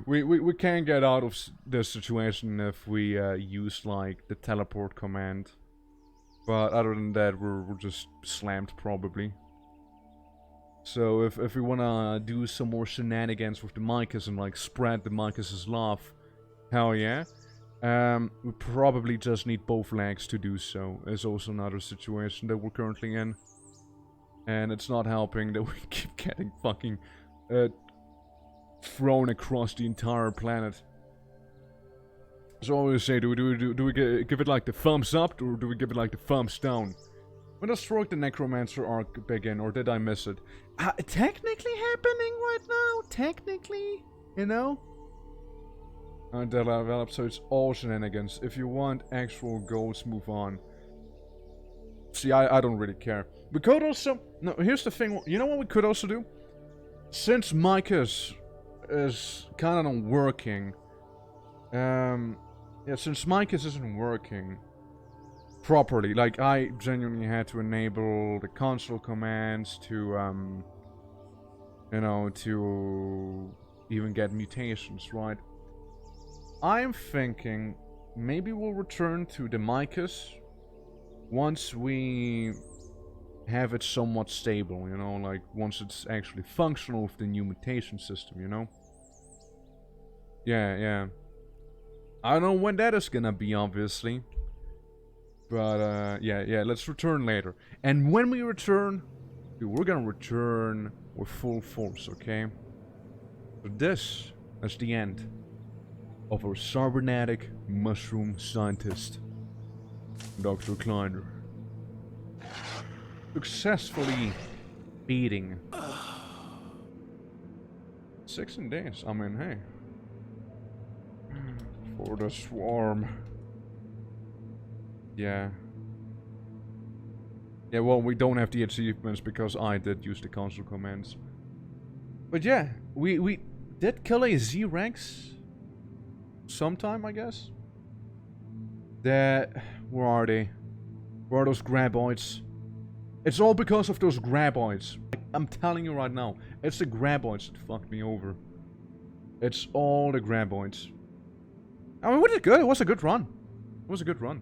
we can't get out of this situation if we use like the teleport command. But other than that, we're just slammed probably. So if we wanna do some more shenanigans with the Mycos and like spread the Mycos' love, hell yeah. We probably just need both legs to do so. Is also another situation that we're currently in. And it's not helping that we keep getting fucking thrown across the entire planet. So I always say, do we give it like the thumbs up, or do we give it like the thumbs down? When does Stroke the Necromancer arc begin, or did I miss it? Technically happening right now, technically, you know? Develop, so it's all shenanigans. If you want actual goals, move on. See, I don't really care. We could also... No, here's the thing. You know what we could also do? Since Mycos is kind of not working... yeah, since Mycos isn't working properly, like, I genuinely had to enable the console commands to, you know, to even get mutations, right? I'm thinking maybe we'll return to the Mycos once we have it somewhat stable, you know, like once it's actually functional with the new mutation system, you know? Yeah. I don't know when that is gonna be, obviously. But, yeah, let's return later. And when we return, dude, we're gonna return with full force, okay? So this is the end of our cybernetic mushroom scientist, Dr. Kleiner. Successfully beating 16 days. I mean, hey. For the swarm. Yeah. Yeah, well, we don't have the achievements because I did use the console commands. But yeah, we did kill a Z-Rex sometime, I guess. Where are they? Where are those graboids? It's all because of those graboids. I'm telling you right now, it's the graboids that fucked me over. It's all the graboids. I mean, we did good. It was a good run. It was a good run.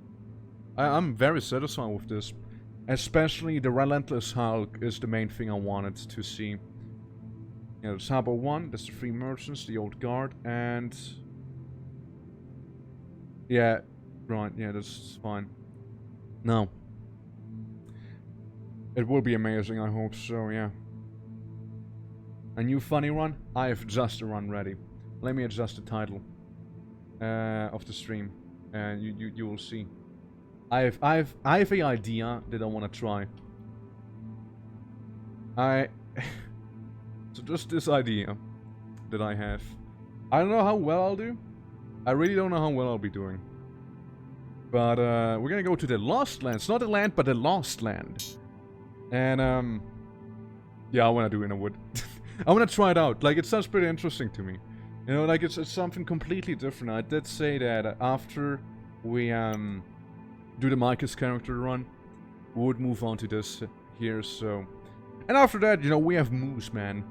I'm very satisfied with this. Especially the Relentless Hulk is the main thing I wanted to see. You know, Sabo 1, that's the 3 merchants, the old guard, and... Yeah, right, yeah, that's fine. No. It will be amazing, I hope so, yeah. A new funny run? I have just a run ready. Let me adjust the title of the stream, and you will see. I have an idea that I want to try. So just this idea that I have. I don't know how well I'll do. I really don't know how well I'll be doing. But we're gonna go to the Lost Lands, not the land, but the Lost Land. And yeah, I wanna do Innerwood. I wanna try it out. Like, it sounds pretty interesting to me. You know, like it's something completely different. I did say that after we do the Mycosis character run, we would move on to this here. So, and after that, you know, we have Moose, man.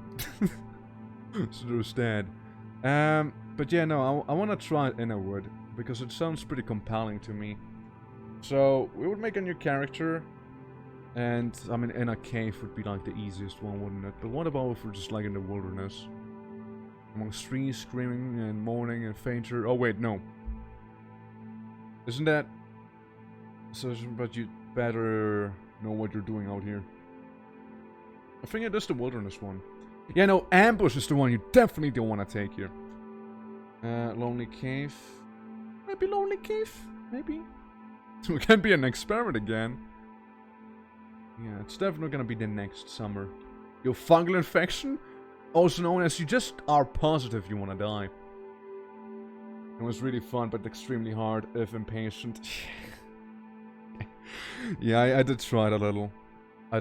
So there's that. But yeah, no, I want to try Innerwood because it sounds pretty compelling to me. So we would make a new character, and I mean, in a cave would be like the easiest one, wouldn't it? But what about if we're just like in the wilderness, amongst trees, screaming and moaning and fainter? Oh wait, no. Isn't that? So, but you better know what you're doing out here. I think it is the wilderness one. Yeah, no, ambush is the one you definitely don't want to take here. Lonely cave. Maybe lonely cave? Maybe. So it can be an experiment again. Yeah, it's definitely gonna be the next summer. Your fungal infection? Also known as you just are positive you wanna die. It was really fun, but extremely hard if impatient. Yeah, I did try it a little. I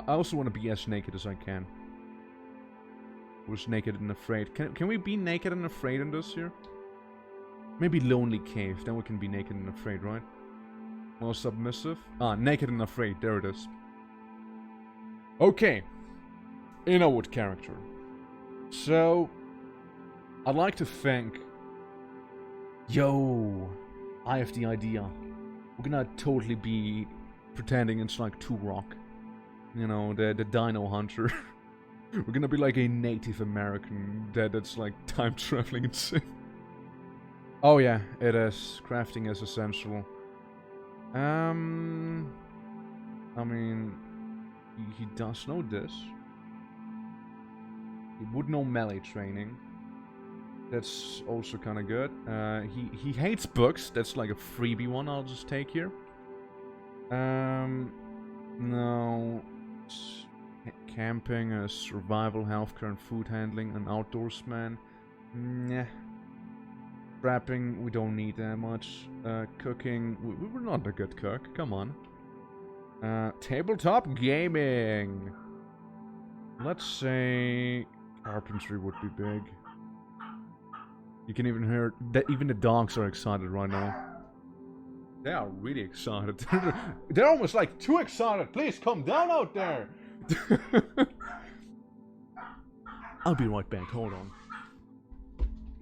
also want to be as naked as I can. Was naked and afraid. Can we be naked and afraid in this here? Maybe lonely cave. Then we can be naked and afraid, right? More submissive. Ah, naked and afraid. There it is. Okay. Innerwood character. So, I'd like to think. Yo, I have the idea. We're gonna totally be pretending it's like Turok. You know, the Dino Hunter. We're gonna be like a Native American that's like time traveling insane. Oh yeah, it is. Crafting is essential. I mean, he does know this. He would know melee training. That's also kind of good. He hates books. That's like a freebie one I'll just take here. No. Camping, survival, healthcare, and food handling, an outdoorsman. Nah. Trapping, we don't need that much. Cooking, we're not a good cook. Come on. Tabletop gaming. Let's say carpentry would be big. You can even hear that even the dogs are excited right now. They are really excited. They're almost like too excited. Please come down out there. I'll be right back. Hold on.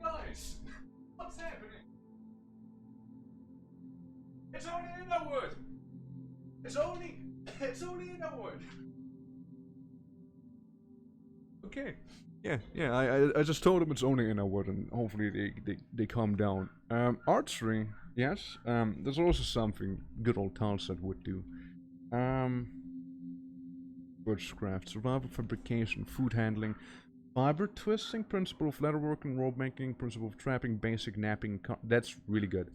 Guys, what's happening? It's only Innerwood. It's only Innerwood. Okay. Yeah. I just told them it's only Innerwood, and hopefully they calm down. Archery, yes. There's also something good old Talsat would do. Bushcraft, survival, fabrication, food handling, fiber twisting, principle of leatherworking, rope making, principle of trapping, basic napping. That's really good.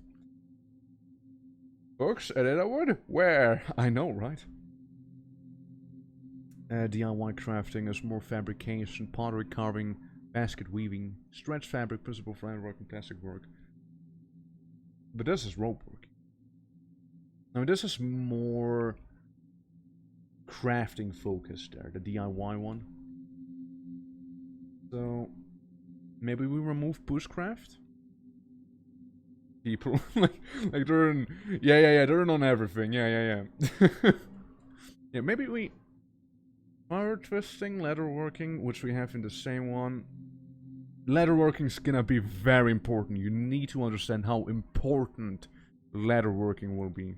Books at Innerwood? Where? I know, right? DIY crafting is more fabrication, pottery carving, basket weaving, stretch fabric, principle of leatherworking, plastic work. But this is rope work. I mean, this is more crafting focused there, the DIY one. So maybe we remove bushcraft? People like they're in, yeah, they're in on everything. Yeah. Yeah, maybe we... Wire twisting, leatherworking, which we have in the same one. Leatherworking is gonna be very important. You need to understand how important leatherworking will be.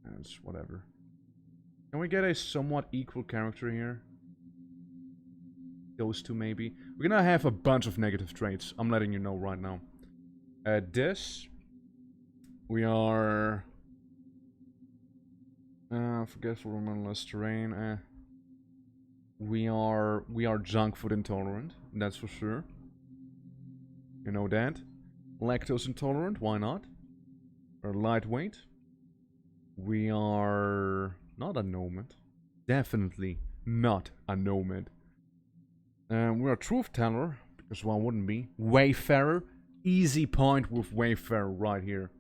That's whatever. Can we get a somewhat equal character here? Those two maybe. We're gonna have a bunch of negative traits. I'm letting you know right now. This. We are... forgetful, rememberless terrain. We are junk food intolerant. That's for sure. You know that. Lactose intolerant. Why not? We're lightweight. We are not a nomad. Definitely not a nomad. We're a truth teller, because why wouldn't be? Wayfarer. Easy point with Wayfarer right here.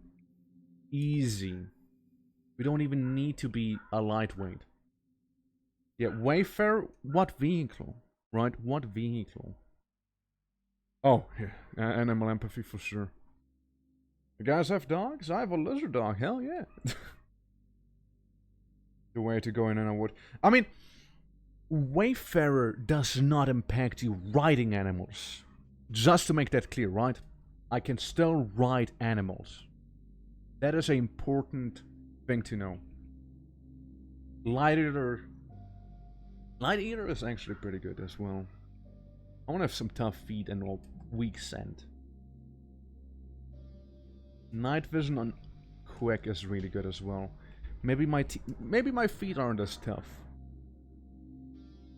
Easy. We don't even need to be a lightweight. Yeah, Wayfarer, what vehicle? Right, what vehicle? Oh, yeah, animal empathy for sure. You guys have dogs? I have a lizard dog, hell yeah. The way to go in and wood. I mean, Wayfarer does not impact you riding animals. Just to make that clear, right? I can still ride animals. That is an important thing to know. Light Eater is actually pretty good as well. I want to have some tough feet and all weak scent. Night vision on Quick is really good as well. Maybe my feet aren't as tough.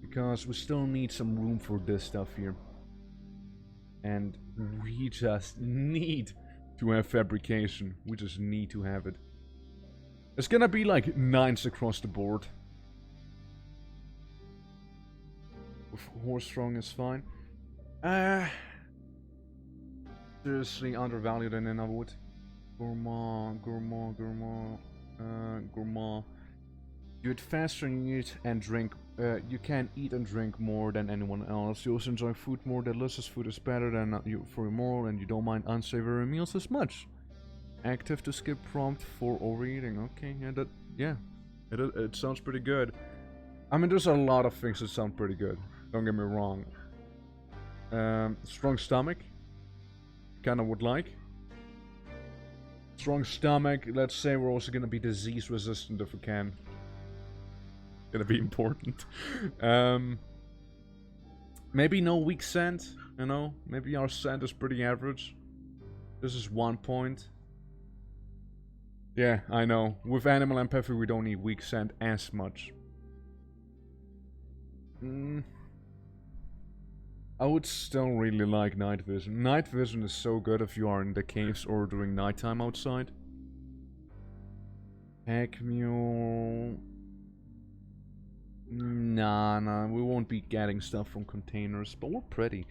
Because we still need some room for this stuff here. And we just need to have fabrication. We just need to have it. It's gonna be like 9s across the board. With horse strong is fine. Seriously undervalued in I would. Gourmand. You eat faster and you eat and drink. You can eat and drink more than anyone else. You also enjoy food more. Delicious food is better than you for your moral, and you don't mind unsavory meals as much. Active to skip prompt for overeating. Okay, yeah, it sounds pretty good. I mean, there's a lot of things that sound pretty good. Don't get me wrong. Strong stomach. Kinda would like. Strong stomach. Let's say we're also gonna be disease resistant if we can. Gonna be important. Maybe no weak scent. You know, maybe our scent is pretty average. This is 1 point. Yeah, I know. With animal empathy, we don't need weak scent as much. I would still really like night vision. Night vision is so good if you are in the caves or during nighttime outside. Pack mule. Nah, we won't be getting stuff from containers, but we're pretty.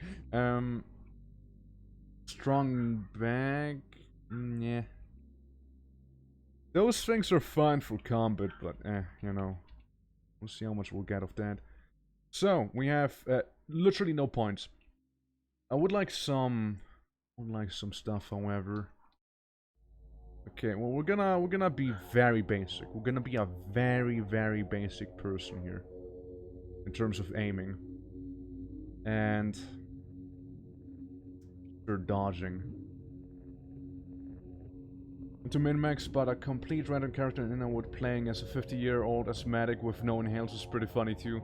Strong bag. Yeah. Those things are fine for combat, but you know. We'll see how much we'll get of that. So, we have literally no points. I would like some stuff, however. Okay, well we're gonna be very basic. We're gonna be a very, very basic person here. In terms of aiming. And we're dodging. To min-max, but a complete random character in Innerwood playing as a 50-year-old asthmatic with no inhales is pretty funny too.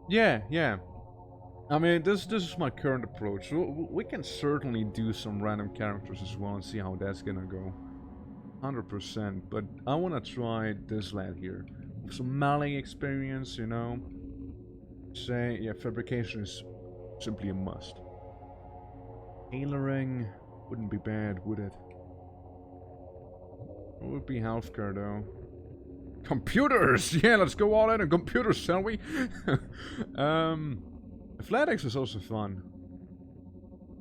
Yeah. I mean, this is my current approach. We can certainly do some random characters as well and see how that's gonna go. 100%, but I wanna try this lad here. With some melee experience, you know. Say, yeah, fabrication is simply a must. Tailoring wouldn't be bad, would it? It would be healthcare though. Computers! Yeah, let's go all in on computers, shall we? Athletics is also fun.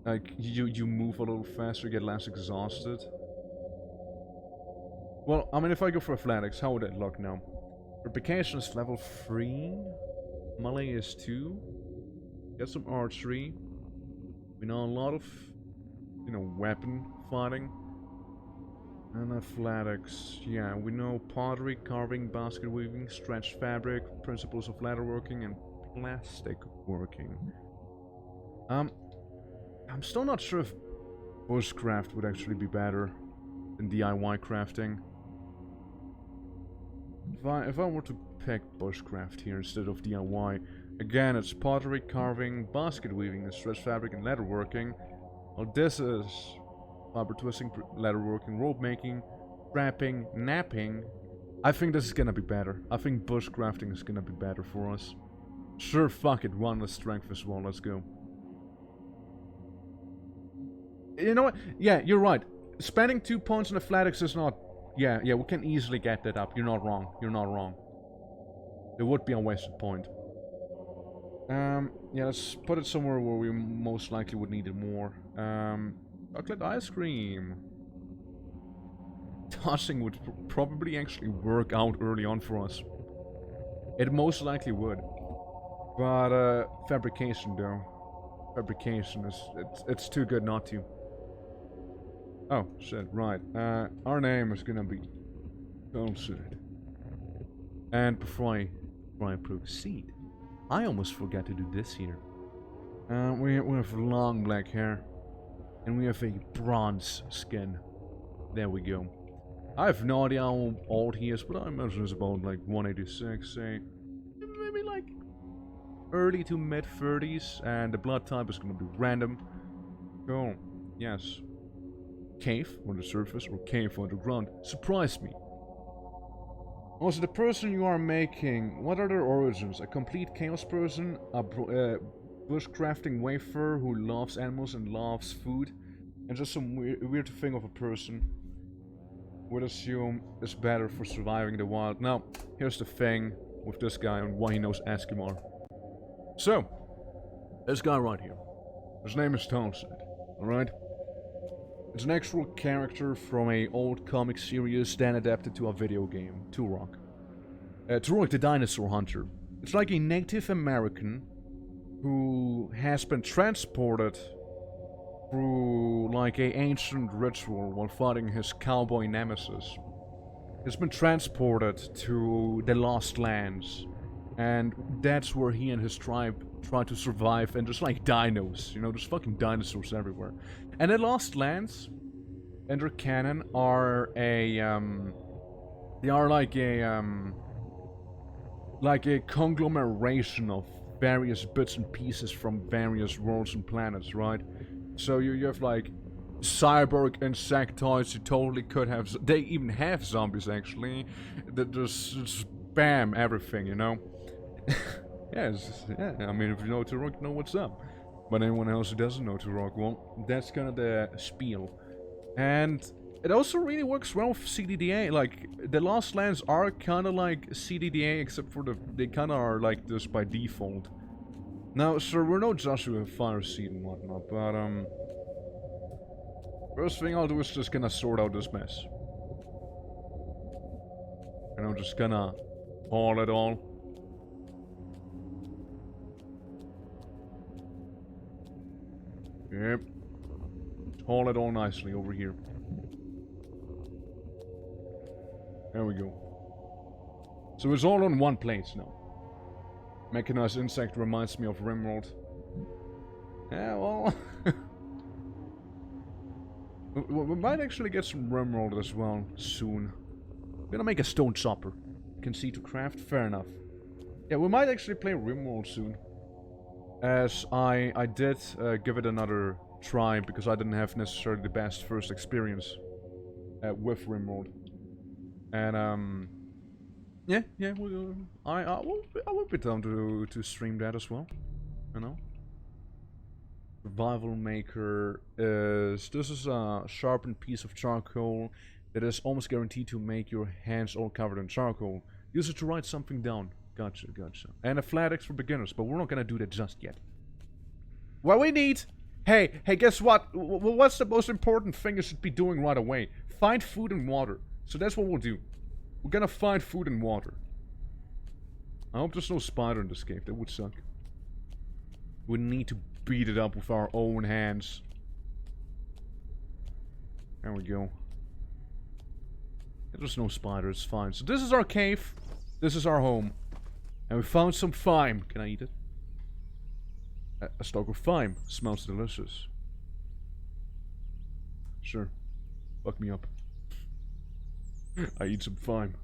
Like, you move a little faster, get less exhausted. Well, I mean, if I go for athletics, how would it look now? Fabrication is level 3. Melee is 2. Get some archery. We know a lot of, you know, weapon fighting. And athletics. Yeah, we know pottery, carving, basket weaving, stretched fabric, principles of leatherworking, and plastic working. I'm still not sure if bushcraft would actually be better than DIY crafting. If I were to pick bushcraft here instead of DIY, again, it's pottery, carving, basket weaving, and stretched fabric, and leatherworking. Well, this is fiber twisting, leatherworking, rope making, wrapping, napping. I think this is gonna be better. I think bushcrafting is gonna be better for us. Sure, fuck it, one less strength as well, let's go. You know what? Yeah, you're right. Spending 2 points on athletics is not... Yeah, we can easily get that up. You're not wrong. You're not wrong. It would be a wasted point. Yeah, let's put it somewhere where we most likely would need it more. Chocolate ice cream. Tossing would probably actually work out early on for us. It most likely would. But, fabrication though. Fabrication is... It's too good not to. Oh, shit, right. Our name is gonna be Catharsis. And before I proceed, I almost forgot to do this here. We have long black hair. And we have a bronze skin. There we go. I have no idea how old he is, but I imagine it's about like 186, say. Maybe like early to mid 30s. And the blood type is gonna be random. Cool. Yes. Cave on the surface or cave underground. Surprise me. Also, the person you are making, what are their origins? A complete chaos person? A bushcrafting wafer who loves animals and loves food? And just some weird thing of a person. Would assume is better for surviving the wild. Now, here's the thing with this guy and why he knows Eskimo. So, this guy right here. His name is Catharsis, alright? It's an actual character from a old comic series then adapted to a video game, Turok. Turok the Dinosaur Hunter. It's like a Native American who has been transported through like a ancient ritual while fighting his cowboy nemesis. He's been transported to the Lost Lands, and that's where he and his tribe try to survive, and there's like dinos, you know, there's fucking dinosaurs everywhere. And the Lost Lands, and their canon, are a, they are like a conglomeration of various bits and pieces from various worlds and planets, right? So you have like cyborg insectoids, you totally could have, they even have zombies actually, that just spam everything, you know? Yeah, I mean, if you know Turok, you know what's up. But anyone else who doesn't know Turok, well, that's kind of the spiel. And it also really works well with CDDA. Like, the Lost Lands are kind of like CDDA, except for they kind of are like this by default. Now, sir, we're no Joshua with Fire Seed and whatnot, but, first thing I'll do is just gonna sort out this mess. And I'm just gonna haul it all. Yep. Haul it all nicely over here. There we go. So it's all on one place now. Mechanized insect reminds me of Rimworld. Yeah, well... we might actually get some Rimworld as well, soon. We're gonna make a stone chopper. Can see to craft, fair enough. Yeah, we might actually play Rimworld soon. As I did give it another try, because I didn't have necessarily the best first experience with Rimworld. And, yeah, I would be down to stream that as well, you know. Survival Maker is... This is a sharpened piece of charcoal that is almost guaranteed to make your hands all covered in charcoal. Use it to write something down. Gotcha. And athletics for beginners, but we're not gonna do that just yet. What we need... Hey, guess what? What's the most important thing you should be doing right away? Find food and water. So that's what we'll do. We're gonna find food and water. I hope there's no spider in this cave. That would suck. We need to beat it up with our own hands. There we go. There's no spiders, fine. So this is our cave. This is our home. And we found some thyme. Can I eat it? A stalk of thyme. Smells delicious. Sure. Fuck me up. I eat some thyme.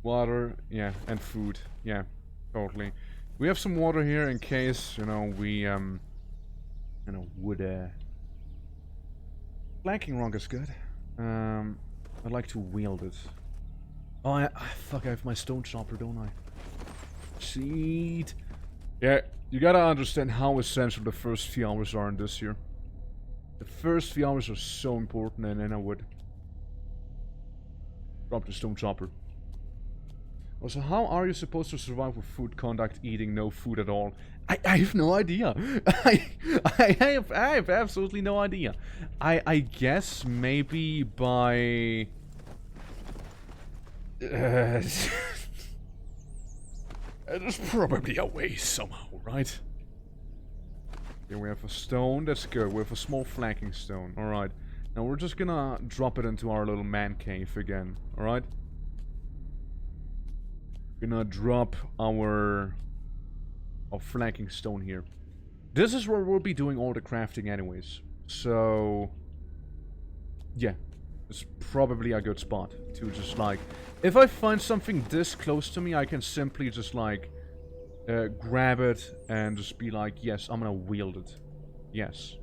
Water, yeah, and food. Yeah, totally. We have some water here in case, you know, we, would, flanking rock is good. I'd like to wield it. Oh, fuck, I have my stone chopper, don't I? Shit. Yeah, you gotta understand how essential the first few hours are in this here. The first few hours are so important, and then I would drop the stone chopper. Also, how are you supposed to survive with food contact eating no food at all? I have no idea. I have absolutely no idea. I guess maybe by... there's probably a way somehow, right? Okay, we have a stone. That's good. We have a small flanking stone. Alright. Now we're just gonna drop it into our little man cave again. Alright? Gonna drop our flanking stone here. This is where we'll be doing all the crafting anyways. So... yeah. It's probably a good spot to just like... if I find something this close to me, I can simply just like... grab it and just be like, yes, I'm gonna wield it. Yes.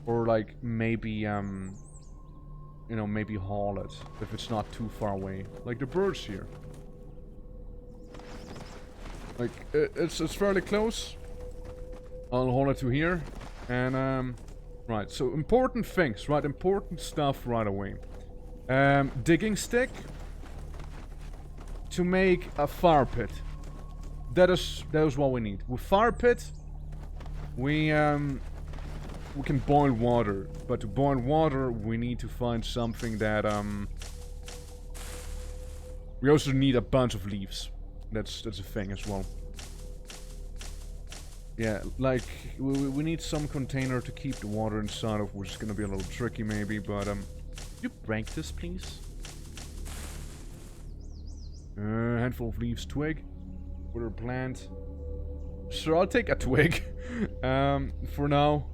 Or like, maybe, you know, maybe haul it if it's not too far away. Like the birds here. Like, it's fairly close. I'll haul it to here. And, right, so important things, right? Important stuff right away. Digging stick. To make a fire pit. That is what we need. With fire pit, we can boil water. But to boil water, we need to find something that, we also need a bunch of leaves. That's a thing as well. Yeah, like, we need some container to keep the water inside of, which is gonna be a little tricky maybe, but, could you break this, please? Handful of leaves, twig. Wither plant. Sure, I'll take a twig. For now.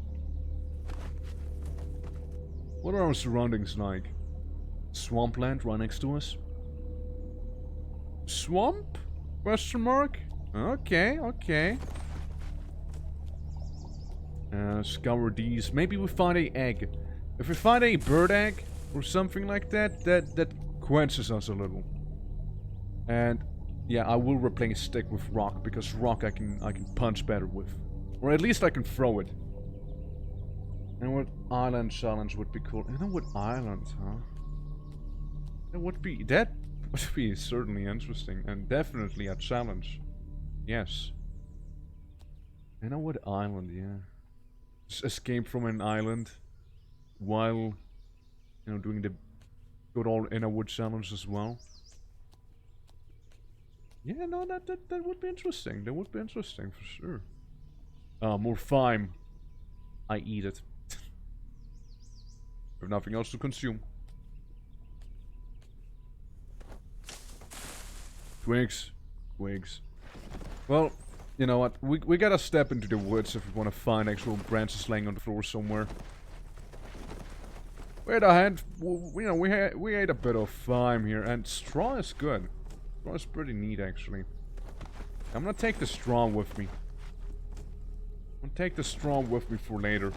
What are our surroundings like? Swampland right next to us. Swamp? Question mark? Okay, okay. Scour these. Maybe we find a egg. If we find a bird egg or something like that, that quenches us a little. And yeah, I will replace stick with rock because rock I can punch better with, or at least I can throw it. And what island challenge would be cool? You know what island, huh? That would be certainly interesting and definitely a challenge. Yes. You know what island? Yeah. Just escape from an island while, you know, doing the good old inner wood challenge as well. Yeah, no, that would be interesting. That would be interesting for sure. More thyme. I eat it. I have nothing else to consume. Twigs. Twigs. Well, you know what? We gotta step into the woods if we want to find actual branches laying on the floor somewhere. Wait a hand. You know, we ate a bit of thyme here, and straw is good. Straw is pretty neat, actually. I'm gonna take the straw with me. I'm gonna take the straw with me for later.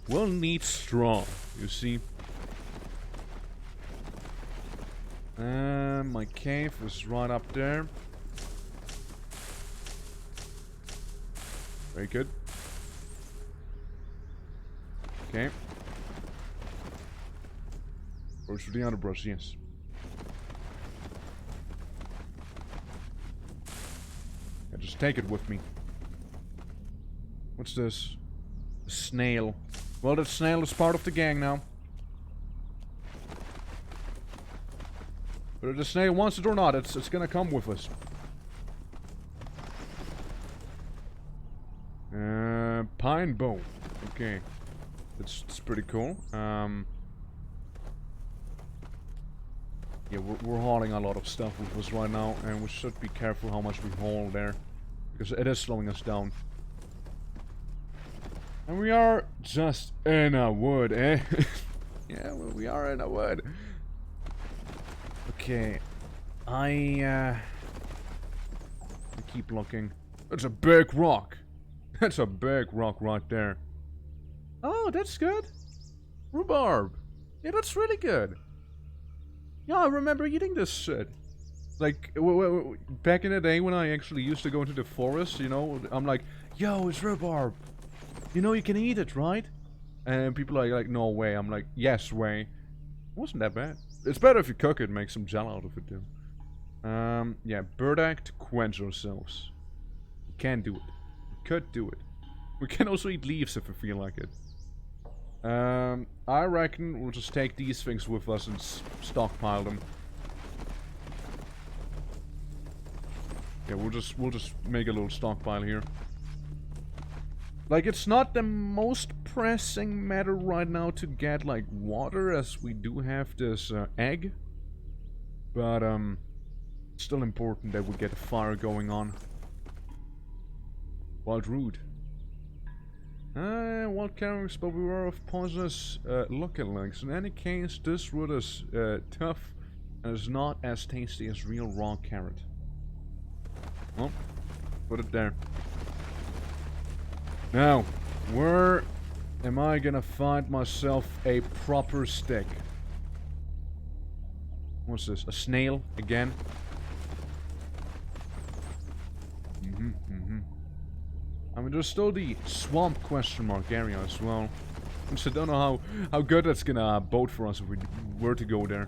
We'll need straw, you see. My cave is right up there. Very good. Okay. Goes for the underbrush, yes. Yeah, just take it with me. What's this? A snail. Well, that snail is part of the gang now. But if the snail wants it or not, it's gonna come with us. Pine bone. Okay. It's pretty cool. Yeah, we're hauling a lot of stuff with us right now, and we should be careful how much we haul there, because it is slowing us down. And we are just in a wood, eh? Yeah, well, we are in a wood. Okay, I keep looking. That's a big rock. That's a big rock right there. Oh, that's good. Rhubarb. Yeah, that's really good. Yeah, I remember eating this shit. Like, back in the day when I actually used to go into the forest, you know, I'm like, yo, it's rhubarb. You know you can eat it, right? And people are like, no way. I'm like, yes way. It wasn't that bad. It's better if you cook it, make some gel out of it, too. Yeah, burdock to quench ourselves. We can do it. We could do it. We can also eat leaves if we feel like it. I reckon we'll just take these things with us and stockpile them. Yeah, we'll just make a little stockpile here. Like, it's not the most pressing matter right now to get, like, water, as we do have this egg. But, it's still important that we get a fire going on. Wild root. Wild carrots, but beware of poisonous lookalikes. In any case, this root is tough and is not as tasty as real raw carrot. Well, put it there. Now, where am I gonna find myself a proper stick? What's this? A snail again? I mean, there's still the swamp question mark area as well. Which I don't know how good that's gonna bode for us if we were to go there.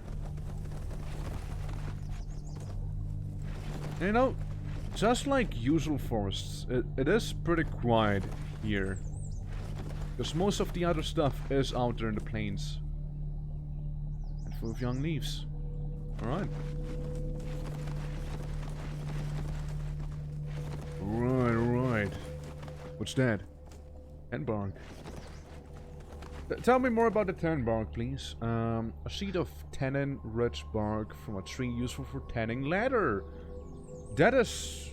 You know, just like usual forests, it is pretty quiet here. Because most of the other stuff is out there in the plains. And full of young leaves. Alright. Alright. What's that? Ten bark. Tell me more about the ten bark, please. A sheet of tannin-rich bark from a tree useful for tanning leather. That is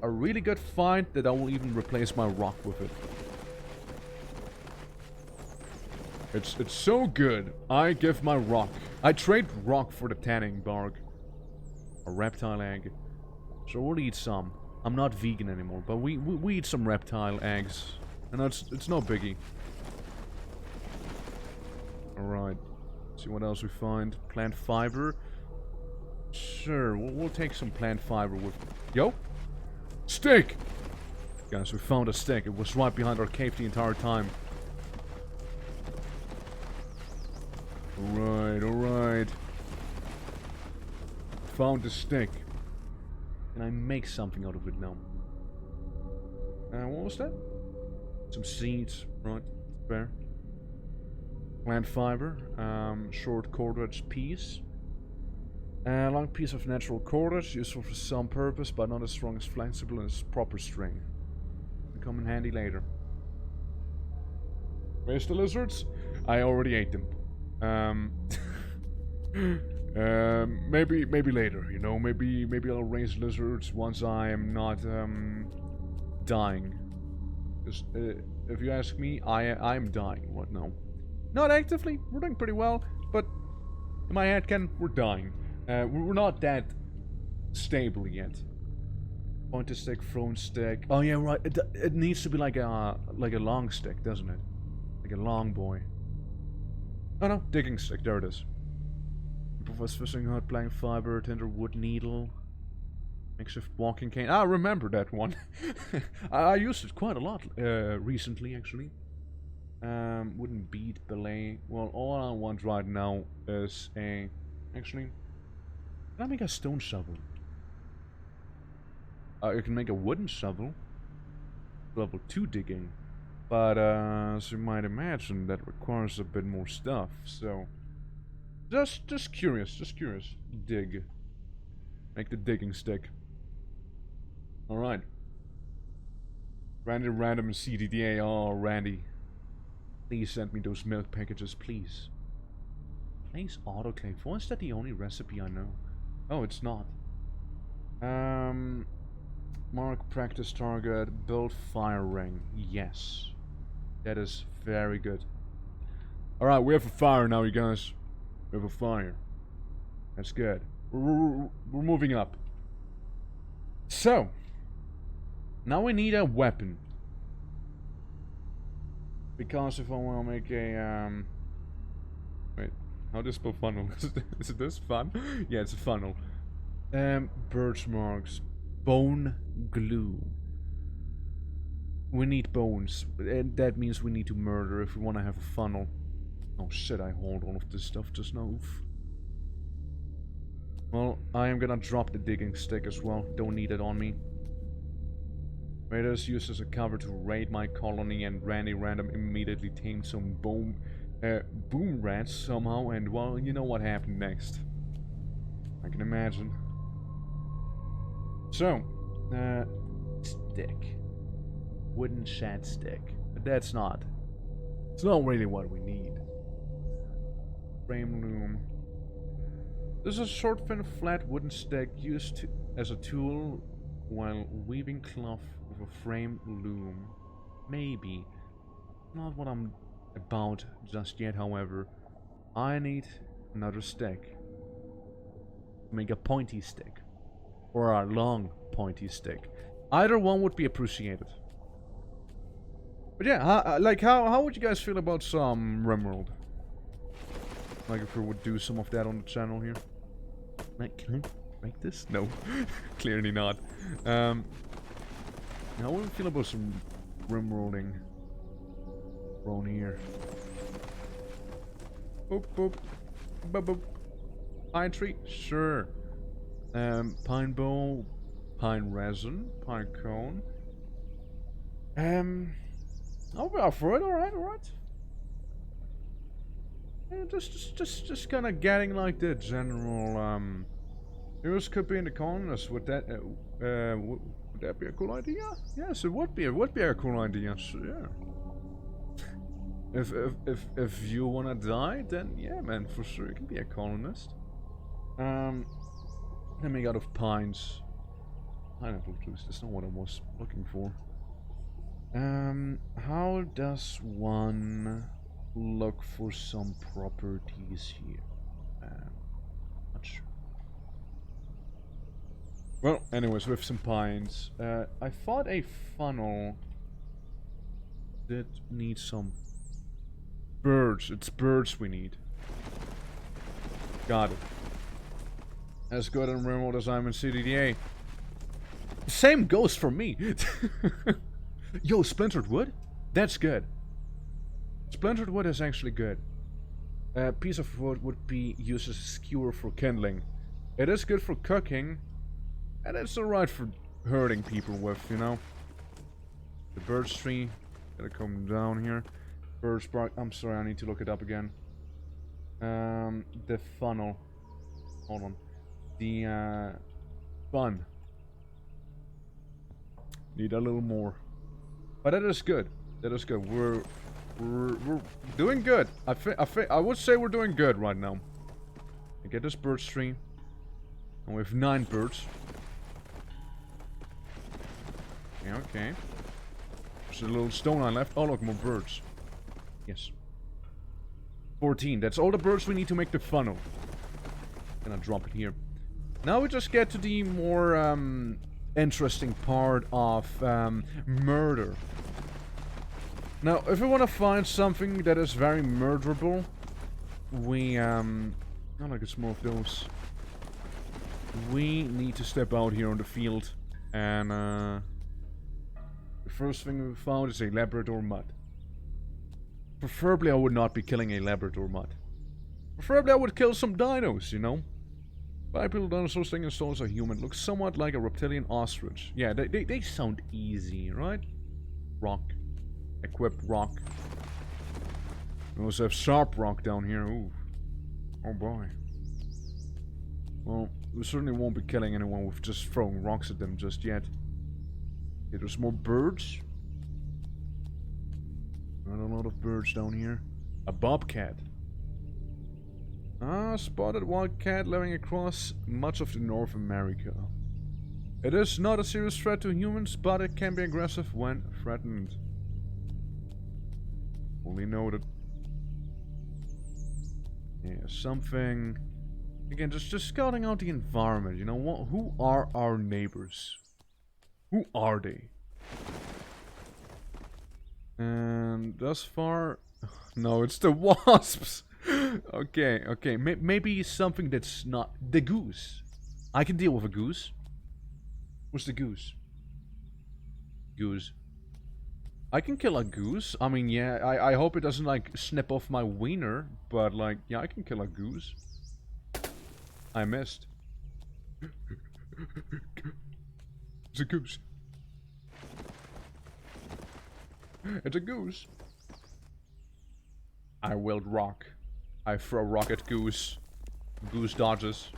a really good find that I will even replace my rock with it. It's so good. I give my rock. I trade rock for the tanning bark. A reptile egg. So we'll eat some. I'm not vegan anymore, but we eat some reptile eggs. And it's no biggie. Alright. See what else we find. Plant fiber. Sure, we'll take some plant fiber with... Yo! Stick! Guys, we found a stick. It was right behind our cave the entire time. Alright, alright. Found the stick. Can I make something out of it now? What was that? Some seeds. Right, fair. Plant fiber. Short cordage piece. A long piece of natural cordage, useful for some purpose, but not as strong as flexible as proper string. Will come in handy later. Where's the lizards? I already ate them. Maybe later, you know, maybe I'll raise lizards once I am not dying. Because if you ask me, I'm dying. What? No, not actively. We're doing pretty well, but in my head, we're dying. We're not that stable yet. Pointer stick, thrown stick. Oh yeah, right. It needs to be like a long stick, doesn't it? Like a long boy. Oh no, digging stick. There it is. Improvise fishing hut, plank fiber, tender wood needle, makeshift walking cane. I remember that one. I used it quite a lot recently, actually. Wooden bead belay. Well, all I want right now is a. Actually, can I make a stone shovel? I can make a wooden shovel. Level 2 digging. But, as you might imagine, that requires a bit more stuff, so... Just curious. Dig. Make the digging stick. Alright. Randy Random CDDA. Oh, Randy. Please send me those milk packages, please. Place autoclave. Why is that the only recipe I know? Oh, it's not. Mark practice target. Build fire ring. Yes. That is very good. Alright, we have a fire now, you guys. We have a fire. That's good. We're moving up. So. Now we need a weapon. Because if I want to make a, wait. How do you spell funnel? Is it this? Fun? Yeah, it's a funnel. Birchmarks. Bone glue. We need bones. And that means we need to murder if we want to have a funnel. Oh shit, I hold all of this stuff just now. Oof. Well, I am gonna drop the digging stick as well. Don't need it on me. Raiders used as a cover to raid my colony, and Randy Random immediately tamed some boom rats somehow, and well, you know what happened next. I can imagine. So, stick. Wooden shed stick. But that's not. It's not really what we need. Frame loom. This is a short, thin, flat wooden stick used as a tool while weaving cloth with a frame loom. Maybe. Not what I'm about just yet, however. I need another stick. Make a pointy stick. Or a long pointy stick. Either one would be appreciated. But yeah, how would you guys feel about some Rimworld? Like if we would do some of that on the channel here. Can I make this? No. Clearly not. How would you feel about some Rimworlding around here? Boop boop. Boop boop. Pine tree? Sure. Pine bowl, pine resin, pine cone. I'll be up for it. Alright. Yeah, just kind of getting like the general. Heroes could be in the colonists. Would that be a cool idea? Yes, it would be. It would be a cool idea. So, yeah. If you wanna die, then yeah, man, for sure you can be a colonist. Made out of pines. Pineapple juice, that's not what I was looking for. How does one look for some properties here? Not sure. Well, anyways, with some pines. I thought a funnel did need some birds. It's birds we need. Got it. As good in Rimworld as I'm in CDDA. Same goes for me. Yo, splintered wood? That's good. Splintered wood is actually good. A piece of wood would be used as a skewer for kindling. It is good for cooking. And it's alright for hurting people with, you know. The birch tree. Gotta come down here. Birch bark. I'm sorry, I need to look it up again. The funnel. Hold on. The fun. Need a little more. But that is good. That is good. We're doing good. I would say we're doing good right now. I get this birch tree. And we have 9 birds. Yeah, okay. There's a little stone I left. Oh look, more birds. Yes. 14. That's all the birds we need to make the funnel. Gonna drop it here. Now we just get to the more interesting part of murder. Now, if we want to find something that is very murderable, we oh look, it's more of those. We need to step out here on the field, and the first thing we found is a Labrador mutt. Preferably, I would not be killing a Labrador mutt. Preferably, I would kill some dinos, you know. Bipedal dinosaurs thing installs a human. Looks somewhat like a reptilian ostrich. Yeah, they sound easy, right? Rock. Equipped rock. We also have sharp rock down here. Ooh. Oh boy. Well, we certainly won't be killing anyone with just throwing rocks at them just yet. Okay, there's more birds. Not a lot of birds down here. A bobcat. Spotted wild cat living across much of the North America. It is not a serious threat to humans, but it can be aggressive when threatened. Only noted. Yeah, something... Again, just scouting out the environment, you know what? Who are our neighbors? Who are they? And thus far... No, it's the wasps! Okay, okay. Maybe something that's not... The goose. I can deal with a goose. What's the goose? Goose. I can kill a goose. I mean, yeah, I hope it doesn't, like, snip off my wiener. But, like, yeah, I can kill a goose. I missed. It's a goose. It's a goose. I wield rock. I throw rock at goose. Goose dodges.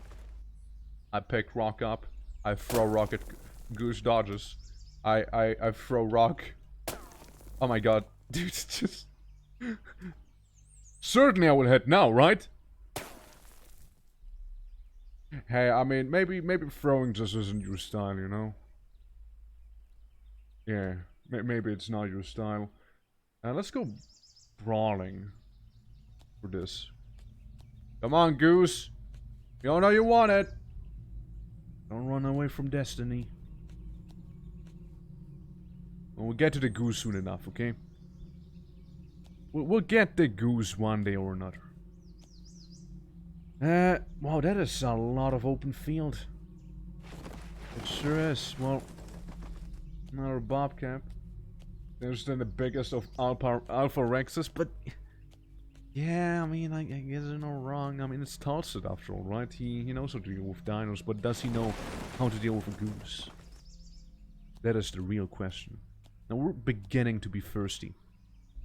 I pick rock up. I throw rock at goose dodges. I throw rock. Oh my god. Dude, it's just... Certainly I will hit now, right? Hey, I mean, maybe throwing just isn't your style, you know? Yeah, maybe it's not your style. Let's go brawling for this. Come on, goose. You all know you want it. Don't run away from destiny. Well, we'll get to the goose soon enough, okay? We'll get the goose one day or another. Wow, that is a lot of open field. It sure is. Well, another bobcat. There's then the biggest of Alpha Rexes, but... Yeah, I mean, I guess there's no wrong. I mean, it's Tulsa after all, right? He knows how to deal with dinos, but does he know how to deal with a goose? That is the real question. Now, we're beginning to be thirsty.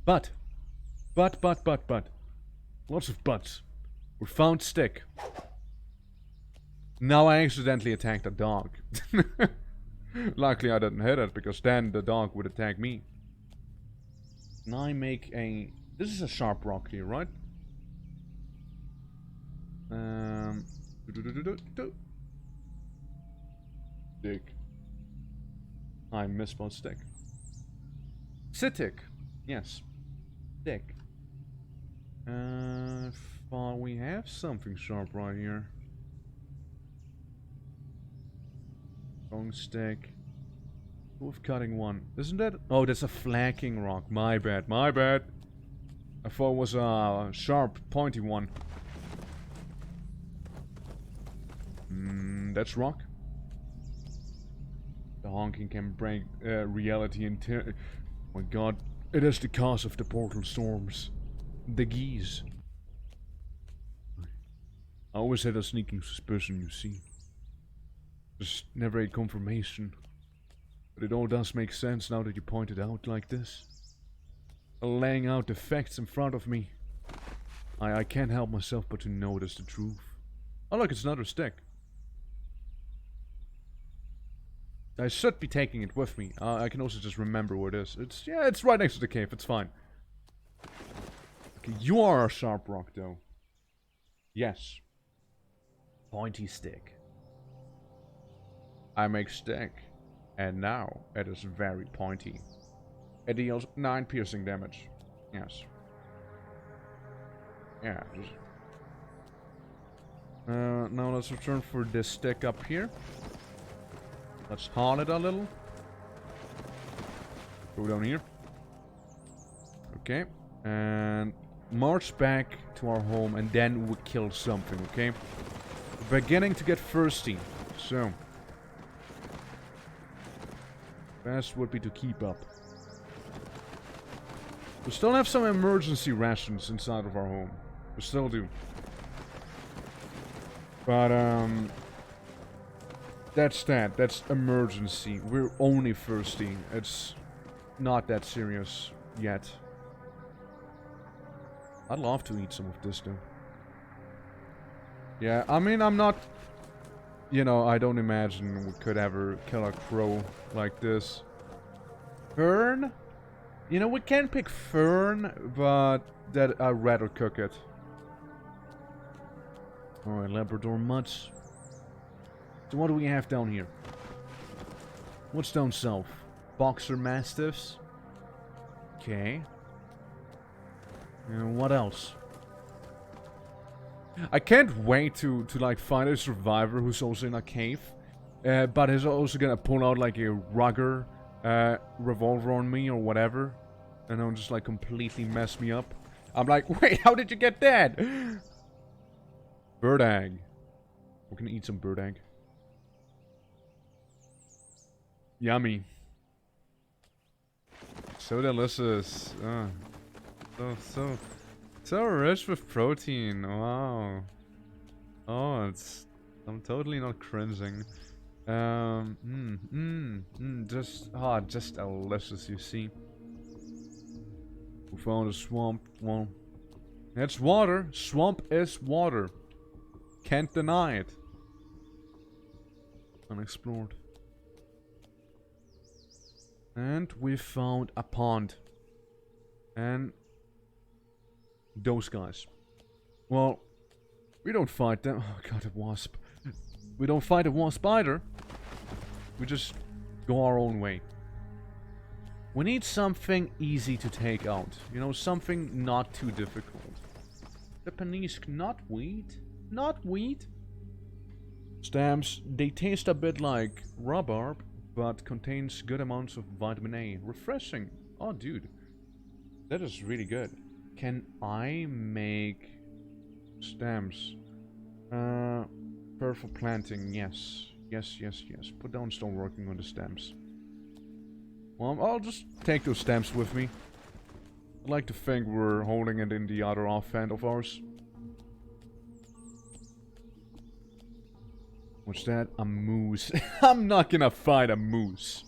But. Lots of buts. We found stick. Now I accidentally attacked a dog. Luckily I didn't hit it, because then the dog would attack me. Now I make a... This is a sharp rock here, right? Stick. I misspelled stick. Citic. Yes. Stick. We have something sharp right here. Wrong stick. Wolf cutting one. Isn't that? Oh, that's a flanking rock. My bad. My bad. I thought it was a sharp, pointy one. That's rock. The honking can bring reality into... Oh my god. It is the cause of the portal storms. The geese. I always had a sneaking suspicion, you see. Just never a confirmation. But it all does make sense now that you point it out like this. Laying out the facts in front of me. I can't help myself but to notice the truth. Oh look, it's another stick. I should be taking it with me. I can also just remember where it is. It's right next to the cave, it's fine. Okay, you are a sharp rock though. Yes. Pointy stick. I make stick. And now it is very pointy. It deals 9 piercing damage. Yes. Yeah. Now let's return for this stick up here. Let's haul it a little. Go down here. Okay. And march back to our home and then we kill something, okay? We're beginning to get thirsty. So. Best would be to keep up. We still have some emergency rations inside of our home. We still do. But, that's that. That's emergency. We're only thirsty. It's not that serious yet. I'd love to eat some of this, though. Yeah, I mean, I'm not... You know, I don't imagine we could ever kill a crow like this. Fern? You know, we can pick fern, but that I'd rather cook it. Alright, Labrador mutts. So what do we have down here? What's down south? Boxer Mastiffs. Okay. And what else? I can't wait to like find a survivor who's also in a cave. But is also gonna pull out like a Rugger revolver on me or whatever. And then just like completely mess me up. I'm like, wait, how did you get that? Bird egg. We're gonna eat some bird egg. Yummy. So delicious. So rich with protein. Wow. Oh, I'm totally not cringing. Just delicious, you see. We found a swamp. Well, it's water. Swamp is water. Can't deny it. Unexplored. And we found a pond. And those guys. Well, we don't fight them. Oh god, a wasp. We don't fight a wasp either. We just go our own way. We need something easy to take out. You know, something not too difficult. Japanese knotweed? Knotweed? Stamps, they taste a bit like rhubarb, but contains good amounts of vitamin A. Refreshing. Oh, dude. That is really good. Can I make stamps? Perfect planting, yes. Yes. Put down stone working on the stamps. Well, I'll just take those stamps with me. I'd like to think we're holding it in the other offhand of ours. What's that? A moose. I'm not gonna fight a moose.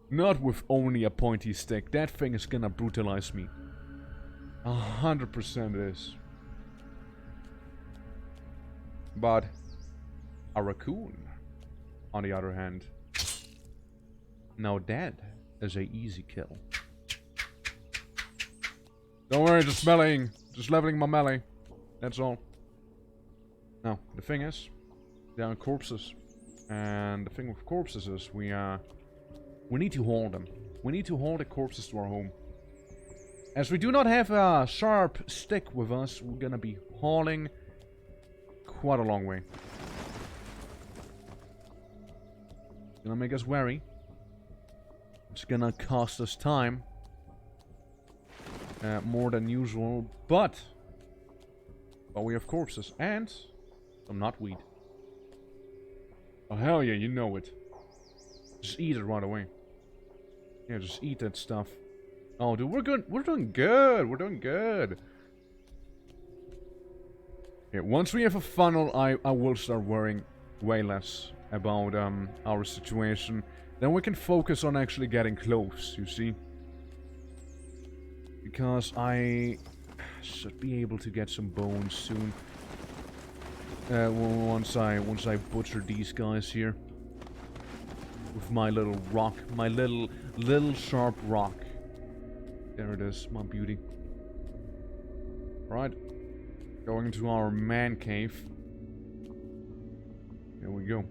Not with only a pointy stick. That thing is gonna brutalize me. 100% it is. But a raccoon, on the other hand. Now that is a easy kill. Don't worry, just meleeing. Just leveling my melee. That's all. Now, the thing is, they are corpses. And the thing with corpses is we need to haul them. We need to haul the corpses to our home. As we do not have a sharp stick with us, we're gonna be hauling quite a long way. It's gonna make us wary. It's gonna cost us time. More than usual, but we have corpses and some knotweed. Oh hell yeah, you know it. Just eat it right away. Yeah, just eat that stuff. Oh dude, we're good. We're doing good. We're doing good. Yeah, once we have a funnel, I will start worrying way less about our situation. Then we can focus on actually getting close, you see? Because I should be able to get some bones soon. Once I butcher these guys here. With my little rock. My little sharp rock. There it is, my beauty. Right. Going into our man cave. There we go.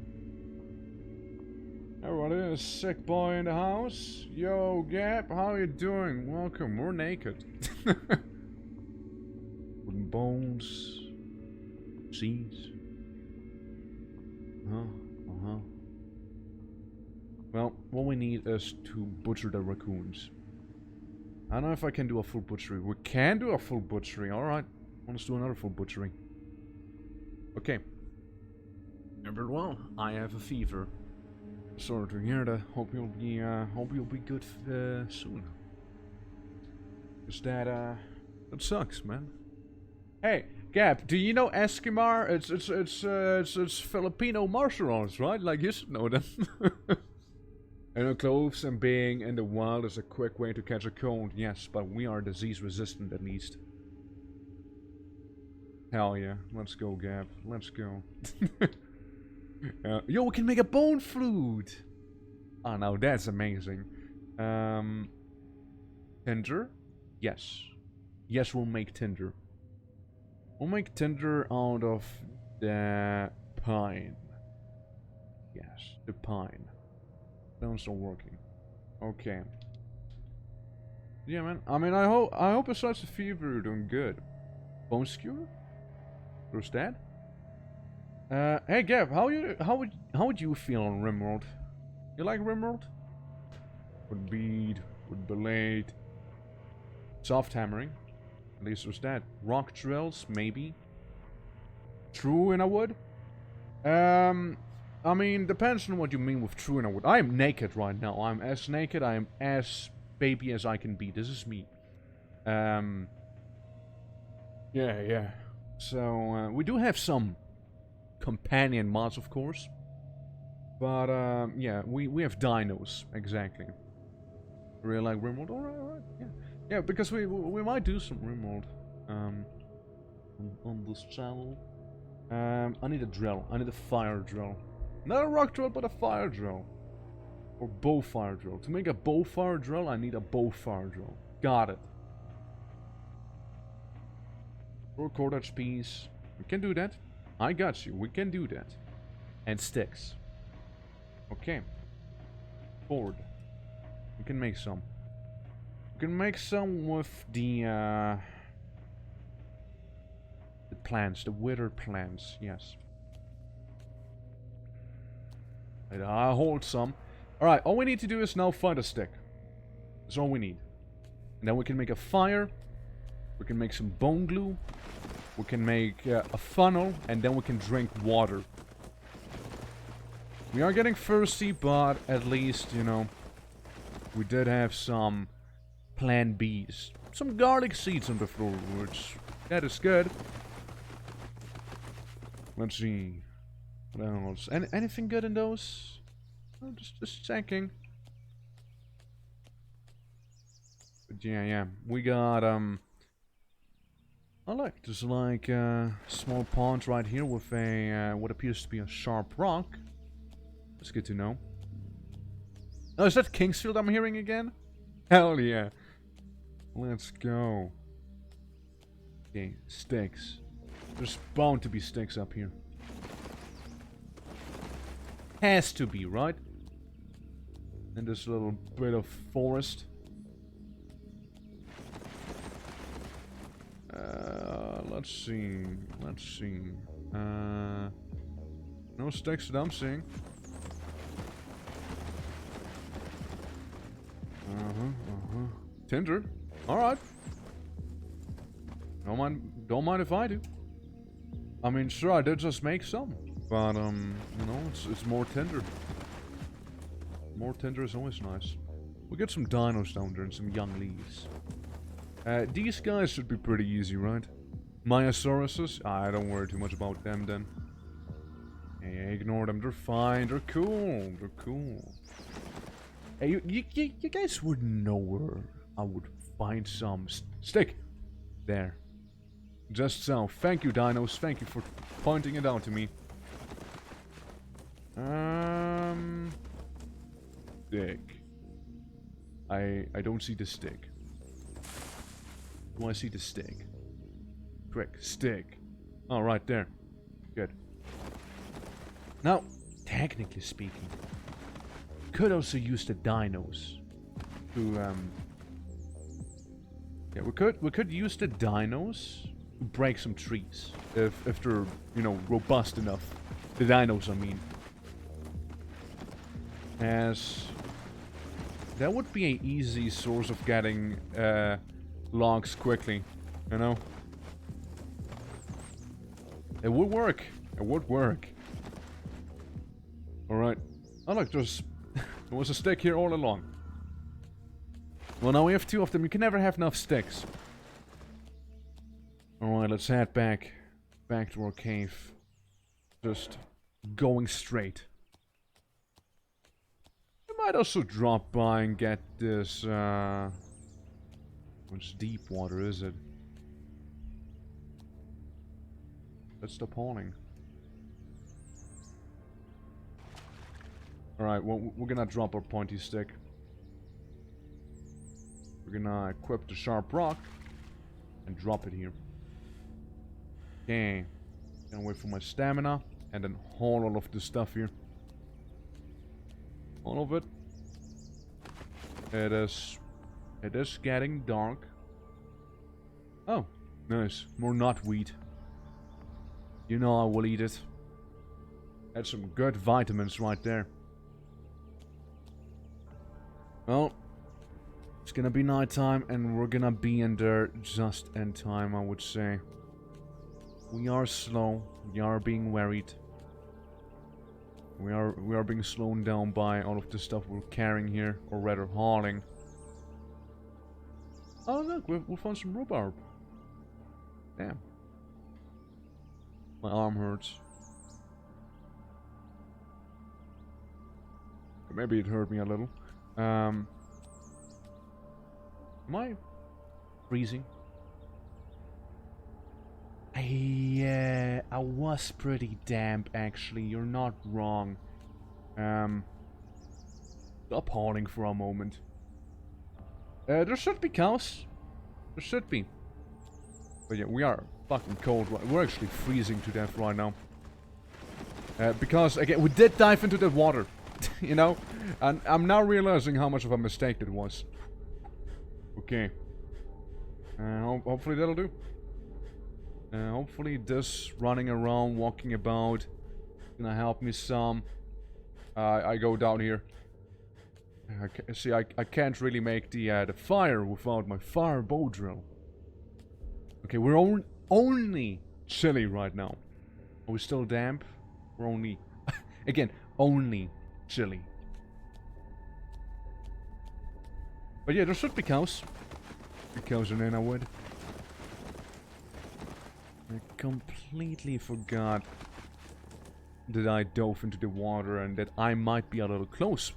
Everybody, a sick boy in the house. Yo, Gap, how you doing? Welcome, we're naked. Wooden bones. Seeds. Well, what we need is to butcher the raccoons. I don't know if I can do a full butchery. We can do a full butchery, alright. Let's do another full butchery. Okay. Very well, I have a fever. Sorry to hear that. Hope you'll be good soon. Cause that sucks, man. Hey, Gap, do you know Eskimar? It's Filipino martial arts, right? Like you should know them. I know cloves and being in the wild is a quick way to catch a cold, yes, but we are disease resistant at least. Hell yeah, let's go, Gap. Let's go. Yo, we can make a bone flute! Oh, now that's amazing. Tinder? Yes. Yes, we'll make tinder. We'll make tinder out of The pine. Yes, the pine. Stones are working. Okay. Yeah, man. I mean, I hope besides the fever, you're doing good. Bone skewer? Who's that? Hey, Gav, how would you feel on Rimworld? You like Rimworld? Wood bead, wood blade, soft hammering. At least there's that. Rock drills, maybe. True in a wood? I mean, depends on what you mean with true in a wood. I am naked right now. I'm as naked. I am as baby as I can be. This is me. Yeah. So, we do have some companion mods, of course. But, yeah, we have dinos, exactly. Really like Rimworld? Alright, yeah. Yeah, because we might do some Rimworld, on this channel. I need a drill. I need a fire drill. Not a rock drill, but a fire drill. Or bow fire drill. To make a bow fire drill, I need a bow fire drill. Got it. 4 cordage piece. We can do that. I got you. We can do that. And sticks. Okay. Board. We can make some. We can make some with the plants, the withered plants, yes. And I hold some. Alright, all we need to do is now find a stick. That's all we need. And then we can make a fire. We can make some bone glue. We can make a funnel. And then we can drink water. We are getting thirsty, but at least, you know, we did have some plan Bs. Some garlic seeds on the floor, which that is good. Let's see. What else? Anything good in those? Oh, just checking. But yeah. We got, I like, there's like a small pond right here with a, what appears to be a sharp rock. That's good to know. Oh, is that Kingsfield I'm hearing again? Hell yeah. Let's go. Okay, sticks. There's bound to be sticks up here. Has to be, right? In this little bit of forest. Let's see. No sticks that I'm seeing. Tinder. Alright. Don't mind if I do. I mean, sure, I did just make some. But, you know, it's more tender. More tender is always nice. We get some dinos down there and some young leaves. These guys should be pretty easy, right? Myosauruses? I don't worry too much about them then. Hey, ignore them. They're fine. They're cool. They're cool. Hey, you guys would know where I would find some stick. There. Just so. Thank you, dinos. Thank you for pointing it out to me. Stick. I don't see the stick. Do I see the stick? Quick, stick. Oh, right there. Good. Now, technically speaking, could also use the dinos to yeah, we could use the dinos to break some trees if they're, you know, robust enough. The dinos, I mean. As that would be an easy source of getting logs quickly, you know. It would work. It would work. Alright. Oh look, there was a stick here all along. Well, now we have 2 of them. You can never have enough sticks. Alright, let's head back to our cave. Just going straight. We might also drop by and get this, which deep water is it? Let's stop hauling. Alright, well, we're gonna drop our pointy stick. We're gonna equip the sharp rock and drop it here. Okay. Gonna wait for my stamina. And then haul all of this stuff here. All of it. It is getting dark. Oh, nice. More knotweed. You know I will eat it. That's some good vitamins right there. Well, it's gonna be nighttime and we're gonna be in there just in time, I would say. We are slow. We are being worried. We are being slowed down by all of the stuff we're carrying here, or rather hauling. Oh look, we found some rhubarb. Damn. My arm hurts. Maybe it hurt me a little. Am I freezing? Yeah, I was pretty damp actually, you're not wrong. Stop hauling for a moment. There should be cows. There should be. But yeah, we are fucking cold. We're actually freezing to death right now. Because, again, we did dive into the water. You know? And I'm now realizing how much of a mistake that was. Okay. Hopefully that'll do. Hopefully this running around, walking about, gonna help me some. I go down here. See, I can't really make the fire without my fire bow drill. Okay, we're only chilly right now. Are we still damp? We're only... Again, only chilly. But yeah, there should be cows. The cows are in a wood. I completely forgot that I dove into the water and that I might be a little close.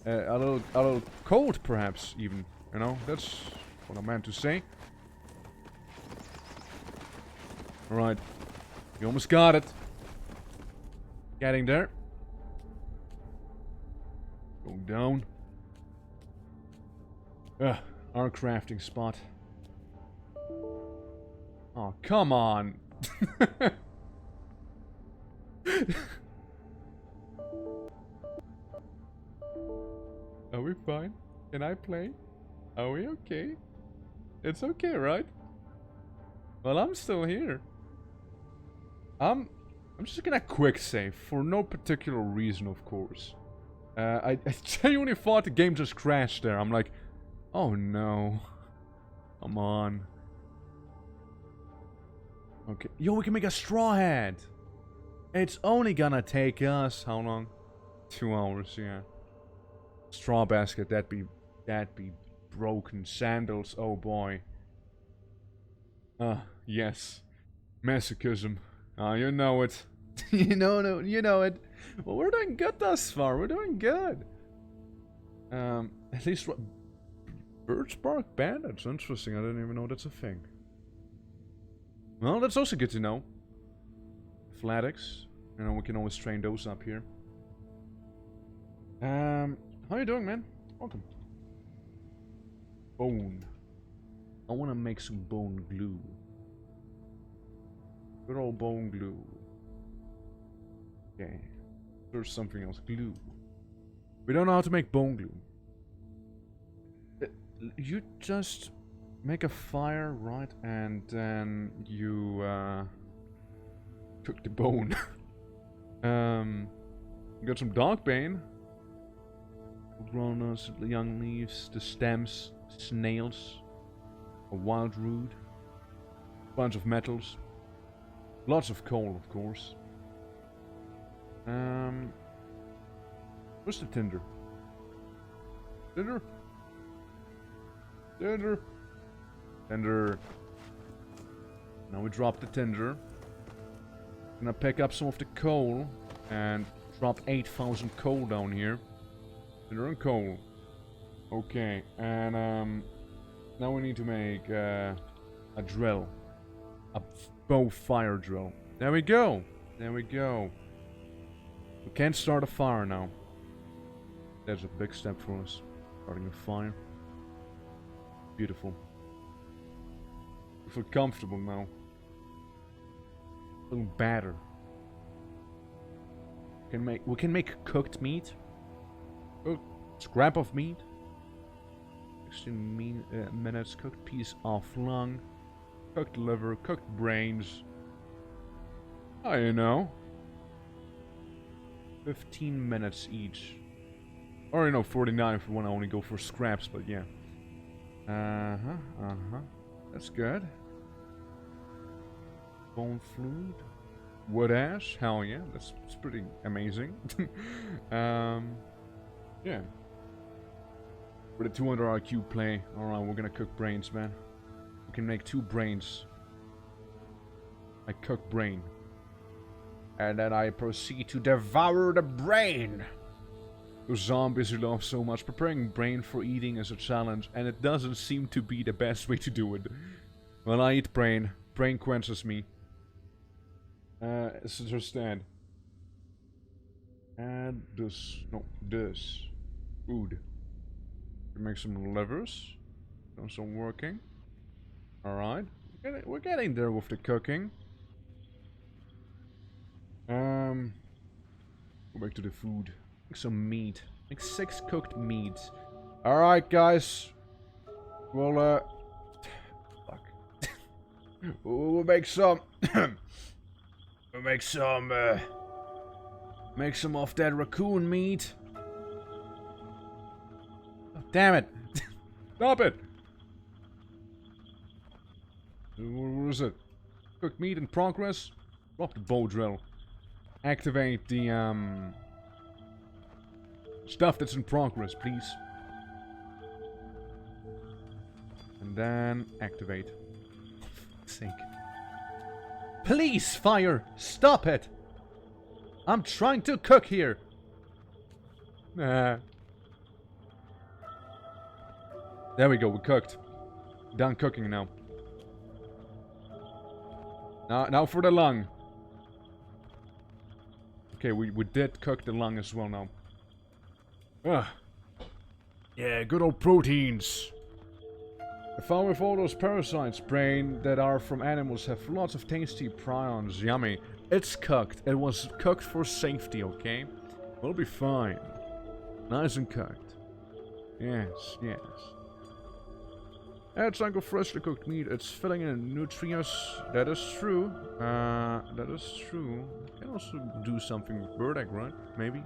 A little cold, perhaps, even. You know, that's what I meant to say. Alright. You almost got it. Getting there. Go down. Our crafting spot. Oh, come on. Are we fine? Can I play? Are we okay? It's okay, right? Well, I'm still here. I'm just gonna quick save for no particular reason, of course. I genuinely thought the game just crashed there. I'm like, oh no. Come on. Okay. Yo, we can make a straw hat. It's only gonna take us, how long? 2 hours, yeah. Straw basket, that'd be broken. Sandals, oh boy. Yes. Masochism. You know it. you know it. Well, we're doing good thus far. We're doing good. At least what? Birch bark bandage. Interesting. I didn't even know that's a thing. Well, that's also good to know. Flatix. You know, we can always train those up here. How you doing, man? Welcome. Bone. I want to make some bone glue. Good old bone glue. Okay. There's something else. Glue. We don't know how to make bone glue. You just make a fire, right? And then you cook the bone. Got some dogbane. Walnuts, young leaves, the stems, snails, a wild root, bunch of metals, lots of coal, of course. Where's the tinder? Tinder? Tinder? Tinder. Now we drop the tinder. Gonna pick up some of the coal and drop 8,000 coal down here. Tinder and coal. Okay, and now we need to make a drill. A bow fire drill. There we go. There we go. We can't start a fire now. That's a big step for us. Starting a fire. Beautiful. I feel comfortable now. little batter. We can make cooked meat. Scrap of meat. 16 minutes. Cooked piece of lung. Cooked liver. Cooked brains. Oh, you know. 15 minutes each. Or, you know, 49 if we want to only go for scraps, but yeah. That's good. Bone fluid. Wood ash. Hell yeah. That's pretty amazing. Yeah. For the 200 IQ play. Alright, we're gonna cook brains, man. We can make 2 brains. I cook brain. And then I proceed to devour the brain. Those zombies you love so much. Preparing brain for eating is a challenge, and it doesn't seem to be the best way to do it. When I eat brain, brain quenches me. It's understand. And this, no, this. Food. Make some livers. Those are working. Alright. We're getting there with the cooking. Go back to the food. Make some meat. Make 6 cooked meats. Alright, guys. We'll, fuck. We'll make some... we'll make some of that raccoon meat. Oh, damn it. Stop it. What is it? Cooked meat in progress? Drop the bow drill. Activate the, stuff that's in progress, please. And then activate. For fuck's sake. Please, fire! Stop it! I'm trying to cook here! Nah. There we go, we cooked. Done cooking now. Now for the lung. Okay, we did cook the lung as well now. Ugh. Yeah, good old proteins. I found with all those parasites, brain, that are from animals have lots of tasty prions. Yummy. It's cooked. It was cooked for safety, okay? We'll be fine. Nice and cooked. Yes, yes. Add chunk of freshly cooked meat. It's filling in nutrients. That is true. That is true. Can also do something with bird egg, right? Maybe.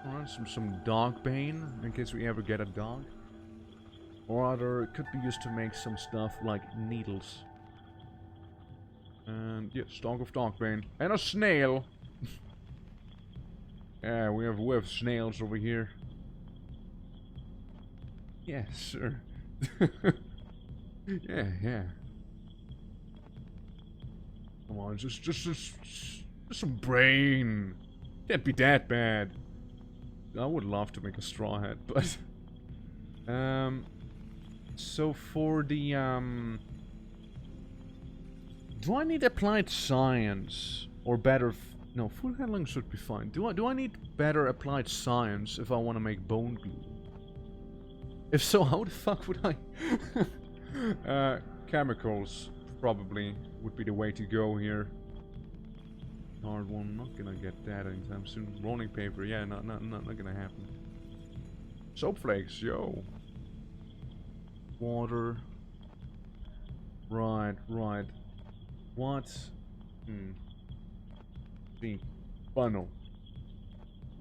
Alright, some dog bane, in case we ever get a dog. Or other, it could be used to make some stuff like needles. And yeah, stalk of dog bane. And a snail! Yeah, we have snails over here. Yeah, sure. Yeah. Come on, just some brain. Can't be that bad. I would love to make a straw hat, but so for the do I need applied science or better? No, food handling should be fine. Do I need better applied science if I want to make bone glue? If so, how the fuck would I? Chemicals probably would be the way to go here. Hard one, not gonna get that anytime soon. Rolling paper, yeah, not gonna happen. Soap flakes, yo. Water. Right. What? See. Funnel.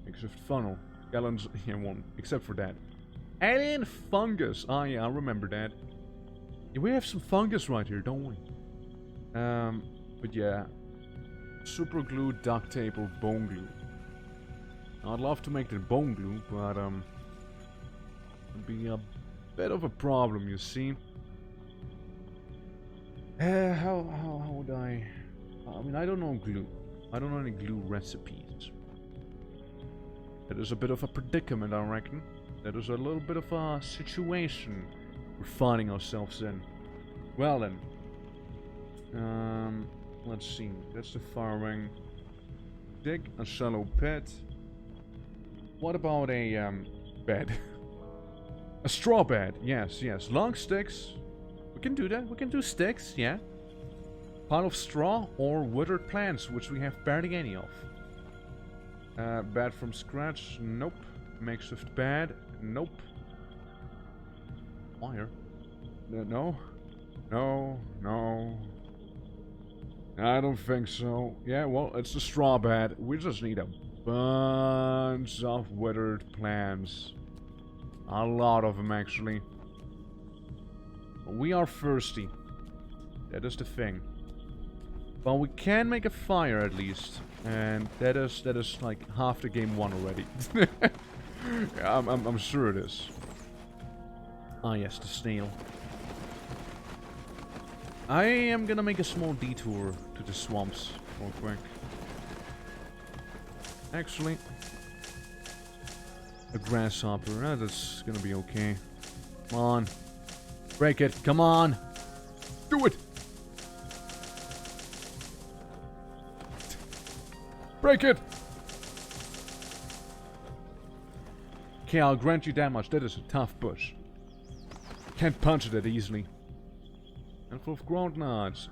Except funnel. Gallons, yeah, one. Except for that. Alien fungus. Ah, yeah, I remember that. Yeah, we have some fungus right here, don't we? But yeah. Super glue, duct tape, or bone glue. I'd love to make the bone glue, but it'd be a bit of a problem, you see. How would I mean, I don't know glue. I don't know any glue recipes. That is a bit of a predicament, I reckon. That is a little bit of a situation we're finding ourselves in. Well then. Let's see. That's the fire wing. Dig a shallow pit. What about a bed? A straw bed. Yes. Long sticks. We can do that. We can do sticks. Yeah. Pile of straw or withered plants, which we have barely any of. Bad from scratch? Nope. Makeshift bad? Nope. Wire? No. No. No. I don't think so. Yeah, well, it's the straw bed. We just need a bunch of withered plants. A lot of them, actually. We are thirsty. That is the thing. Well, we can make a fire at least. And that is like half the game won already. Yeah, I'm sure it is. Ah, yes, the snail. I am gonna make a small detour to the swamps real quick. Actually, a grasshopper, that's gonna be okay. Come on. Break it, come on! Do it! Break it! Okay, I'll grant you that much. That is a tough bush. Can't punch it that easily. And full of ground nuts.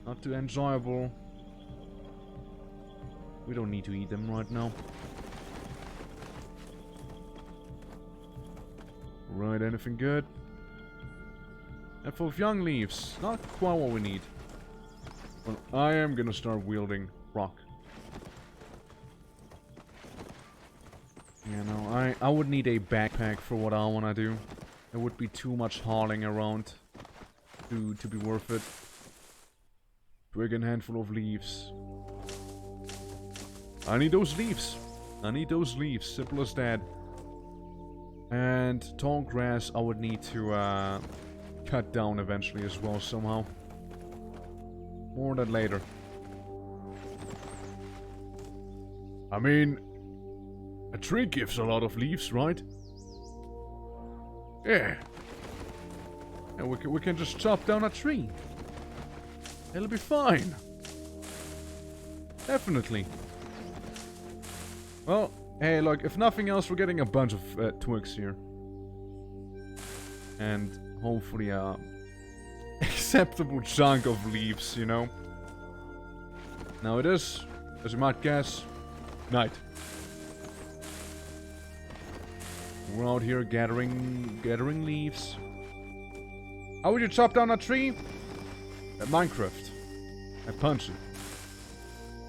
Not too enjoyable. We don't need to eat them right now. Right, anything good? And full of young leaves. Not quite what we need. Well, I am gonna start wielding rock. You know, I would need a backpack for what I wanna do. It would be too much hauling around to be worth it. Twig and handful of leaves. I need those leaves. I need those leaves. Simple as that. And tall grass I would need to cut down eventually as well somehow. More on that later. I mean, a tree gives a lot of leaves, right? Yeah. And we can just chop down a tree. It'll be fine. Definitely. Well, hey, look, if nothing else, we're getting a bunch of twigs here. And hopefully a acceptable chunk of leaves, you know. Now it is, as you might guess, night. We're out here gathering leaves. How would you chop down a tree? At Minecraft. I punch it.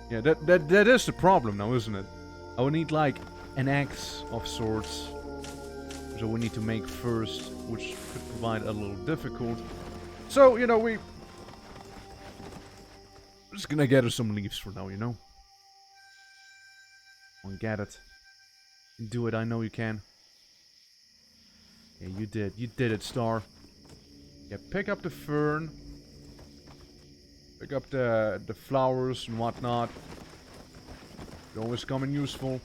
Yeah, that is the problem now, isn't it? I would need like an axe of sorts. Which I would need to make first, which could provide a little difficult. So, you know, we're just gonna gather some leaves for now, you know? Come on, get it. You can do it, I know you can. Yeah, you did. You did it, Star. Yeah, pick up the fern. Pick up the flowers and whatnot. They always come in useful.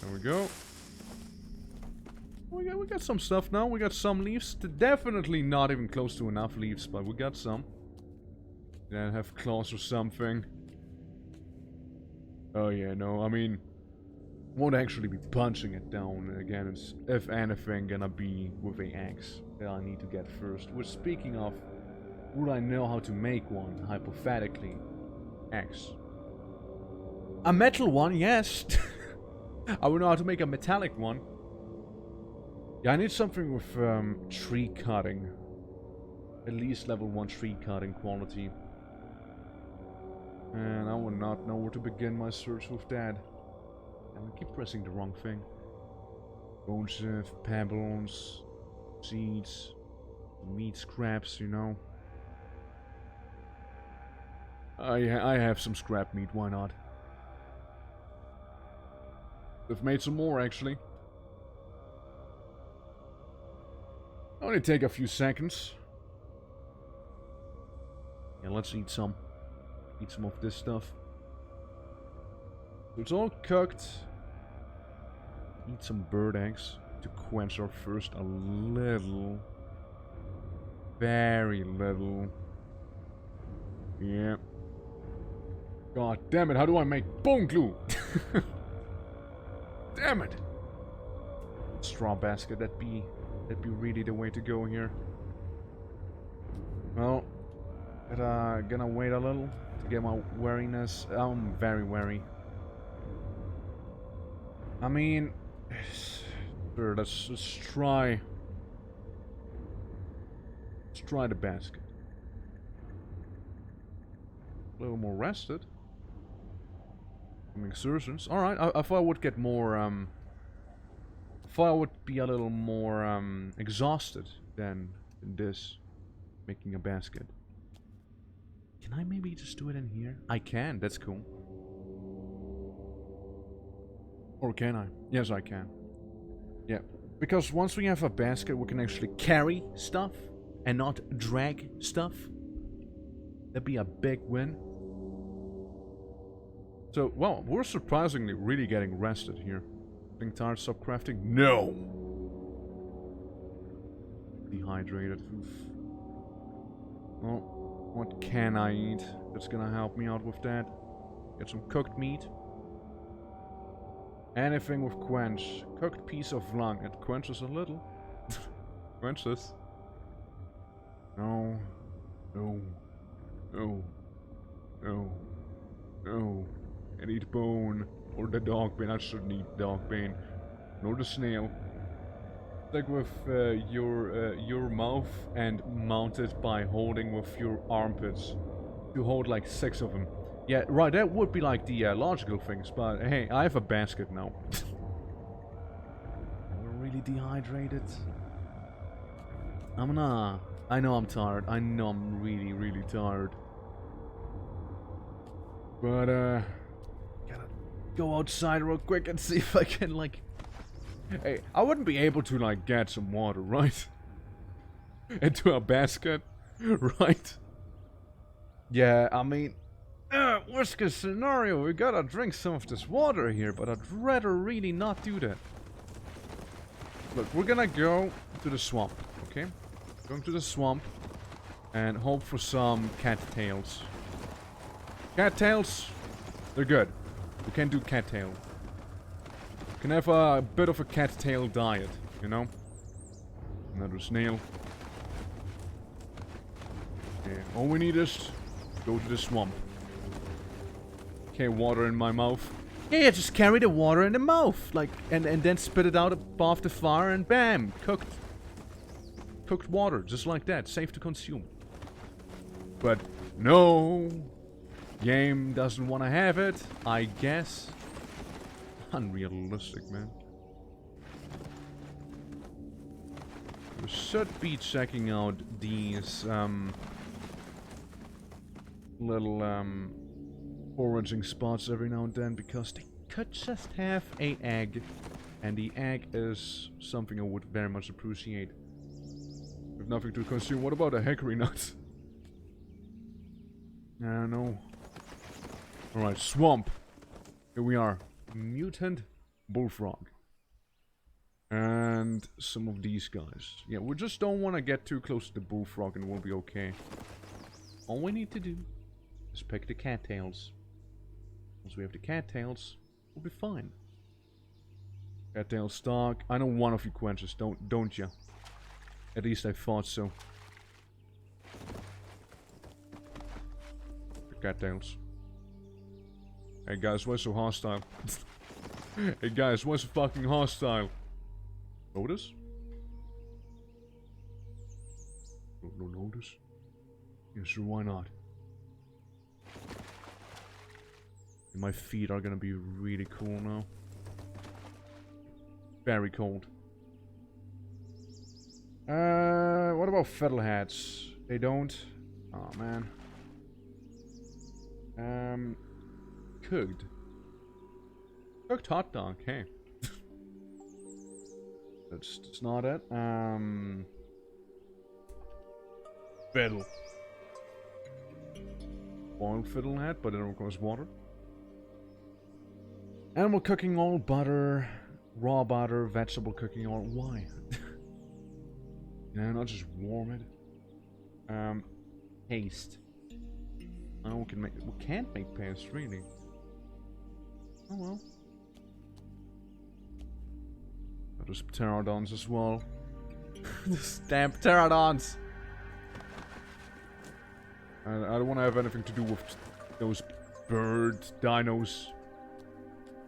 There we go. We got some stuff now. We got some leaves. Definitely not even close to enough leaves, but we got some. Yeah, have claws or something. Oh yeah, no, I mean, won't actually be punching it down again. It's, if anything, gonna be with an axe that I need to get first. Which, speaking of, would I know how to make one, hypothetically? Axe. A metal one, yes. I would know how to make a metallic one. Yeah, I need something with tree cutting. At least level 1 tree cutting quality. And I would not know where to begin my search with that. And I keep pressing the wrong thing. Bone sieve, pebbles, seeds, meat scraps, you know. I have some scrap meat, why not? I've made some more, actually. Only take a few seconds. Yeah, let's eat some. Eat some of this stuff. So it's all cooked. Eat some bird eggs to quench our thirst a little. Very little. Yeah. God damn it, how do I make bone glue? Damn it! Straw basket, that be That'd be really the way to go here. Well, gonna wait a little to get my wariness. I'm very wary. I mean, sure, let's try. Let's try the basket. A little more rested. Some exertions. Alright, I thought I would get more, I thought I would be a little more, exhausted than this. Making a basket. Can I maybe just do it in here? I can, that's cool. Or can I? Yes, I can. Yeah, because once we have a basket, we can actually carry stuff and not drag stuff. That'd be a big win. So, well, we're surprisingly really getting rested here. Getting tired, stop crafting? No! Dehydrated. Oof. Well, what can I eat that's gonna help me out with that? Get some cooked meat. Anything with quench. Cooked piece of lung. It quenches a little. Quenches. No. No. No. No. No. And eat bone. Or the dog bane. I shouldn't eat dog bane. Nor the snail. Like with your mouth and mount it by holding with your armpits. You hold like 6 of them. Yeah, right, that would be like the logical things, but hey, I have a basket now. We're really dehydrated. I know I'm tired. I know I'm really, really tired. But, gotta go outside real quick and see if I can, like... Hey, I wouldn't be able to, like, get some water, right? Into a basket, right? Yeah, I mean... worst case scenario, we gotta drink some of this water here, but I'd rather really not do that. Look, we're gonna go to the swamp, okay? Going to the swamp and hope for some cattails. Cattails, they're good. We can do cattail. We can have a bit of a cattail diet, you know? Another snail. Okay, all we need is go to the swamp. Okay, water in my mouth. Yeah, just carry the water in the mouth, like, and then spit it out above the fire, and bam, cooked water, just like that, safe to consume. But no, game doesn't want to have it, I guess. Unrealistic, man. We should be checking out these little foraging spots every now and then, because they could just have an egg, and the egg is something I would very much appreciate. With nothing to consume, what about a hickory nut? No. Alright, swamp. Here we are. Mutant bullfrog. And some of these guys. Yeah, we just don't want to get too close to the bullfrog and we'll be okay. All we need to do is pick the cattails. Once we have the cattails, we'll be fine. Cattail stock. I know one of you quenches, don't you? At least I thought so. The cattails. Hey guys, why so hostile? Hey guys, why so fucking hostile? Notice? No notice? Yeah, sure, why not? My feet are gonna be really cool now. Very cold. What about fiddleheads? They don't? Oh man. Cooked. Cooked hot dog, hey. That's not it. Fiddle. Boiled fiddlehead, but it requires water. Animal cooking oil, butter, raw butter, vegetable cooking oil. Why? Yeah, not just warm it. Paste. Oh, we can't make paste, really. Oh well. There's pterodons as well. These damn pterodons. I don't want to have anything to do with those bird dinos.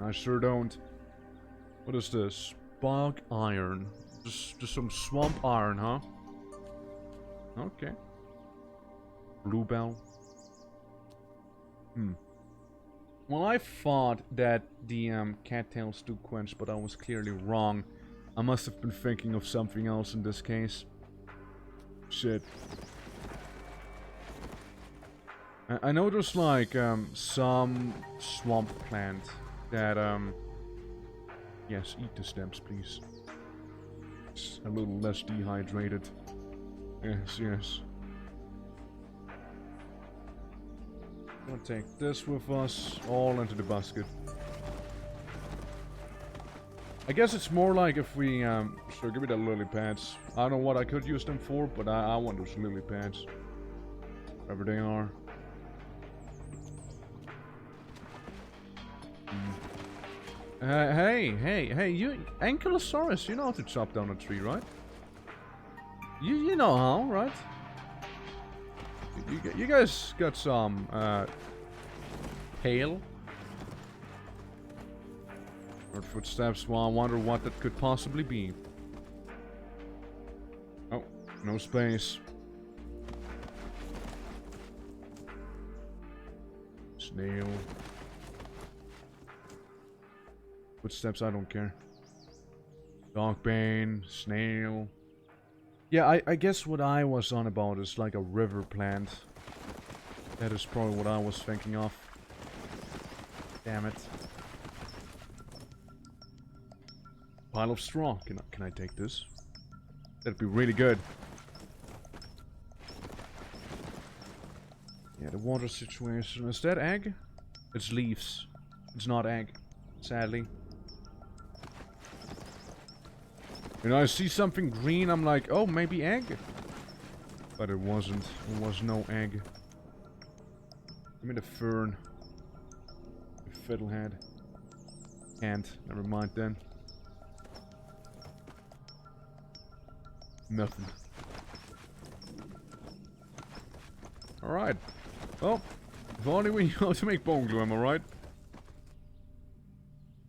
I sure don't. What is this? Bog iron. Just some swamp iron, huh? Okay. Bluebell. Well, I thought that the cattails do quench, but I was clearly wrong. I must have been thinking of something else in this case. Shit. I know there's like some swamp plant that yes, eat the stems, please. It's a little less dehydrated. Yes, yes. We'll take this with us, all into the basket. I guess it's more like if we, sure, give me the lily pads. I don't know what I could use them for, but I want those lily pads. Whatever they are. Hey, you, Ankylosaurus, you know how to chop down a tree, right? You know how, right? You guys got some, hail? Heard footsteps, well, I wonder what that could possibly be. Oh, no space. Snail. Footsteps, I don't care. Dogbane, snail. Yeah, I guess what I was on about is like a river plant. That is probably what I was thinking of. Damn it. Pile of straw. Can I take this? That'd be really good. Yeah, the water situation. Is that egg? It's leaves. It's not egg. Sadly. You know, I see something green, I'm like, oh, maybe egg? But it wasn't. There was no egg. Give me the fern. The fiddlehead. Can't. Never mind then. Nothing. Alright. Well, if only we know how to make bone glue, am I right?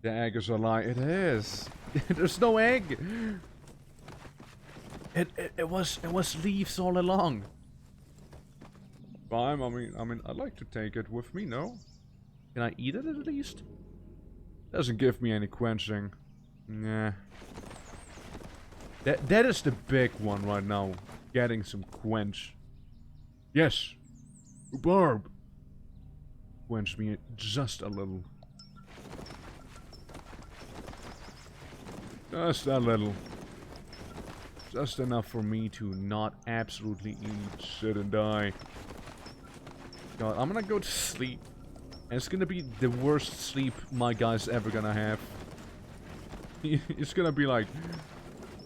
The egg is a lie. It is. There's no egg. It was leaves all along. Fine. I mean, I'd like to take it with me. No, can I eat it at least? Doesn't give me any quenching. Nah. That is the big one right now. Getting some quench. Yes. Barb. Quench me just a little. Just a little. Just enough for me to not absolutely eat shit and die. God, I'm gonna go to sleep. And it's gonna be the worst sleep my guy's ever gonna have. It's gonna be like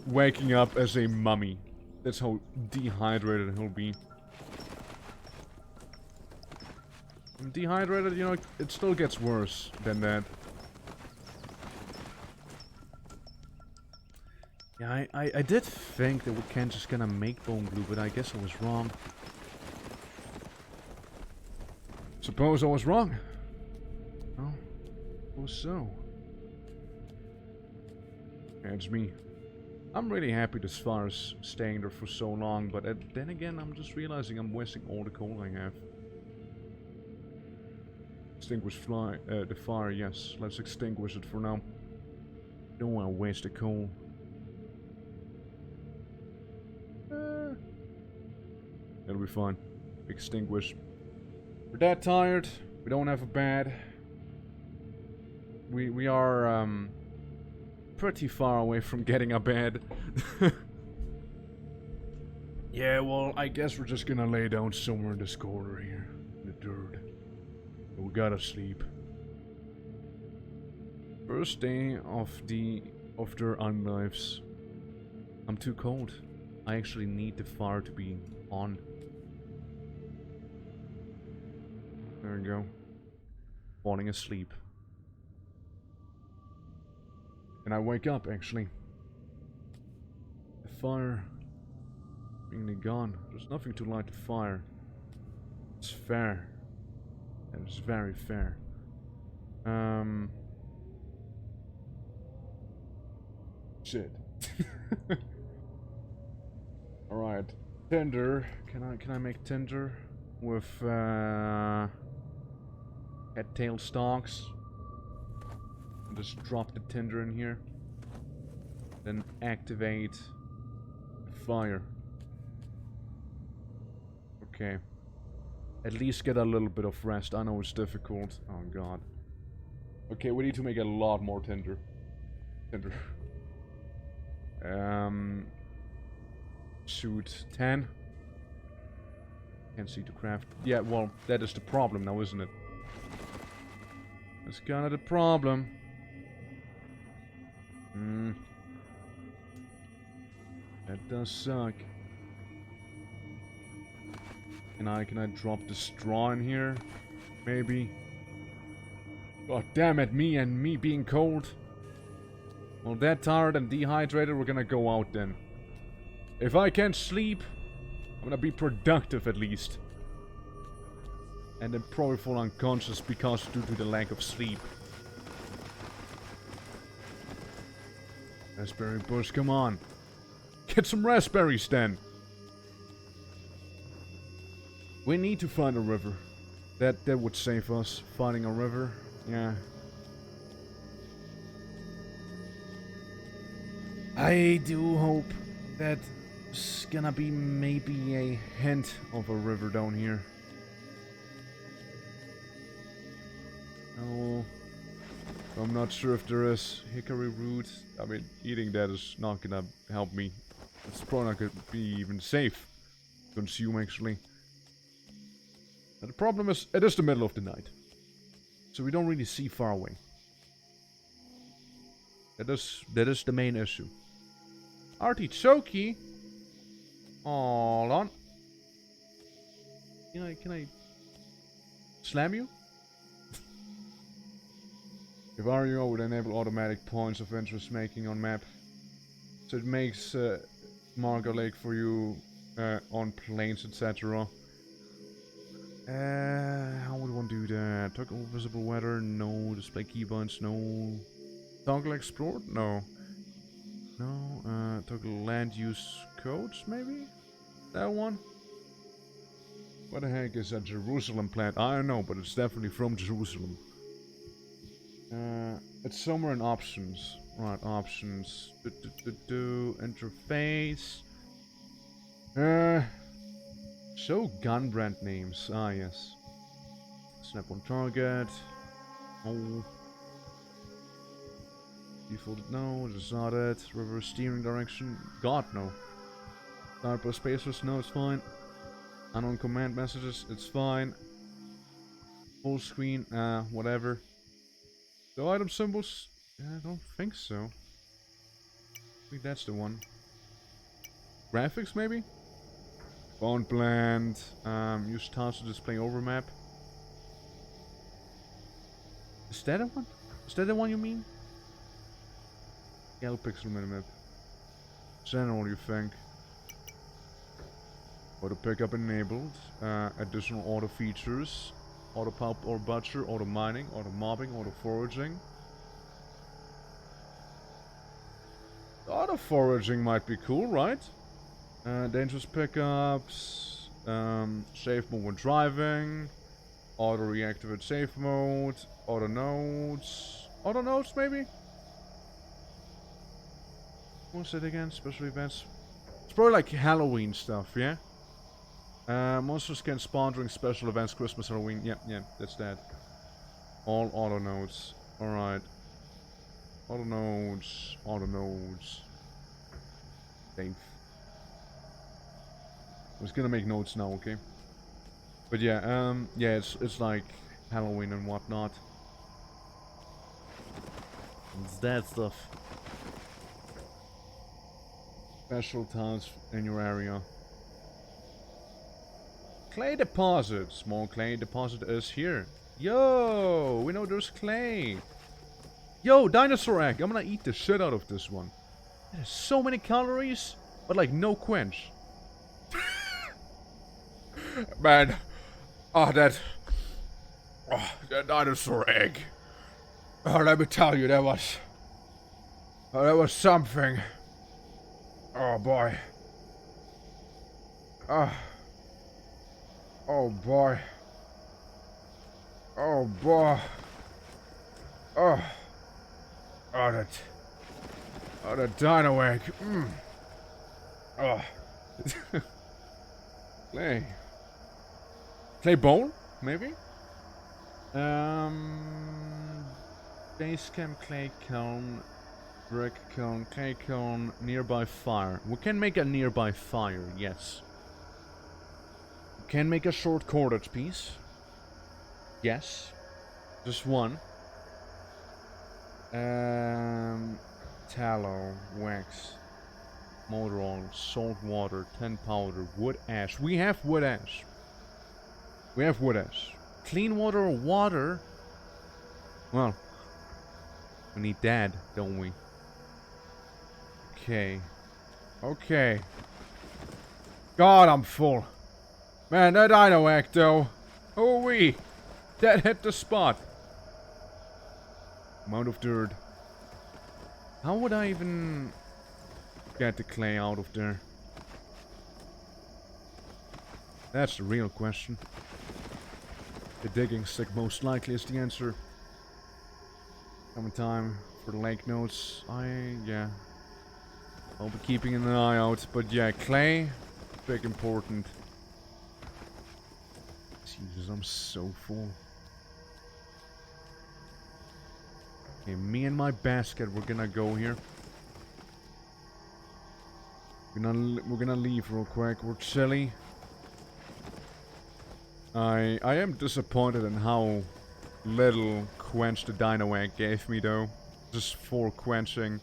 waking up as a mummy. That's how dehydrated he'll be. I'm dehydrated, you know, it still gets worse than that. Yeah, I did think that we can't just gonna make bone glue, but I guess I was wrong. Suppose I was wrong. Oh, suppose so. Yeah, it's me. I'm really happy this fire is staying there for so long, but then again, I'm just realizing I'm wasting all the coal I have. Extinguish the fire, yes. Let's extinguish it for now. Don't want to waste the coal. It'll be fine. Extinguish. We're that tired. We don't have a bed. We are pretty far away from getting a bed. Yeah, well, I guess we're just gonna lay down somewhere in this corner here, in the dirt. But we gotta sleep. First day of their unlives. I'm too cold. I actually need the fire to be on. There we go. Falling asleep. And I wake up, actually. The fire. Being gone. There's nothing to light the fire. It's fair. That is very fair. Shit. Alright. Tinder. Can I make tinder with cattail stalks? Just drop the tinder in here. Then activate the fire. Okay. At least get a little bit of rest. I know it's difficult. Oh god. Okay, we need to make a lot more tinder. Shoot 10. Can't see to craft. Yeah, well, that is the problem now, isn't it? That's kind of the problem. That does suck. Can I drop the straw in here? Maybe. God damn it, me being cold. Well, that tired and dehydrated, we're gonna go out then. If I can't sleep, I'm gonna be productive at least. And then probably fall unconscious because due to the lack of sleep. Raspberry bush, come on. Get some raspberries then. We need to find a river. That would save us. Finding a river. Yeah. I do hope that's gonna be maybe a hint of a river down here. No. I'm not sure if there is hickory root. I mean, eating that is not gonna help me. It's probably not gonna be even safe to consume, actually. And the problem is, it is the middle of the night. So we don't really see far away. That is the main issue. Artichoke? Hold on. Can I slam you? If I were you, I would enable automatic points of interest making on map. So it makes Margo Lake for you on planes, etc. How would one do that? Toggle visible weather? No. Display keybinds? No. Toggle explored? No. No. Toggle land use codes? Maybe? That one? What the heck is that Jerusalem plant? I don't know, but it's definitely from Jerusalem. It's somewhere in options. Right, options. Interface. Show gun brand names. Ah, yes. Snap on target. No. Default, no. That's not it. Reverse steering direction. God, no. Typo spacers, no, it's fine. Unknown command messages, it's fine. Full screen, whatever. The item symbols? I don't think so. I think that's the one. Graphics, maybe? Font blend. Use tasks to display overmap. Is that a one? Is that the one you mean? Yellow pixel minimap. General, you think? Auto pickup enabled. Additional auto features. Auto pulp or butcher, auto mining, auto mobbing, auto foraging. Auto foraging might be cool, right? Dangerous pickups. Safe mode when driving. Auto reactivate safe mode. Auto nodes. Auto nodes maybe? What's it again? Special events. It's probably like Halloween stuff, yeah? Monsters can spawn during special events, Christmas, Halloween. Yeah, that's that. All auto nodes. Alright. Auto nodes. Auto nodes. Save. I was gonna make notes now, okay? But yeah, yeah, it's like Halloween and whatnot. It's that stuff. Special tasks in your area. Clay deposit. Small clay deposit is here. Yo, we know there's clay. Yo, dinosaur egg. I'm gonna eat the shit out of this one. There's so many calories. But like, no quench. Man. Oh, that dinosaur egg. Oh, let me tell you, that was something. Oh boy. Oh. Oh boy. Oh boy. Oh. Oh, that dino egg. Oh. Clay bone, maybe? Base camp, clay cone, brick cone, clay cone, nearby fire. We can make a nearby fire, yes. We can make a short cordage piece. Yes. Just one. Tallow, wax, motor oil, salt water, 10 powder, wood ash. We have wood ash. We have wood ash. Clean water or water? Well, we need that, don't we? Okay. Okay. God, I'm full. Man, that dino egg, though. Oh, wee. That hit the spot. Amount of dirt. How would I even get the clay out of there? That's the real question. The digging stick most likely is the answer. Coming time for the lake notes. Yeah. I'll be keeping an eye out. But yeah, clay, big important. Jesus, I'm so full. Okay, me and my basket, we're gonna go here. We're gonna leave real quick. We're chilly. I am disappointed in how little quench the dino egg gave me, though. Just 4 quenching.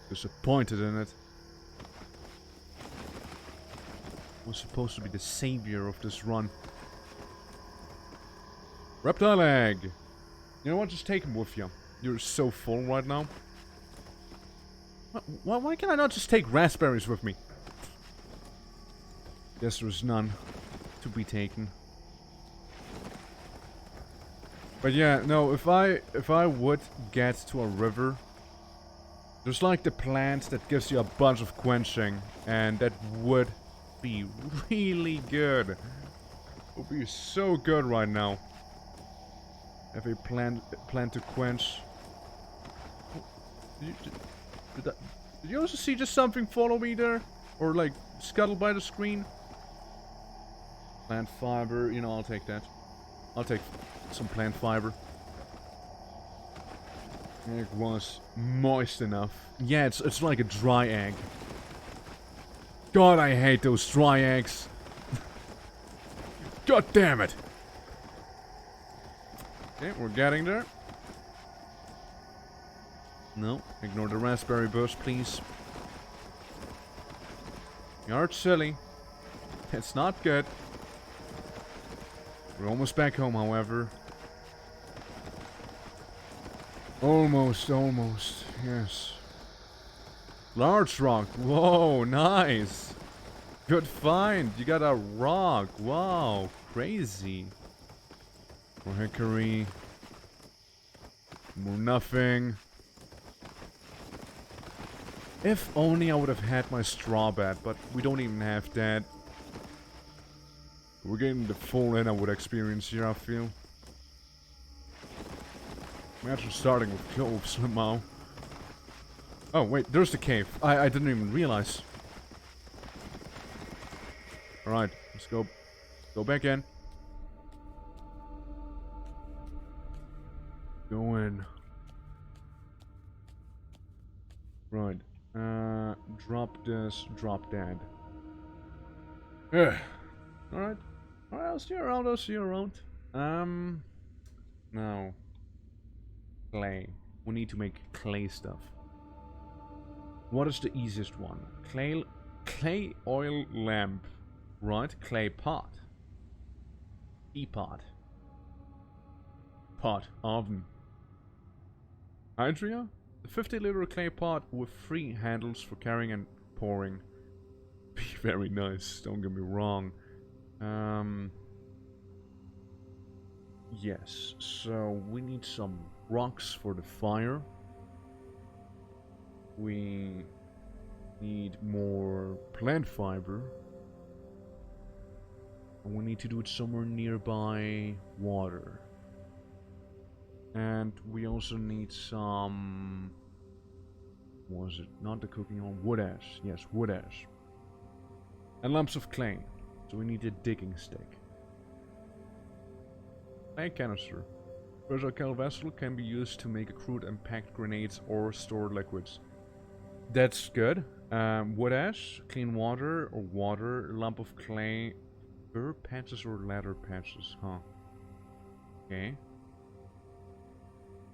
Disappointed in it. Was supposed to be the savior of this run. Reptile egg! You know what? Just take him with you. You're so full right now. Why can I not just take raspberries with me? Guess there's none to be taken. But yeah, no, if I would get to a river, there's like the plant that gives you a bunch of quenching, and that would be really good. It would be so good right now. Have a plant to quench. Did you also see just something follow me there? Or like scuttle by the screen? Plant fiber, you know, I'll take that. I'll take some plant fiber. It was moist enough. Yeah, it's like a dry egg. God, I hate those dry eggs. God damn it. Okay, we're getting there. No, ignore the raspberry bush, please. You're silly. It's not good. We're almost back home, however. Almost, yes. Large rock. Whoa, nice. Good find. You got a rock. Wow, crazy. More hickory. More nothing. If only I would have had my straw bat, but we don't even have that. We're getting the full Innerwood experience here, I feel. Imagine starting with cloves somehow. Oh, wait, there's the cave. I didn't even realize. Alright, let's go. Go back in. Go in. Right. Drop this, drop that. Alright. Alright, I'll see you around, Now. Clay. We need to make clay stuff. What is the easiest one? Clay oil lamp. Right, clay pot. Teapot. Pot, oven. Hydria? The 50-liter clay pot with 3 handles for carrying and pouring. Be very nice, don't get me wrong. Yes, so we need some rocks for the fire. We need more plant fiber. And we need to do it somewhere nearby water. And we also need some... Was it not the cooking oil? Wood ash. Yes, wood ash. And lumps of clay. So we need a digging stick. Clay canister. Versatile vessel can be used to make crude and packed grenades or store liquids. That's good. Wood ash, clean water or water, lump of clay, burr patches or ladder patches, huh? Okay.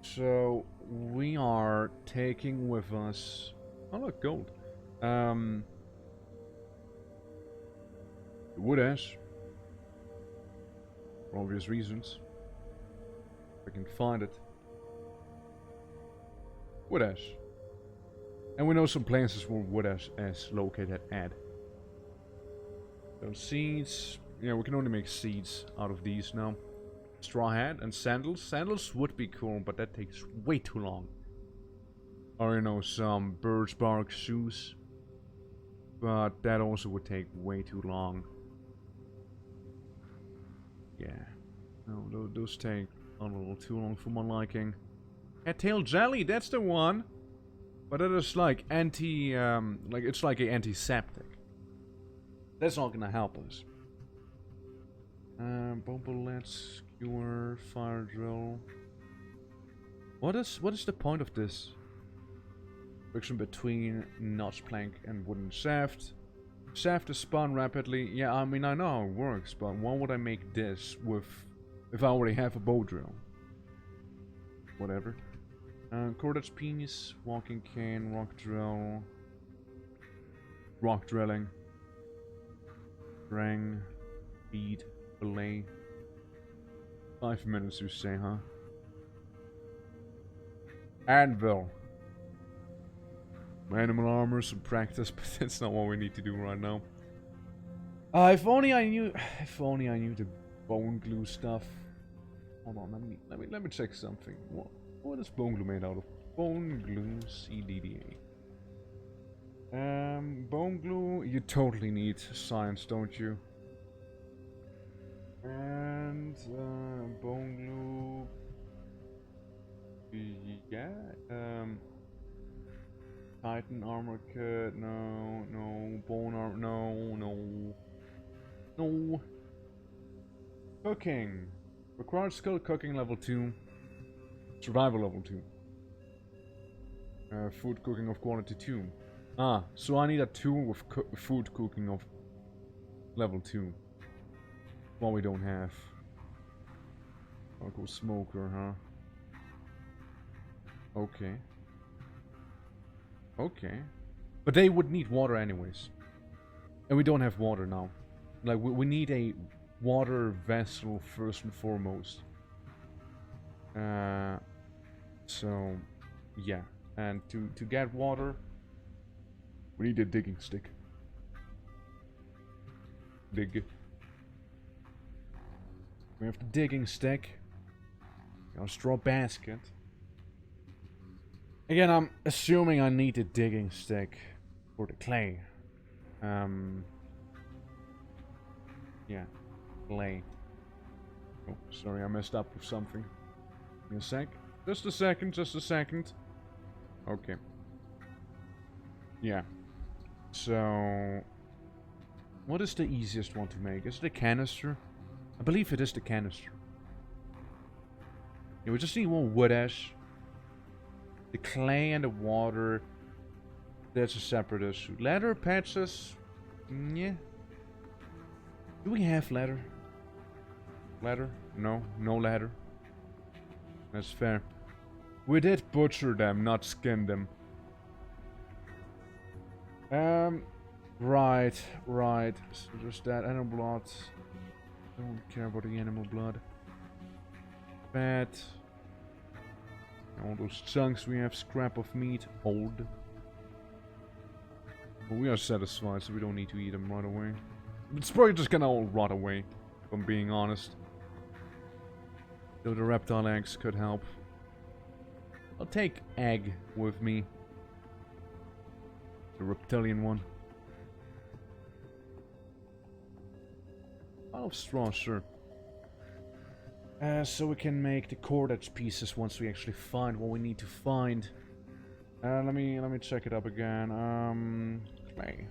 So we are taking with us. Oh look, gold. Wood ash. For obvious reasons. If I can find it. Wood ash. And we know some places where wood ash is located at. So seeds. Yeah, we can only make seeds out of these now. Straw hat and sandals. Sandals would be cool, but that takes way too long. Or, you know, some birch bark shoes. But that also would take way too long. Yeah. No, those take a little too long for my liking. Cattail jelly, that's the one! But it is like it's like a antiseptic. That's not gonna help us. Bumble skewer, fire drill. What is the point of this? Friction between notch plank and wooden shaft. Shaft is spun rapidly. Yeah, I mean I know how it works, but why would I make this with if I already have a bow drill? Whatever. Cordage piece, walking cane, rock drill, rock drilling, ring, bead, belay. 5 minutes, you say, huh? Anvil. Animal armor, some practice, but that's not what we need to do right now. If only I knew the bone glue stuff. Hold on, let me check something. What is bone glue made out of? Bone glue CDDA. Bone glue, you totally need science, don't you? And bone glue, yeah. Titan armor kit, no. Bone armor, no. Cooking. Required skill cooking level 2. Survival level 2. Food cooking of quality 2. Ah, so I need a 2 with food cooking of level 2. Well, we don't have. I'll go smoker, huh? Okay. Okay. But they would need water anyways. And we don't have water now. Like, we need a water vessel first and foremost. So, yeah. And to get water, we need a digging stick. Dig. We have the digging stick. Got a straw basket. Again, I'm assuming I need a digging stick for the clay. Yeah, clay. Oh, sorry, I messed up with something. Give me a sec. Just a second. Okay. Yeah. So, what is the easiest one to make? Is it a canister? I believe it is the canister. Yeah, we just need one wood ash. The clay and the water, that's a separate issue. Ladder patches, yeah. Do we have ladder? Ladder? No, no ladder. That's fair. We did butcher them, not skin them. Right. So just that animal blood. Don't care about the animal blood. Fat. All those chunks we have, scrap of meat, old. But we are satisfied, so we don't need to eat them right away. It's probably just gonna all rot away, if I'm being honest. Though the reptile eggs could help. I'll take egg with me. The reptilian one. Out of straw, sure. So we can make the cordage pieces once we actually find what we need to find. Let me check it up again. Clay.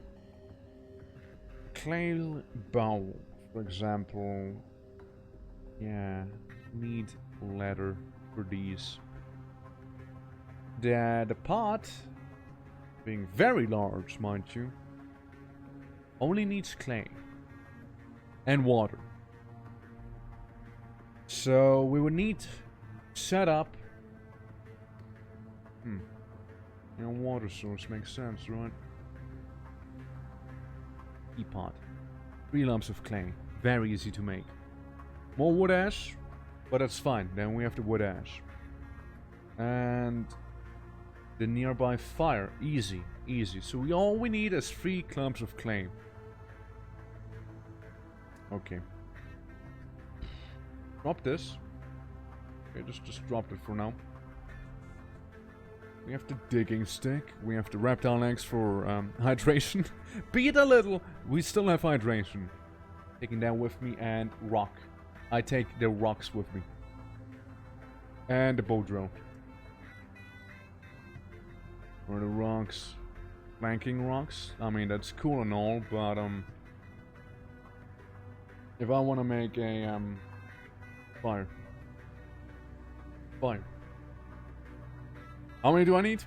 Clay bowl, for example. Yeah, need leather for these. The pot, being very large, mind you, only needs clay and water. So we would need to set up. You know, water source makes sense, right? Teapot. 3 lumps of clay. Very easy to make. More wood ash, but that's fine. Then we have the wood ash. And the nearby fire. Easy, easy. So all we need is 3 clumps of clay. Okay. Drop this. Okay, just drop it for now. We have the digging stick. We have the reptile eggs for hydration. Beat a little. We still have hydration. Taking that with me and rock. I take the rocks with me. And the bow drill. Or the rocks. Flanking rocks. I mean, that's cool and all, but if I want to make a fire. How many do I need?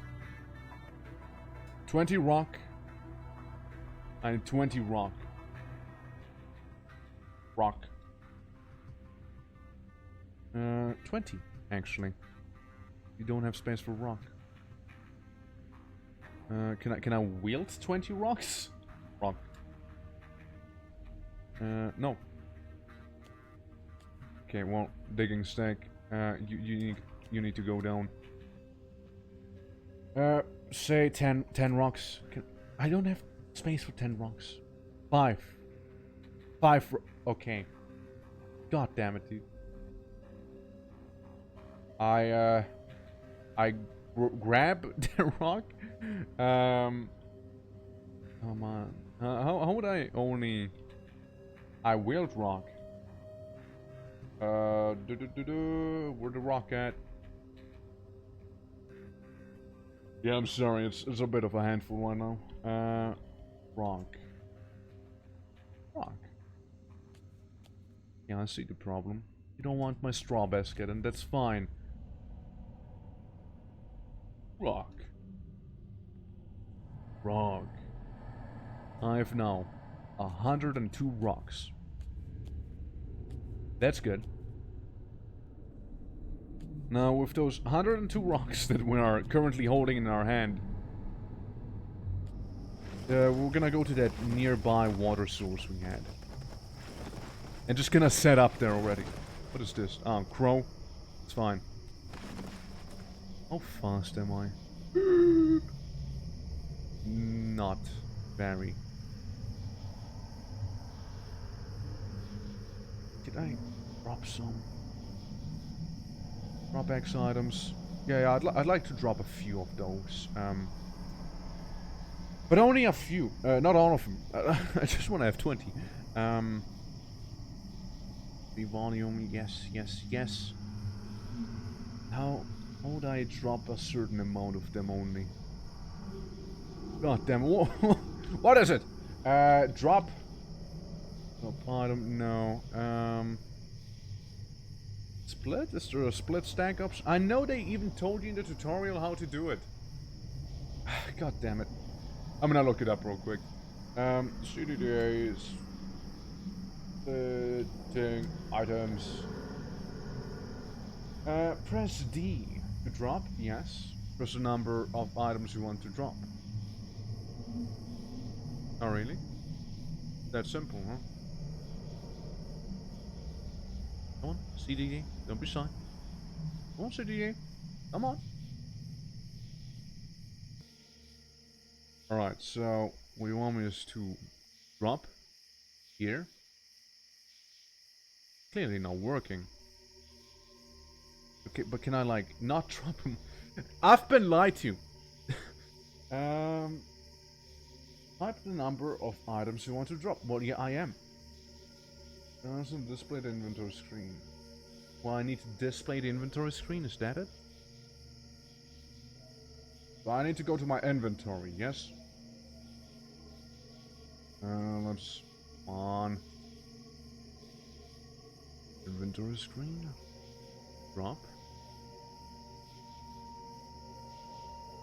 20 rock. I need 20 rock. Rock. 20, actually. You don't have space for rock. Can I wield 20 rocks? Rock. No. Okay, well, digging stack. You need to go down. Say 10 rocks. I don't have space for 10 rocks. 5. Okay. God damn it, dude. I grab the rock. Come on. How would I only... I wield rock. Where the rock at? Yeah, I'm sorry, it's a bit of a handful right now. Rock. Yeah, I see the problem. You don't want my straw basket, and that's fine. Rock. I have now 102 rocks. That's good. Now, with those 102 rocks that we are currently holding in our hand, we're gonna go to that nearby water source we had. And just gonna set up there already. What is this? Oh, crow. It's fine. How fast am I? Not very. Did I drop some? Drop X items. Yeah, I'd like to drop a few of those. But only a few. Not all of them. I just want to have 20. The volume, yes. How would I drop a certain amount of them only? God damn it. What is it? Drop. Drop item, no. Split? Is there a split stack option? I know they even told you in the tutorial how to do it. God damn it. I'm gonna look it up real quick. CDDA splitting items. Press D to drop, yes. Press the number of items you want to drop. Oh, really? That simple, huh? Come on, CDDA. Don't be shy. Come on, CDDA. Come on. Alright, so what you want me is to drop here. Clearly not working. Okay, but can I like not drop him? I've been lied to. Type the number of items you want to drop. Well, yeah, I am. Doesn't display the inventory screen. Well, I need to display the inventory screen, is that it? So I need to go to my inventory, yes? Let's... on. Inventory screen. Drop.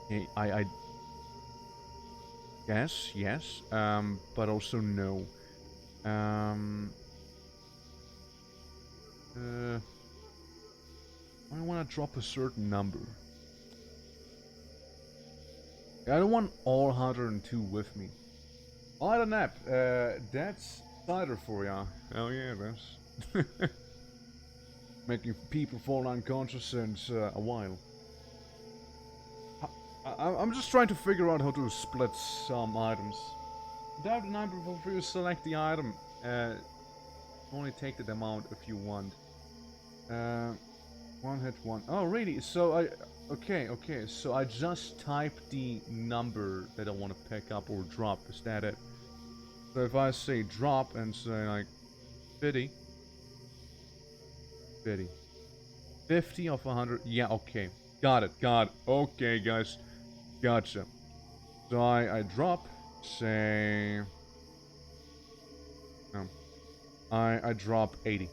Okay, I guess, yes, but also no. I want to drop a certain number. I don't want all 102 with me. Item nap, that's cider for ya. Oh yeah, that's making people fall unconscious since a while. I'm just trying to figure out how to split some items. Dive the number before you select the item. Only take the amount if you want. One hit one. Oh, really? So okay. So I just type the number that I want to pick up or drop. Is that it? So if I say drop and say like 50. 50 of 100. Yeah, okay. Got it. Okay, guys. Gotcha. So I drop, say... No. I drop 80.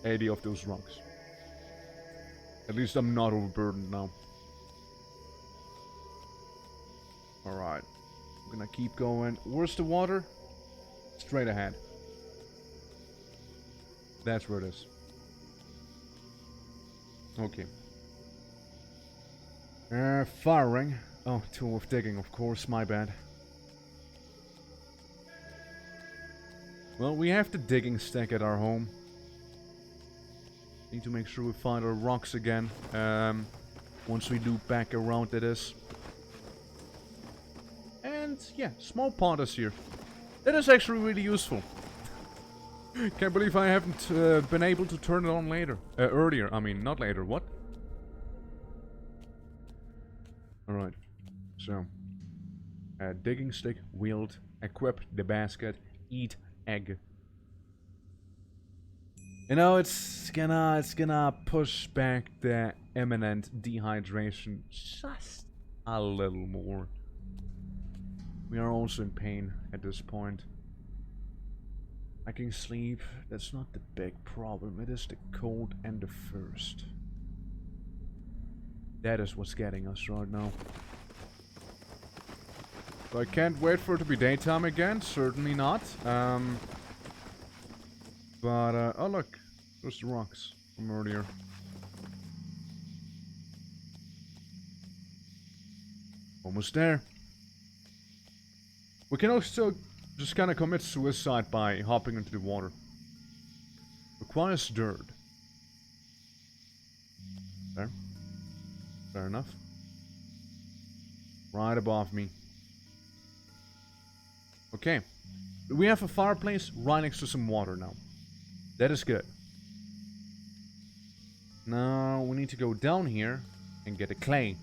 80 of those rocks. At least I'm not overburdened now. Alright. I'm gonna keep going. Where's the water? Straight ahead. That's where it is. Okay. Firing. Oh, tool of digging, of course, my bad. Well, we have the digging stick at our home. Need to make sure we find our rocks again. Once we loop back around to this. And, yeah, small pot is here. That is actually really useful. Can't believe I haven't been able to turn it on later. Earlier, I mean, not later, what? Alright, so digging stick, wield, equip the basket, eat egg. You know, it's gonna push back the imminent dehydration just a little more. We are also in pain at this point. Lacking sleep, that's not the big problem, it is the cold and the thirst. That is what's getting us right now. So I can't wait for it to be daytime again, certainly not. Oh look, there's the rocks from earlier. Almost there. We can also just kind of commit suicide by hopping into the water. Requires dirt. There. Fair enough. Right above me. Okay. We have a fireplace right next to some water now. That is good. Now we need to go down here and get the clay.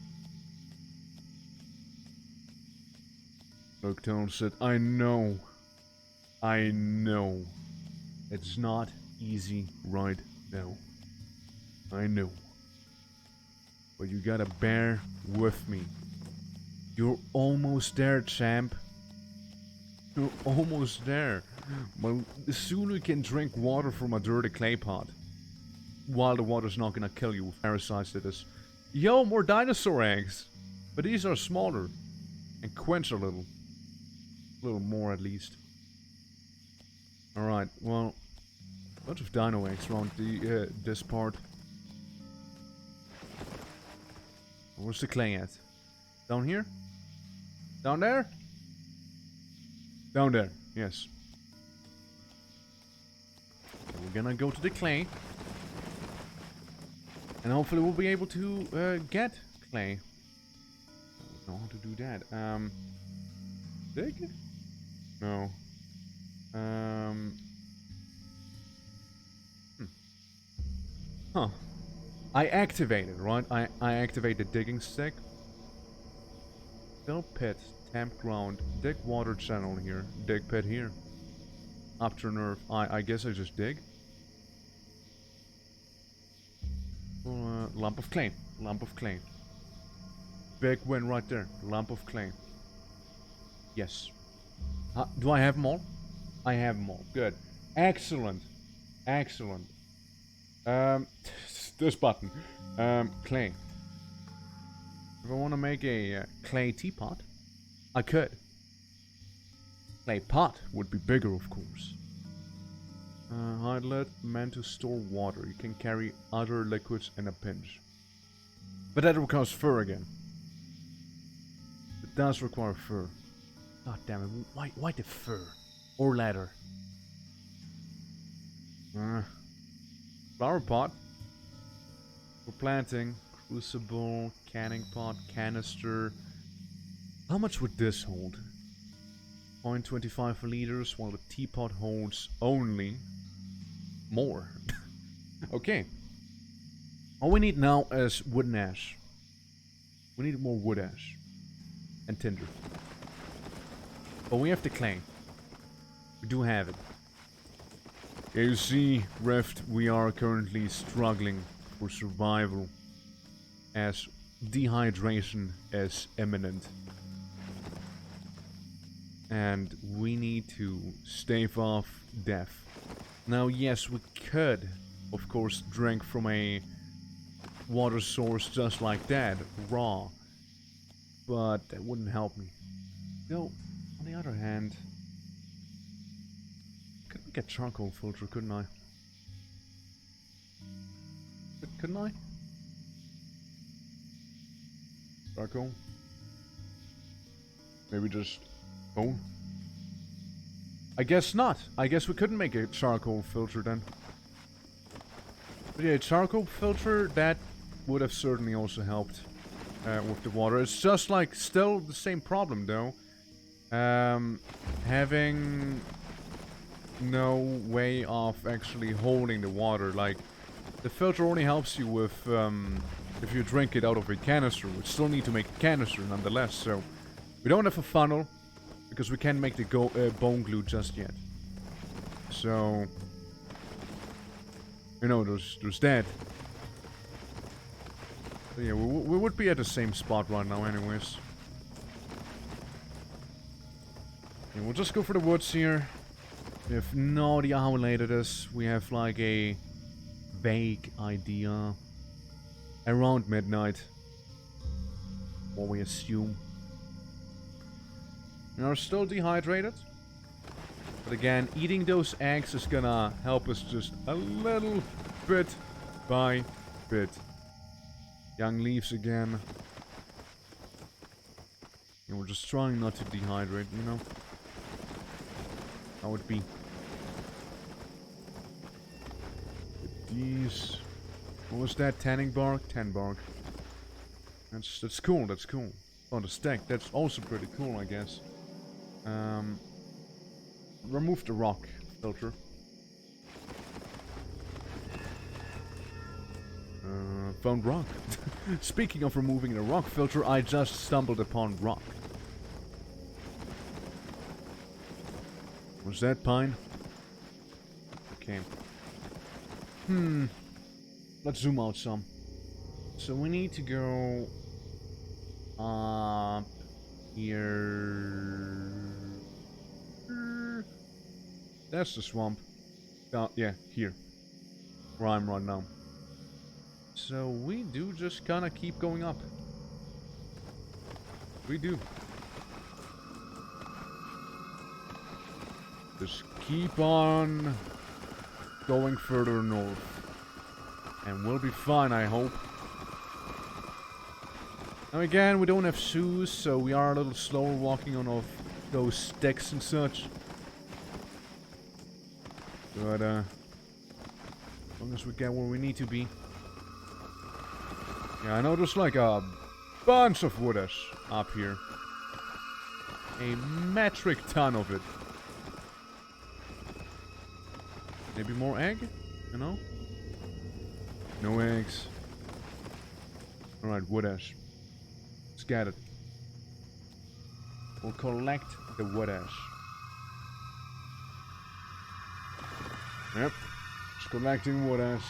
Look, said, I know. It's not easy right now. I know. But you gotta bear with me. You're almost there, champ. You're almost there. Well, soon we can drink water from a dirty clay pot. While the water's not gonna kill you with parasites that is. Yo, more dinosaur eggs! But these are smaller. And quench a little. A little more at least. Alright, well. Bunch of dino eggs around the, this part. Where's the clay at? Down here? Down there? Down there, yes. So we're gonna go to the clay. And hopefully we'll be able to get clay. know how to do that. Dig? No. Huh. I activated, right? I activate the digging stick. Fill pit, tamp ground, dig water channel here, dig pit here. Up to nerve. I guess I just dig. Lump of clay. Lump of clay. Big win right there. Lump of clay. Yes. Do I have them all? I have them all. Good. Excellent. Excellent. This button. Clay. If I want to make a clay teapot, I could. Clay pot would be bigger, of course. Outlet meant to store water. You can carry other liquids in a pinch. But that requires fur again. It does require fur. God damn it! Why the fur or leather? Flower pot for planting. Crucible, canning pot, canister. How much would this hold? 0.25 liters, while the teapot holds only more. Okay. All we need now is wood and ash. We need more wood ash. And tinder. But we have the clay. We do have it. You see, Rift, we are currently struggling for survival, as dehydration is imminent. And we need to stave off death. Now, yes, we could, of course, drink from a water source just like that, raw. But that wouldn't help me. Though, on the other hand, I could get charcoal filter, couldn't I? Couldn't I? Charcoal? Maybe just bone? I guess not. I guess we couldn't make a charcoal filter then. But yeah, charcoal filter, that would have certainly also helped with the water. It's just like still the same problem though. Having no way of actually holding the water. Like, the filter only helps you with if you drink it out of a canister. We still need to make a canister nonetheless, so we don't have a funnel because we can't make the bone glue just yet. So, you know, there's that. So yeah, we would be at the same spot right now anyways. Yeah, we'll just go for the woods here. We have no idea how late it is. We have like a vague idea. Around midnight. What we assume. We are still dehydrated. But again, eating those eggs is gonna help us just a little bit by bit. Young leaves again. And we're just trying not to dehydrate, you know? How would be. These. What was that? Tanning bark? Tan bark. That's cool, that's cool. Oh, the stack, that's also pretty cool, I guess. Remove the rock filter. Found rock. Speaking of removing the rock filter, I just stumbled upon rock. Was that pine? Okay. Let's zoom out some. So we need to go up here. That's the swamp. Yeah, here. Where I'm right now. So we do just kind of keep going up. We do. Just keep on going further north. And we'll be fine, I hope. Now again, we don't have shoes, so we are a little slower walking on those sticks and such. But, as long as we get where we need to be. Yeah, I know there's like a bunch of wood ash. up here. A metric ton of it. Maybe more egg? You know? No eggs. Alright, wood ash. Let's get it. We'll collect the wood ash. Yep. Just collecting wood ash.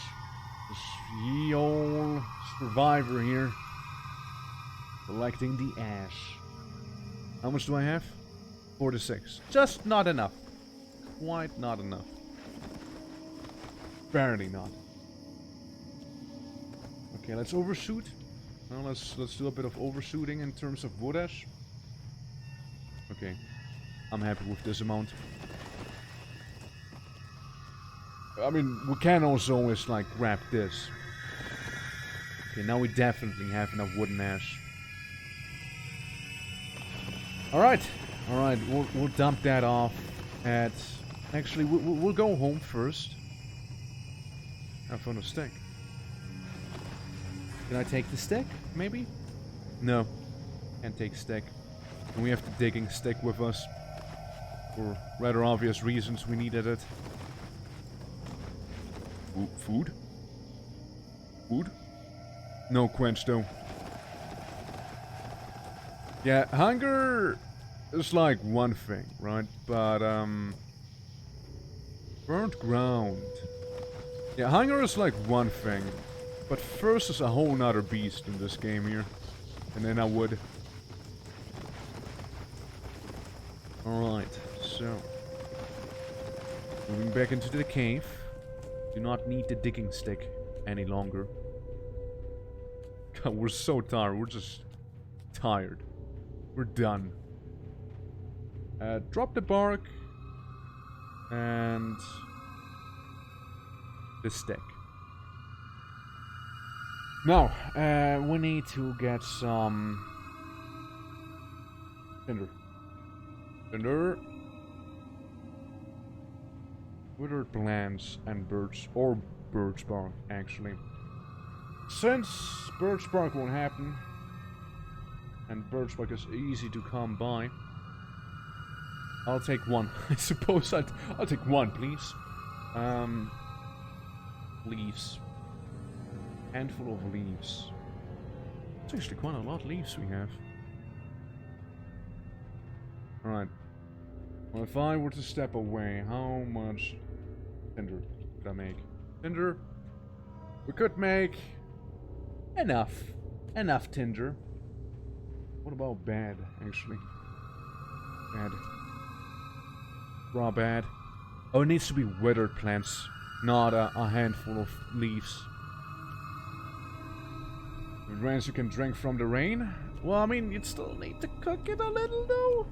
This ye old survivor here. Collecting the ash. How much do I have? 46. Just not enough. Quite not enough. Barely not. Okay, let's overshoot. Well, let's do a bit of overshooting in terms of wood ash. Okay, I'm happy with this amount. I mean, we can also always like grab this. Okay, now we definitely have enough wooden ash. All right, we'll dump that off at. Actually, we'll go home first. I found a stick. Can I take the stick? Maybe? No. Can't take stick. And we have the digging stick with us. For rather obvious reasons we needed it. Ooh, food? Food? No quench though. Yeah, hunger is like one thing, right? But, burnt ground. Yeah, hunger is like one thing. But thirst is a whole nother beast in this game here. And then I would. Alright, so. Moving back into the cave. Do not need the digging stick any longer. God, we're so tired. We're just tired. We're done. Drop the bark. And the stick. Now, we need to get some tinder. Tinder. Withered plants and birch, or birch bark, actually. Since birch bark won't happen, and birch bark is easy to come by, I'll take one. I suppose I'll take one, please. Leaves. Handful of leaves. It's actually quite a lot of leaves we have. Alright. Well, if I were to step away, how much tinder could I make? Tinder? We could make enough. Enough tinder. What about bad, actually? Bad. Raw bad. Oh, it needs to be withered plants, not a handful of leaves. The rains you can drink from the rain? Well, I mean, you'd still need to cook it a little, though.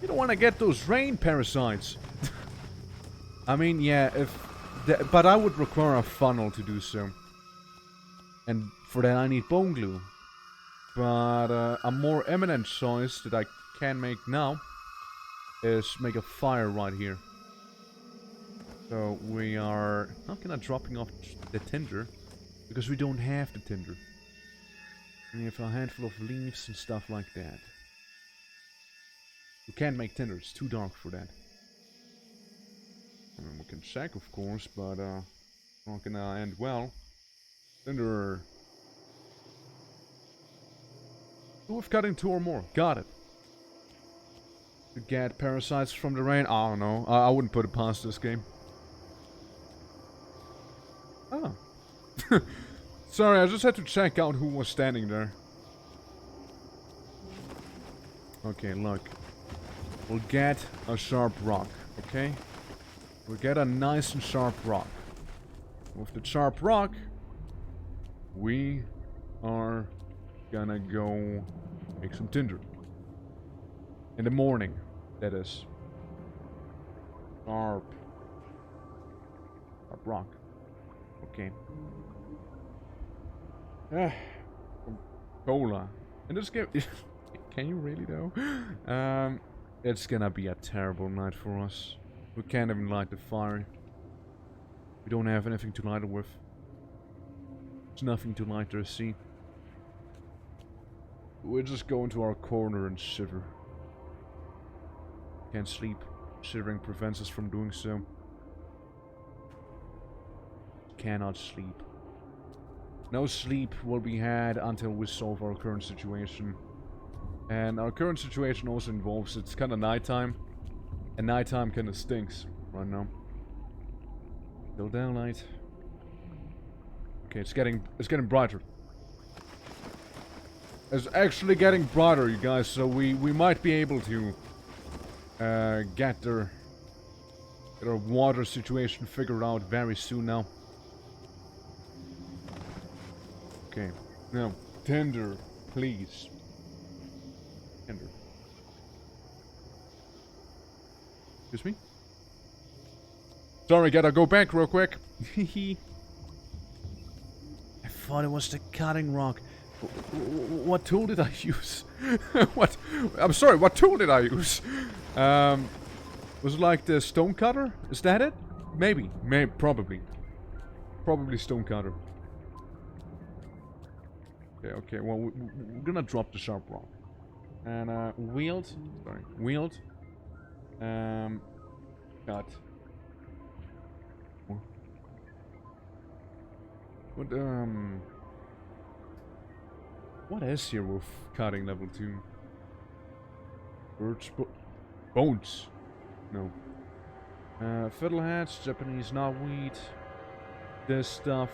You don't want to get those rain parasites. I mean, yeah, but I would require a funnel to do so. And for that I need bone glue. But a more eminent choice that I can make now is make a fire right here. So we are not gonna dropping off the tinder. Because we don't have the tinder. And we have a handful of leaves and stuff like that. We can't make tinder, it's too dark for that. I mean, we can check, of course, but not gonna end well. Tinder. We've got in 2 or more. Got it. To get parasites from the rain? I don't know. I wouldn't put it past this game. Oh. Sorry, I just had to check out who was standing there. Okay, look. We'll get a sharp rock, okay? We'll get a nice and sharp rock. With the sharp rock, we are gonna go make some tinder. In the morning, that is. Sharp rock. Okay. Cola. In this game, can you really though? It's gonna be a terrible night for us. We can't even light the fire. We don't have anything to light it with. There's nothing to light or see. we'll just go into our corner and shiver. Can't sleep. Shivering prevents us from doing so. Cannot sleep. No sleep will be had until we solve our current situation. And our current situation also involves it's kind of nighttime. And nighttime kind of stinks right now. Still daylight. Okay, it's getting brighter. It's actually getting brighter, you guys. So we might be able to get our water situation figured out very soon now. Okay, now Tinder, please. Tinder. Excuse me? Sorry, gotta go back real quick. I thought it was the cutting rock. What tool did I use? What? I'm sorry, what tool did I use? Was it like the stone cutter? Is that it? Maybe. Probably. Probably stone cutter. Okay, well, we're gonna drop the sharp rock. And, wield. Sorry, wield. Cut. What is here with cutting level 2? Birch bones. No. Fiddleheads, Japanese knotweed. This stuff.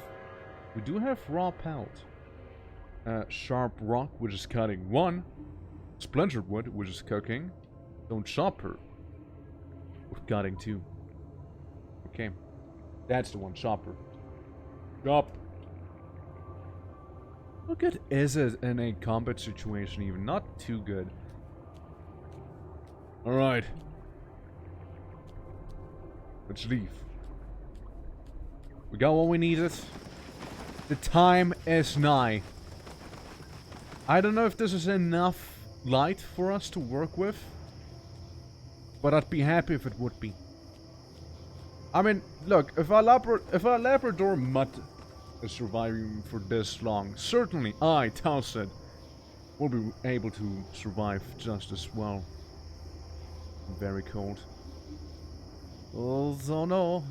We do have raw pelt. Sharp rock, which is cutting 1. Splintered wood, which is cooking. Stone chopper. With cutting 2. Okay. That's the one, chopper. Chop. How good is it in a combat situation even? Not too good. Alright. Let's leave. We got what we needed. The time is nigh. I don't know if this is enough light for us to work with. But I'd be happy if it would be. I mean, look, if our Labrador mutt is surviving for this long, certainly I, Talcid, will be able to survive just as well. Very cold. Also no.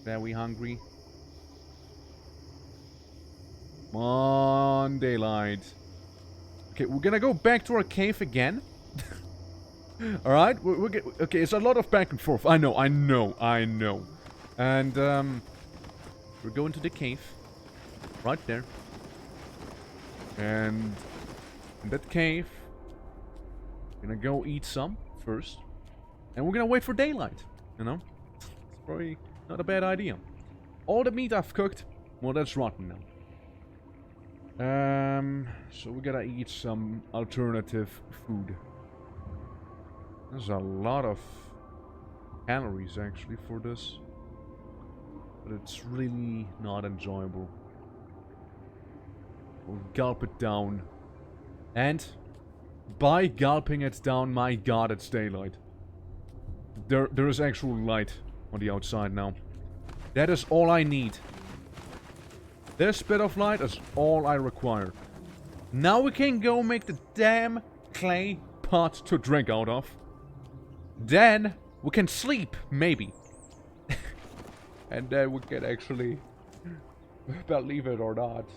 Very hungry. Come on, daylight. Okay, we're gonna go back to our cave again. Alright, okay, it's a lot of back and forth. I know. And, we're going to the cave. Right there. And in that cave, we're gonna go eat some first. And we're gonna wait for daylight, you know? It's probably not a bad idea. All the meat I've cooked, well, that's rotten now. So we gotta eat some alternative food. There's a lot of calories actually for this. But it's really not enjoyable. We'll gulp it down. And by gulping it down, my god, it's daylight. There is actual light on the outside now. That is all I need. This bit of light is all I require. Now we can go make the damn clay pot to drink out of. Then we can sleep, maybe. And then we can actually, believe it or not,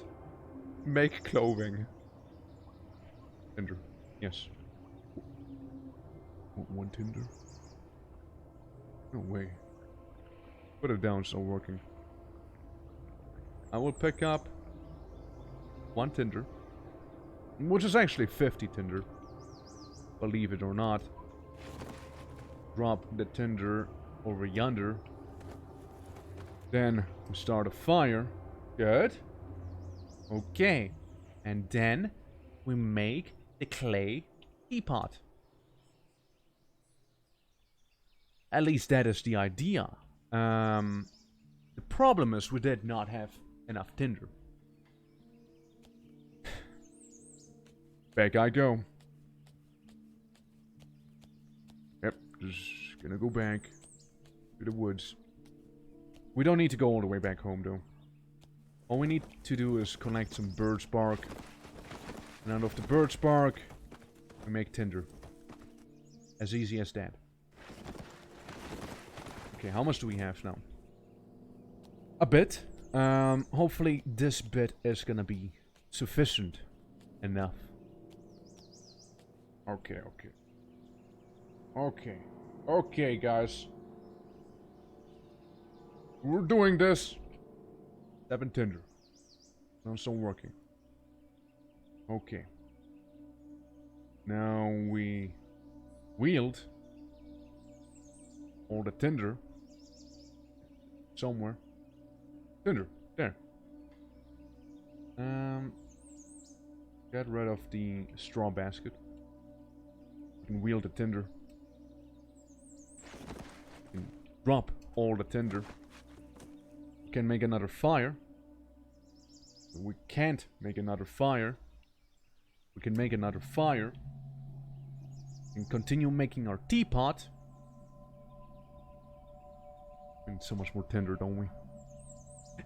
make clothing. Tinder. Yes. One tinder? No way. Put it down, it's not working. I will pick up one tinder. Which is actually 50 tinder. Believe it or not. Drop the tinder over yonder. Then we start a fire. Good. Okay. And then we make the clay teapot. At least that is the idea. The problem is we did not have enough tinder. Back I go. Yep, just gonna go back to the woods. We don't need to go all the way back home though. All we need to do is collect some birch bark And out of the birch bark, we make tinder. As easy as that. Okay, how much do we have now? A bit. Hopefully this bit is gonna be sufficient enough. Okay. Okay, guys. We're doing this. 7 tinder. Now it's not working. Okay. Now we wield all the tinder somewhere. Tinder, there. Get rid of the straw basket. We can wield the tinder. We can drop all the tinder. We can make another fire. We can't make another fire. We can make another fire. We can continue making our teapot. We need so much more tinder, don't we?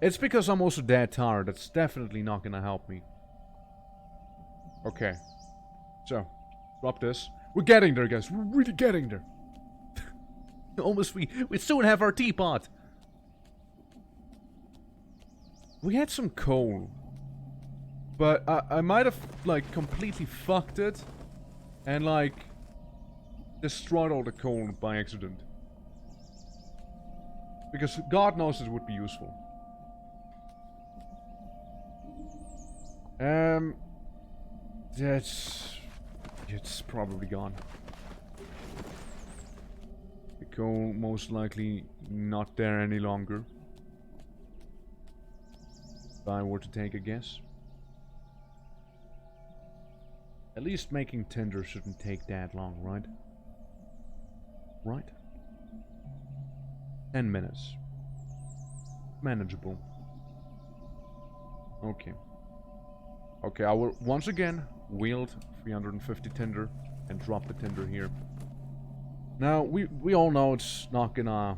It's because I'm also dead tired. That's definitely not gonna help me. Okay. So, drop this. We're getting there, guys. We're really getting there. Almost we soon have our teapot. We had some coal. But I might have, like, completely fucked it. And, like, destroyed all the coal by accident. Because God knows it would be useful. It's probably gone. The coal most likely not there any longer. If I were to take a guess. At least making tinder shouldn't take that long, right? Right? 10 minutes. Manageable. Okay. Okay, I will once again wield 350 tinder and drop the tinder here. Now, we all know it's not gonna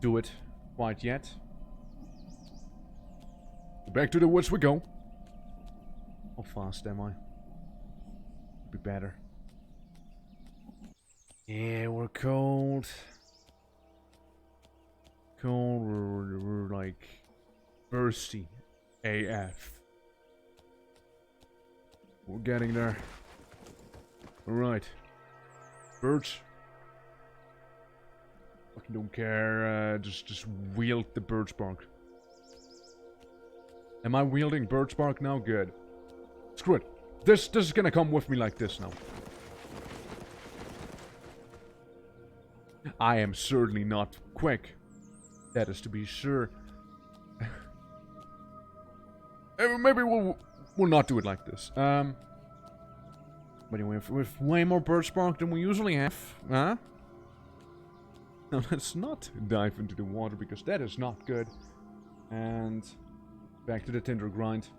do it quite yet. Back to the woods we go. How fast am I? Be better. Yeah, we're cold. Cold, we're like thirsty AF. We're getting there. Alright. Birch. Fucking don't care, just wield the birch bark. Am I wielding birch bark now? Good. Screw it. This is gonna come with me like this now. I am certainly not quick. That is to be sure. Maybe we'll not do it like this. But anyway, with way more birch bark than we usually have, huh? Now let's not dive into the water because that is not good. And back to the tinder grind.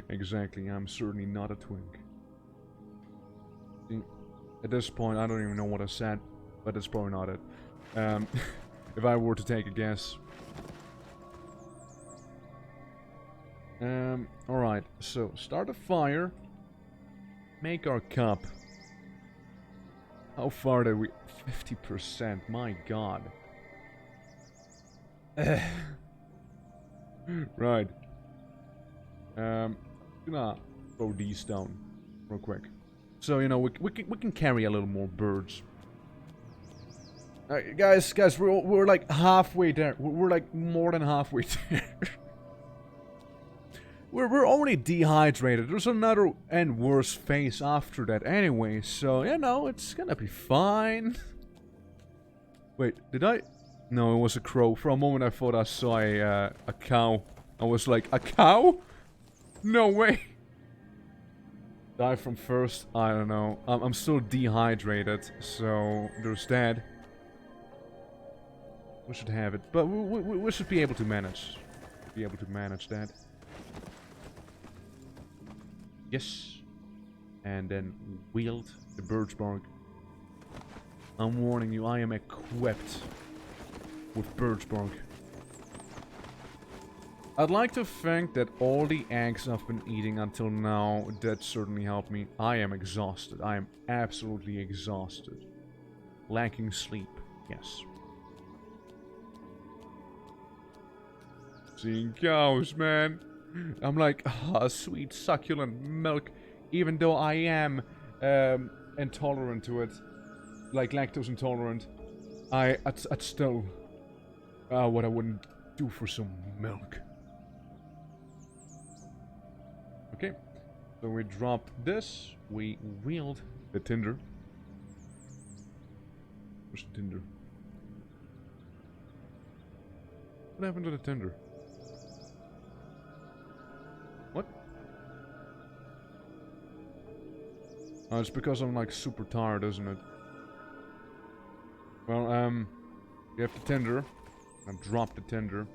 Exactly, I'm certainly not a twink. At this point, I don't even know what I said, but it's probably not it. If I were to take a guess. Alright, so start a fire. Make our cup. How far did we... 50%, my god. Right. Gonna throw these down real quick. So, you know, we can carry a little more birds. Guys, we're like halfway there. We're like more than halfway there. We're already dehydrated. There's another and worse phase after that anyway, so, you know, it's gonna be fine. Wait, did I? No, it was a crow. For a moment I thought I saw a cow. I was like, a cow? No way. Die from first? I don't know. I'm still dehydrated, so there's that. We should have it, but we should be able to manage. Be able to manage that. Yes. And then wield the birch bark. I'm warning you, I am equipped with birch bark. I'd like to think that all the eggs I've been eating until now, that certainly helped me. I am exhausted. I am absolutely exhausted. Lacking sleep. Yes. Seeing cows, man. I'm like, sweet succulent milk. Even though I am intolerant to it. Like lactose intolerant. I'd still... what I wouldn't do for some milk. Okay, so we dropped this, we wheeled the tinder. Where's the tinder? What happened to the tinder? What? Oh, it's because I'm like super tired, isn't it? Well, we have the tinder. I dropped the tinder.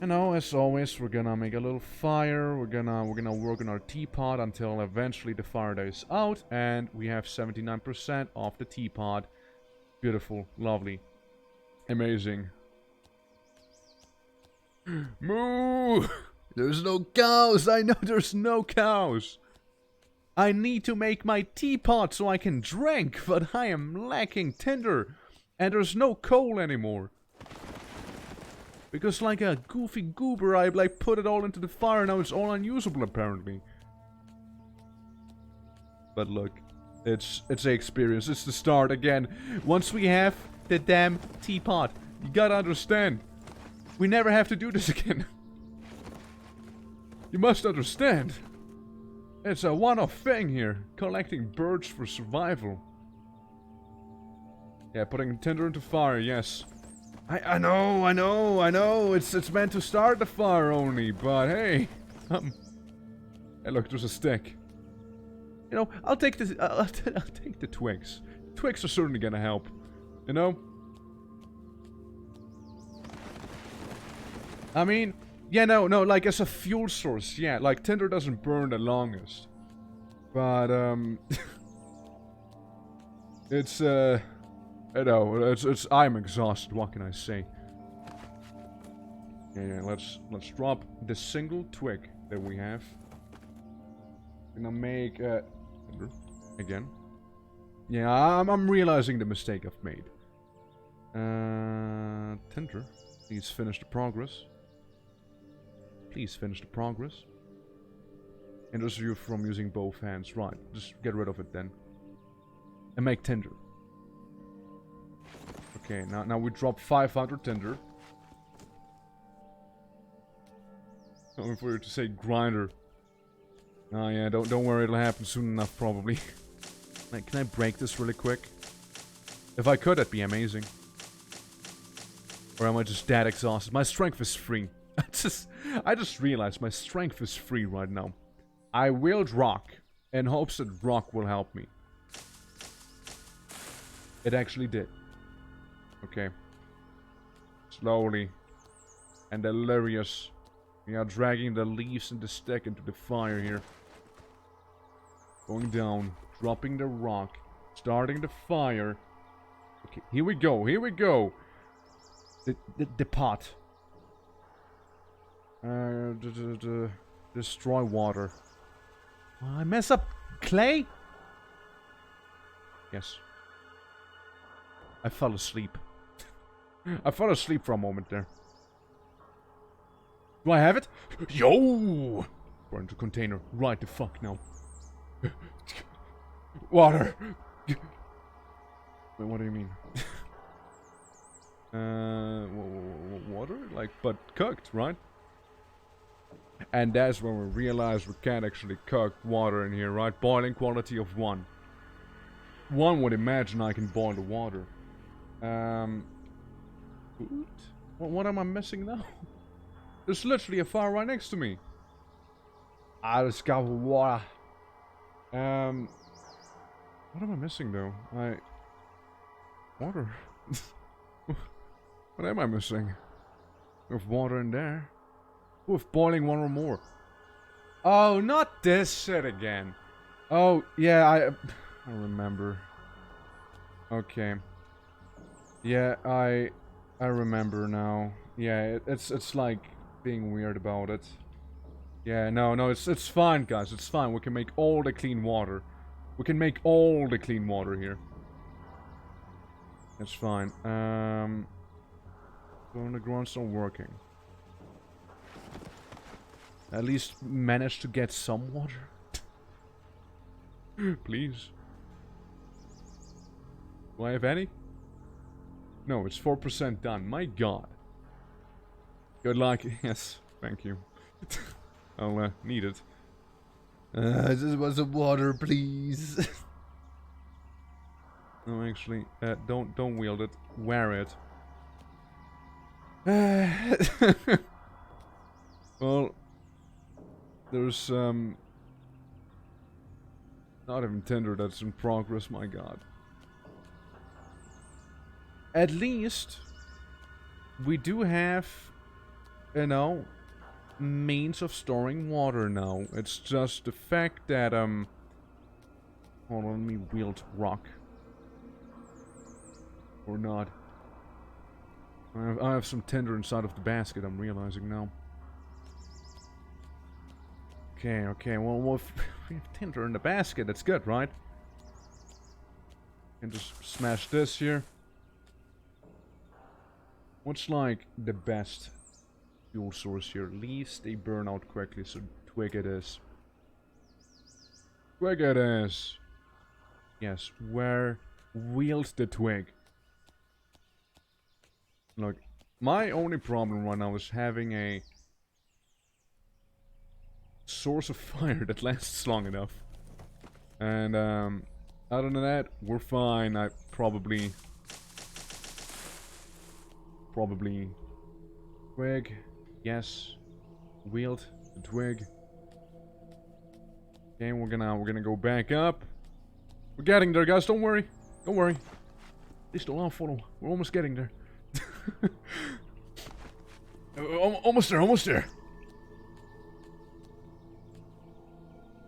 You know, as always, we're gonna make a little fire. We're gonna work on our teapot until eventually the fire dies out, and we have 79% of the teapot. Beautiful, lovely, amazing. Moo! There's no cows. I know there's no cows. I need to make my teapot so I can drink, but I am lacking tinder, and there's no coal anymore. Because like a goofy goober, I like put it all into the fire, now it's all unusable apparently. But look, it's the experience, it's the start again. Once we have the damn teapot, you gotta understand, we never have to do this again. You must understand. It's a one-off thing here, collecting birch for survival. Yeah, putting tinder into fire, yes. I know, it's meant to start the fire only, but hey, hey look, there's a stick. You know, I'll take this, I'll take the twigs. Twigs are certainly gonna help, you know? I mean, yeah, no, like as a fuel source, yeah, like tinder doesn't burn the longest. But, it's, I know, I'm exhausted, what can I say? Yeah, let's drop the single twig that we have. Gonna make, again. Yeah, I'm realizing the mistake I've made. Tinder, please finish the progress. Please finish the progress. Hinders you from using both hands, right, just get rid of it then. And make tinder. Okay, now we drop 500 tinder. Waiting for you to say grinder. Oh yeah, don't worry, it'll happen soon enough probably. Like, can I break this really quick? If I could, that'd be amazing. Or am I just that exhausted? My strength is free. I just realized my strength is free right now. I wield rock in hopes that rock will help me. It actually did. Okay. Slowly and delirious, we are dragging the leaves and the stick into the fire here. Going down, dropping the rock, starting the fire. Okay, here we go, here we go. The pot. Destroy water. I mess up clay? Yes. I fell asleep. I fell asleep for a moment there. Do I have it? Yo! Burn the container right the fuck now. Water! Wait, what do you mean? Water? Like, but cooked, right? And that's when we realize we can't actually cook water in here, right? Boiling quality of 1. One would imagine I can boil the water. Food? What am I missing now? There's literally a fire right next to me. I discovered water. What am I missing though? Water. What am I missing? With water in there. With boiling 1 or more. Oh, not this shit again. Oh, yeah, I remember. Okay. Yeah, I remember now. Yeah, it's like being weird about it. Yeah, no, it's fine, guys. It's fine. We can make all the clean water. We can make all the clean water here. It's fine. So underground's not working. At least manage to get some water. Please. Do I have any? No, it's 4% done. My god. Good luck. Yes, thank you. I'll need it. I just want some water, please. No, actually, don't wield it. Wear it. Well, there's not even Tinder that's in progress. My god. At least we do have, you know, means of storing water now. It's just the fact that hold on, let me wield rock. Or not. I have some tinder inside of the basket, I'm realizing now. Okay, well if we have tinder in the basket, that's good, right? And just smash this here. What's like the best fuel source here? Leaves, they burn out quickly, so twig it is. Twig it is! Yes, where wield the twig? Look, my only problem right now is having a source of fire that lasts long enough. And other than that, we're fine. I probably twig, yes, wield the twig. Okay, we're gonna go back up. We're getting there, guys. Don't worry, don't worry. Please don't laugh, follow. We're almost getting there. Almost there, almost there.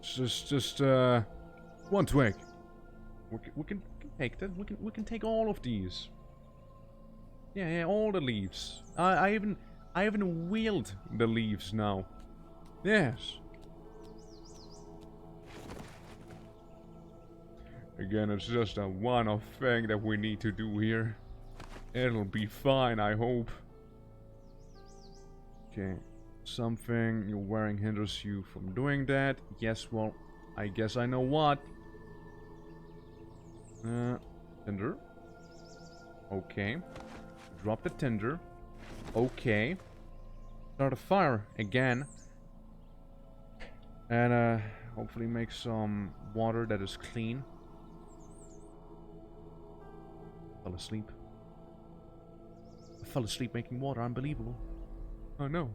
Just one twig. We can take that. We can take all of these. Yeah, all the leaves. I even wheeled the leaves now. Yes. Again, it's just a one-off thing that we need to do here. It'll be fine, I hope. Okay. Something you're wearing hinders you from doing that. Yes, well, I guess I know what. Tinder. Okay. Drop the tinder. Okay. Start a fire again. And hopefully make some water that is clean. Fell asleep. I fell asleep making water. Unbelievable. Oh no.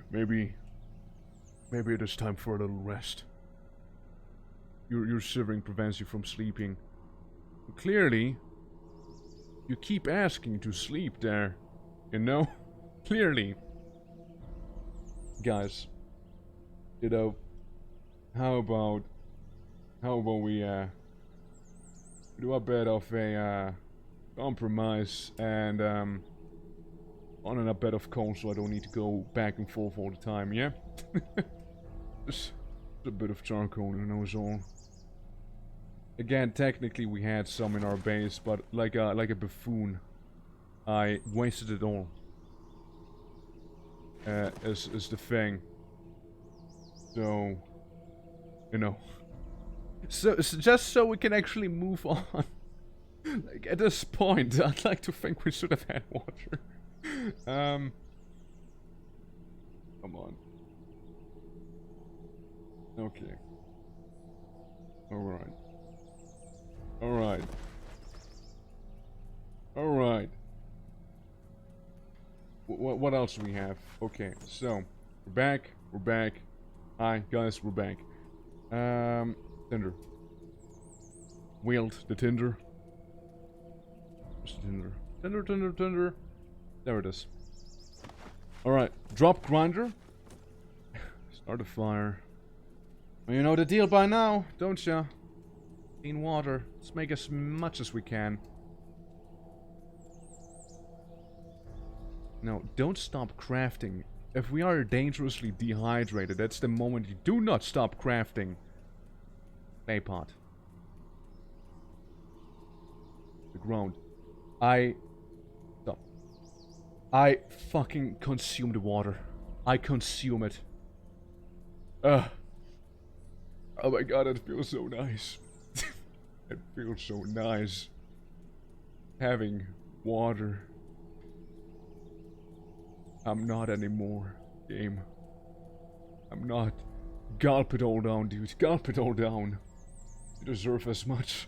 Maybe it is time for a little rest. Your shivering prevents you from sleeping. Clearly, you keep asking to sleep there. You know? Clearly. Guys, you know, how about we do a bit of a compromise and on a bed of coal so I don't need to go back and forth all the time, yeah? Just a bit of charcoal, you know, is all. Again, technically we had some in our base, but like a buffoon, I wasted it all. Is the thing. So, you know. So just so we can actually move on. Like, at this point, I'd like to think we should have had water. Come on. Okay. Alright. Alright. Alright. What else do we have? Okay, so, we're back. We're back. Hi, guys, we're back. Tinder. Wield the tinder. Where's the tinder? Tinder. There it is. Alright, drop grinder. Start a fire. Well, you know the deal by now, don't ya? Clean water. Let's make as much as we can. No, don't stop crafting. If we are dangerously dehydrated, that's the moment you do not stop crafting. Clay pot. The ground. Stop. I fucking consume the water. I consume it. Ugh. Oh my god, it feels so nice. It feels so nice. Having water. I'm not anymore, game. I'm not. Gulp it all down, dude. Gulp it all down. You deserve as much.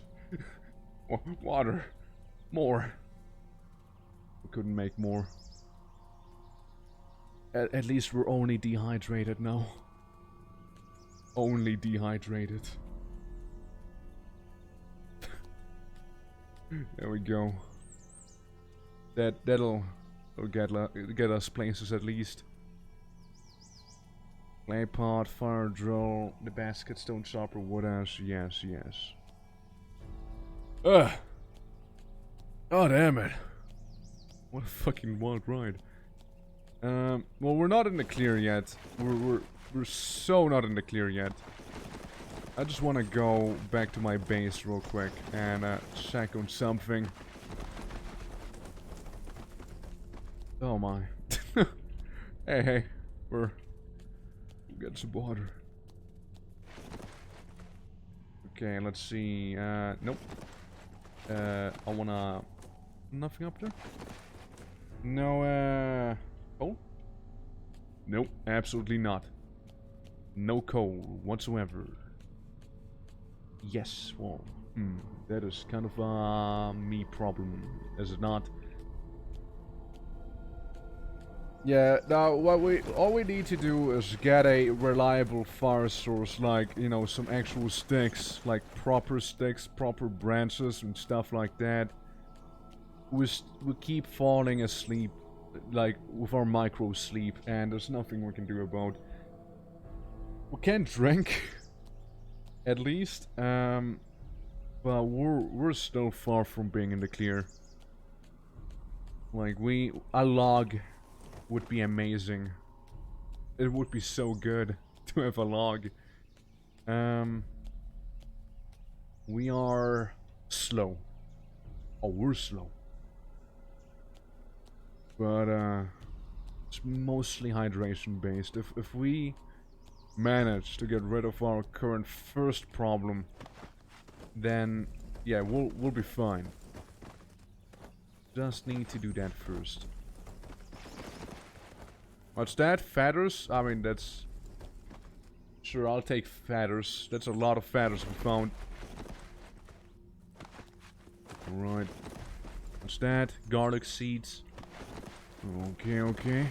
Water. More. We couldn't make more. At least we're only dehydrated now. Only dehydrated. There we go. That'll get us places at least. Clay pot, fire drill, the basket, stone chopper, what else? Yes, yes. Ugh. Oh damn it. What a fucking wild ride. Well, we're not in the clear yet. We're so not in the clear yet. I just want to go back to my base real quick and check on something. Oh my. Hey, we'll get some water. Okay, let's see. Nope. I wanna... Nothing up there? No, coal? Nope, absolutely not. No coal whatsoever. Yes, well, that is kind of a me problem, is it not? Yeah, now all we need to do is get a reliable fire source, like, you know, some actual sticks, like proper sticks, proper branches and stuff like that. We keep falling asleep, like with our micro sleep, and there's nothing we can do about. We can drink, at least, but we're still far from being in the clear. Like a log would be amazing. It would be so good to have a log. We are slow. Oh, we're slow. But it's mostly hydration based. If we manage to get rid of our current first problem, then yeah, we'll be fine. Just need to do that first. What's that? Feathers? I mean, that's... Sure, I'll take feathers. That's a lot of feathers we found. Alright. What's that? Garlic seeds. Okay, okay.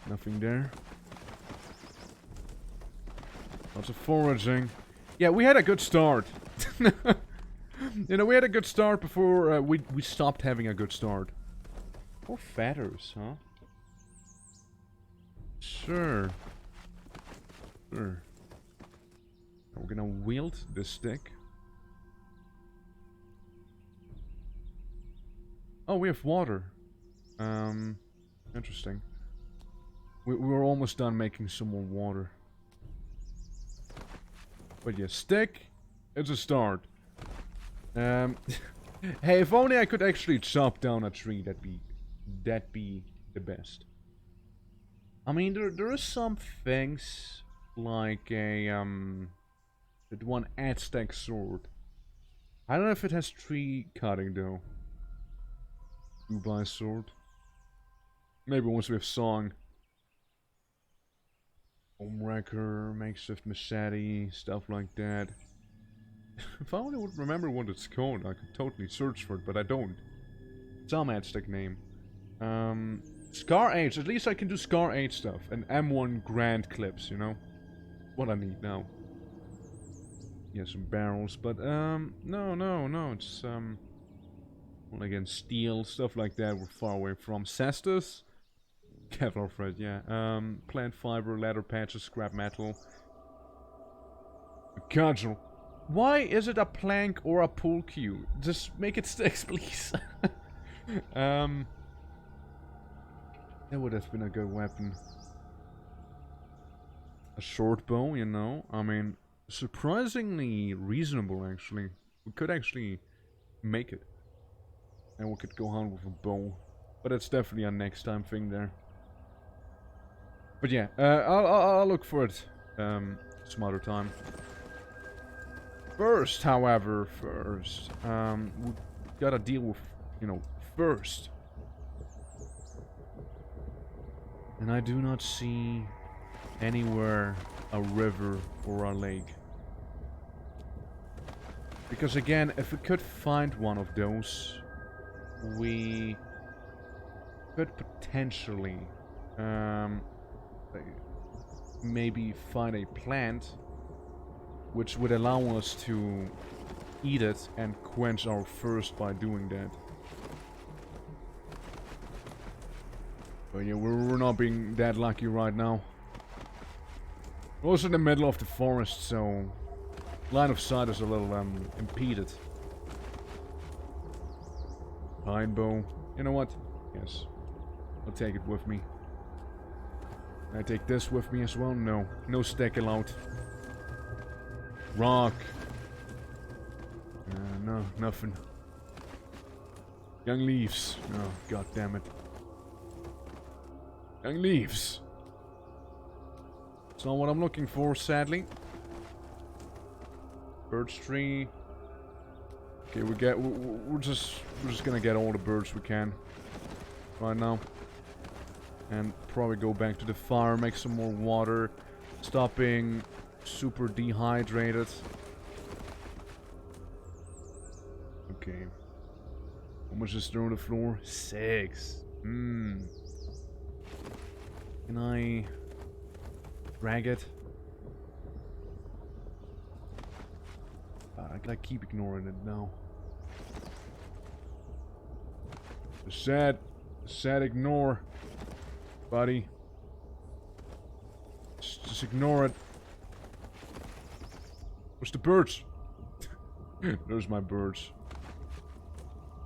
Nothing there. Lots of foraging. Yeah, we had a good start. You know, we had a good start before we stopped having a good start. More feathers, huh? Sure. Sure. We're gonna wield this stick. Oh, we have water. Interesting. We're almost done making some more water. But yeah, stick, it's a start. Hey, if only I could actually chop down a tree, that'd be the best. I mean, there are some things like a that one Aztec sword. I don't know if it has tree cutting though. Dubai sword. Maybe once we have song. Homewrecker, makeshift machete, stuff like that. If I only would remember what it's called, I could totally search for it, but I don't. Some Aztec name. Scar H, at least I can do Scar H stuff. And M1 Grand clips, you know? What I need now. Yeah, some barrels, but, no, it's, well, again, steel, stuff like that we're far away from. Cestus? Kevlar thread, yeah. Plant fiber, leather patches, scrap metal. A cudgel. Why is it a plank or a pool cue? Just make it sticks, please. That would have been a good weapon. A short bow, you know? I mean, surprisingly reasonable, actually. We could actually make it. And we could go on with a bow. But it's definitely a next time thing there. But yeah, I'll look for it some other time. First, however, we gotta deal with, you know, first. And I do not see anywhere a river or a lake. Because again, if we could find one of those, we could potentially maybe find a plant which would allow us to eat it and quench our thirst by doing that. But yeah, we're not being that lucky right now. We're also in the middle of the forest, so line of sight is a little impeded. Pine bow. You know what? Yes. I'll take it with me. Can I take this with me as well? No. No stack allowed. Rock. No, nothing. Young leaves. Oh, god damn it. Young leaves. It's not what I'm looking for, sadly. Birch tree. Okay, we're just gonna get all the birds we can right now, and probably go back to the fire, make some more water, stop being super dehydrated. Okay. How much is there on the floor? 6. Can I drag it? I keep ignoring it now. Sad ignore, buddy. Just ignore it. Where's the birds? There's my birds.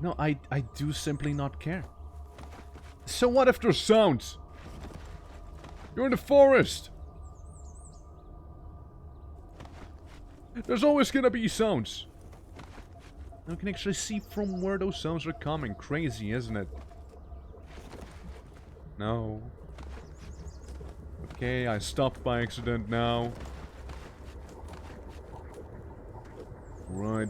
No, I do simply not care. So what if there's sounds? You're in the forest. There's always gonna be sounds. I can actually see from where those sounds are coming. Crazy, isn't it? No. Okay, I stopped by accident now. Right.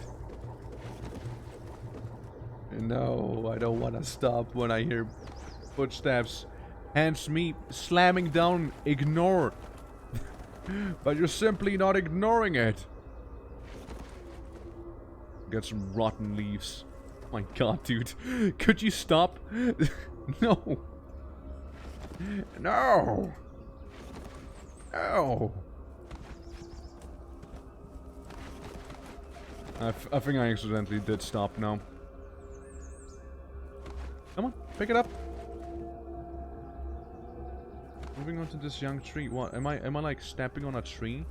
No, I don't want to stop when I hear footsteps. Hence me slamming down ignore. But you're simply not ignoring it. Get some rotten leaves. Oh my god, dude. Could you stop? No. No. No. I think I accidentally did stop now. Come on, pick it up. Moving on to this young tree. What? Am I like stepping on a tree?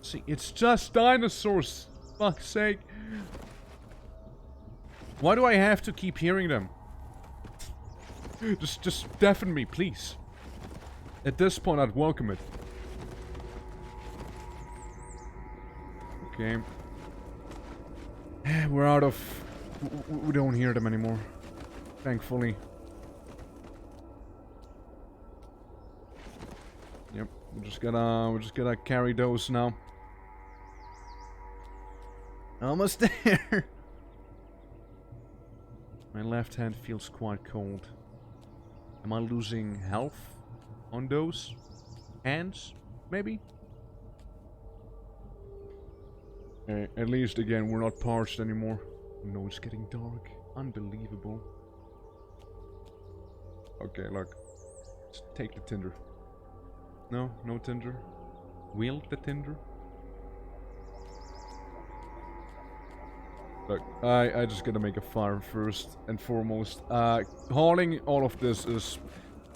See, it's just dinosaurs. Fuck's sake. Why do I have to keep hearing them? Just deafen me, please. At this point, I'd welcome it. Okay. We're out of... We don't hear them anymore. Thankfully. Yep. We're just gonna carry those now. Almost there. My left hand feels quite cold. Am I losing health on those hands? Maybe? At least, again, we're not parched anymore. No, it's getting dark. Unbelievable. Okay, look. Let's take the tinder. No, no tinder. Wield the tinder. Look, I just gotta make a fire first and foremost. Hauling all of this is...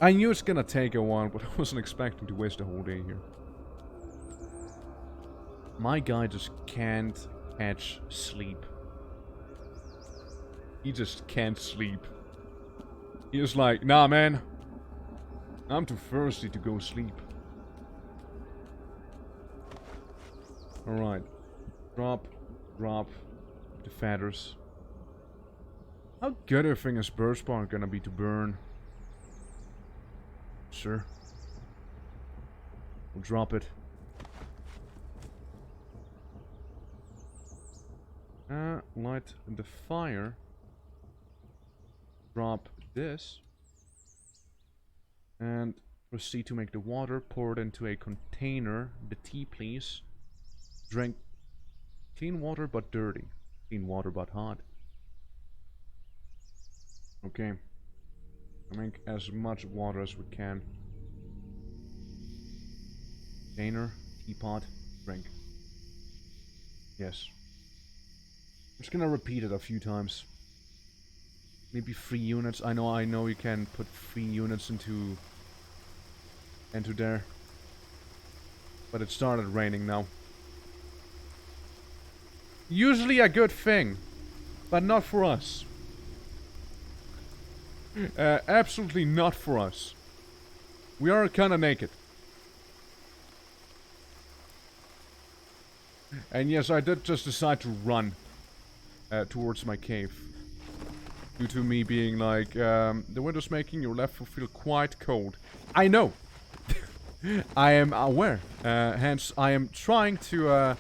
I knew it's gonna take a while, but I wasn't expecting to waste a whole day here. My guy just can't catch sleep. He just can't sleep. He was like, nah, man. I'm too thirsty to go sleep. Alright. Drop the feathers. How good do you think is birch bark gonna be to burn? Sure. We'll drop it. Light the fire. Drop this. And proceed to make the water. Pour it into a container. The tea, please. Drink clean water but dirty. Clean water but hot. Okay. Make as much water as we can. Container, teapot, drink. Yes. I'm just gonna repeat it a few times. Maybe 3 units. I know you can put 3 units into there. But it started raining now. Usually a good thing, but not for us. Absolutely not for us. We are kinda naked. And yes, I did just decide to run towards my cave. Due to me being like, the window's making your left foot feel quite cold. I know! I am aware. Hence, I am trying to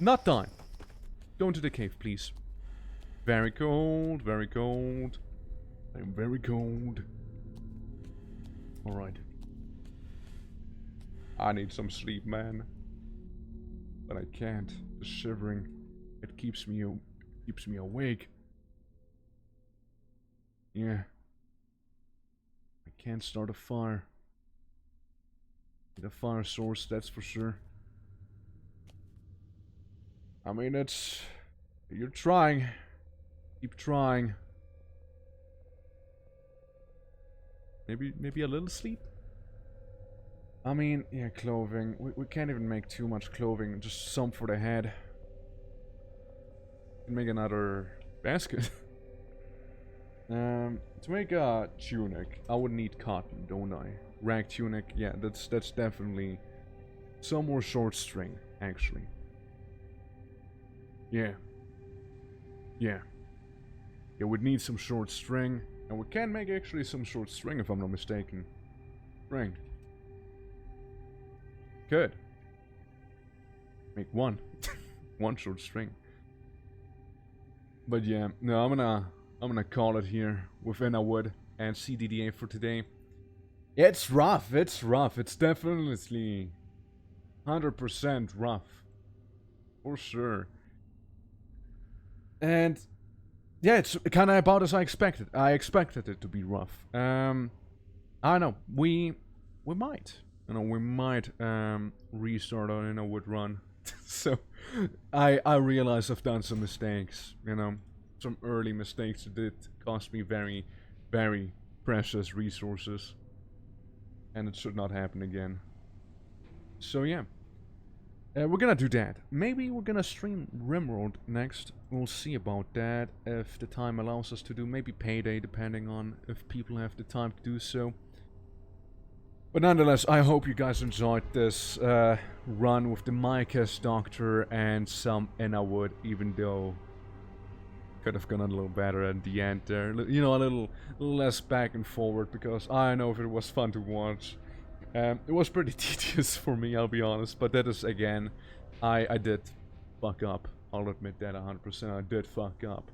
not die. Go into the cave, please. Very cold, very cold. I'm very cold. Alright. I need some sleep, man. But I can't. The shivering, it keeps me awake. Yeah. I can't start a fire. Need a fire source, that's for sure. I mean, you're trying. Keep trying. Maybe a little sleep? I mean, yeah, clothing. We can't even make too much clothing. Just some for the head. Make another basket. To make a tunic, I would need cotton, don't I? Rag tunic, yeah, that's definitely some more short string, actually. Yeah. Yeah, we'd need some short string. And we can make actually some short string if I'm not mistaken. String. Good. Make one. One short string. But yeah, no, I'm gonna call it here with Wood and CDDA for today. It's rough, it's definitely 100% rough. For sure. And yeah, it's kind of about as I expected. I expected it to be rough. I don't know. We might. We might restart on a wood run. So I realize I've done some mistakes. Some early mistakes that did cost me very, very precious resources, and it should not happen again. So yeah. We're gonna do that. Maybe we're gonna stream Rimworld next. We'll see about that if the time allows us to do. Maybe Payday, depending on if people have the time to do so. But nonetheless, I hope you guys enjoyed this run with the Mycosis Doctor and some Wood, even though could have gone a little better at the end there. A little less back and forward, because I know if it was fun to watch. It was pretty tedious for me, I'll be honest, but that is, again, I did fuck up. I'll admit that 100%. I did fuck up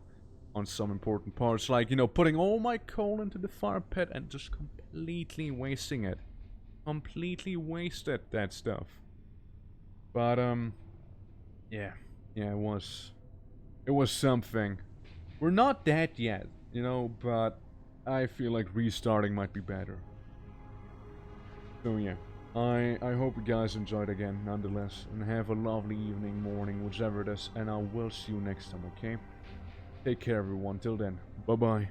on some important parts, like, putting all my coal into the fire pit and just completely wasting it. Completely wasted that stuff. But, yeah, it was something. We're not dead yet, but I feel like restarting might be better. So yeah, I hope you guys enjoyed again, nonetheless, and have a lovely evening, morning, whichever it is, and I will see you next time, okay? Take care, everyone. Till then, bye-bye.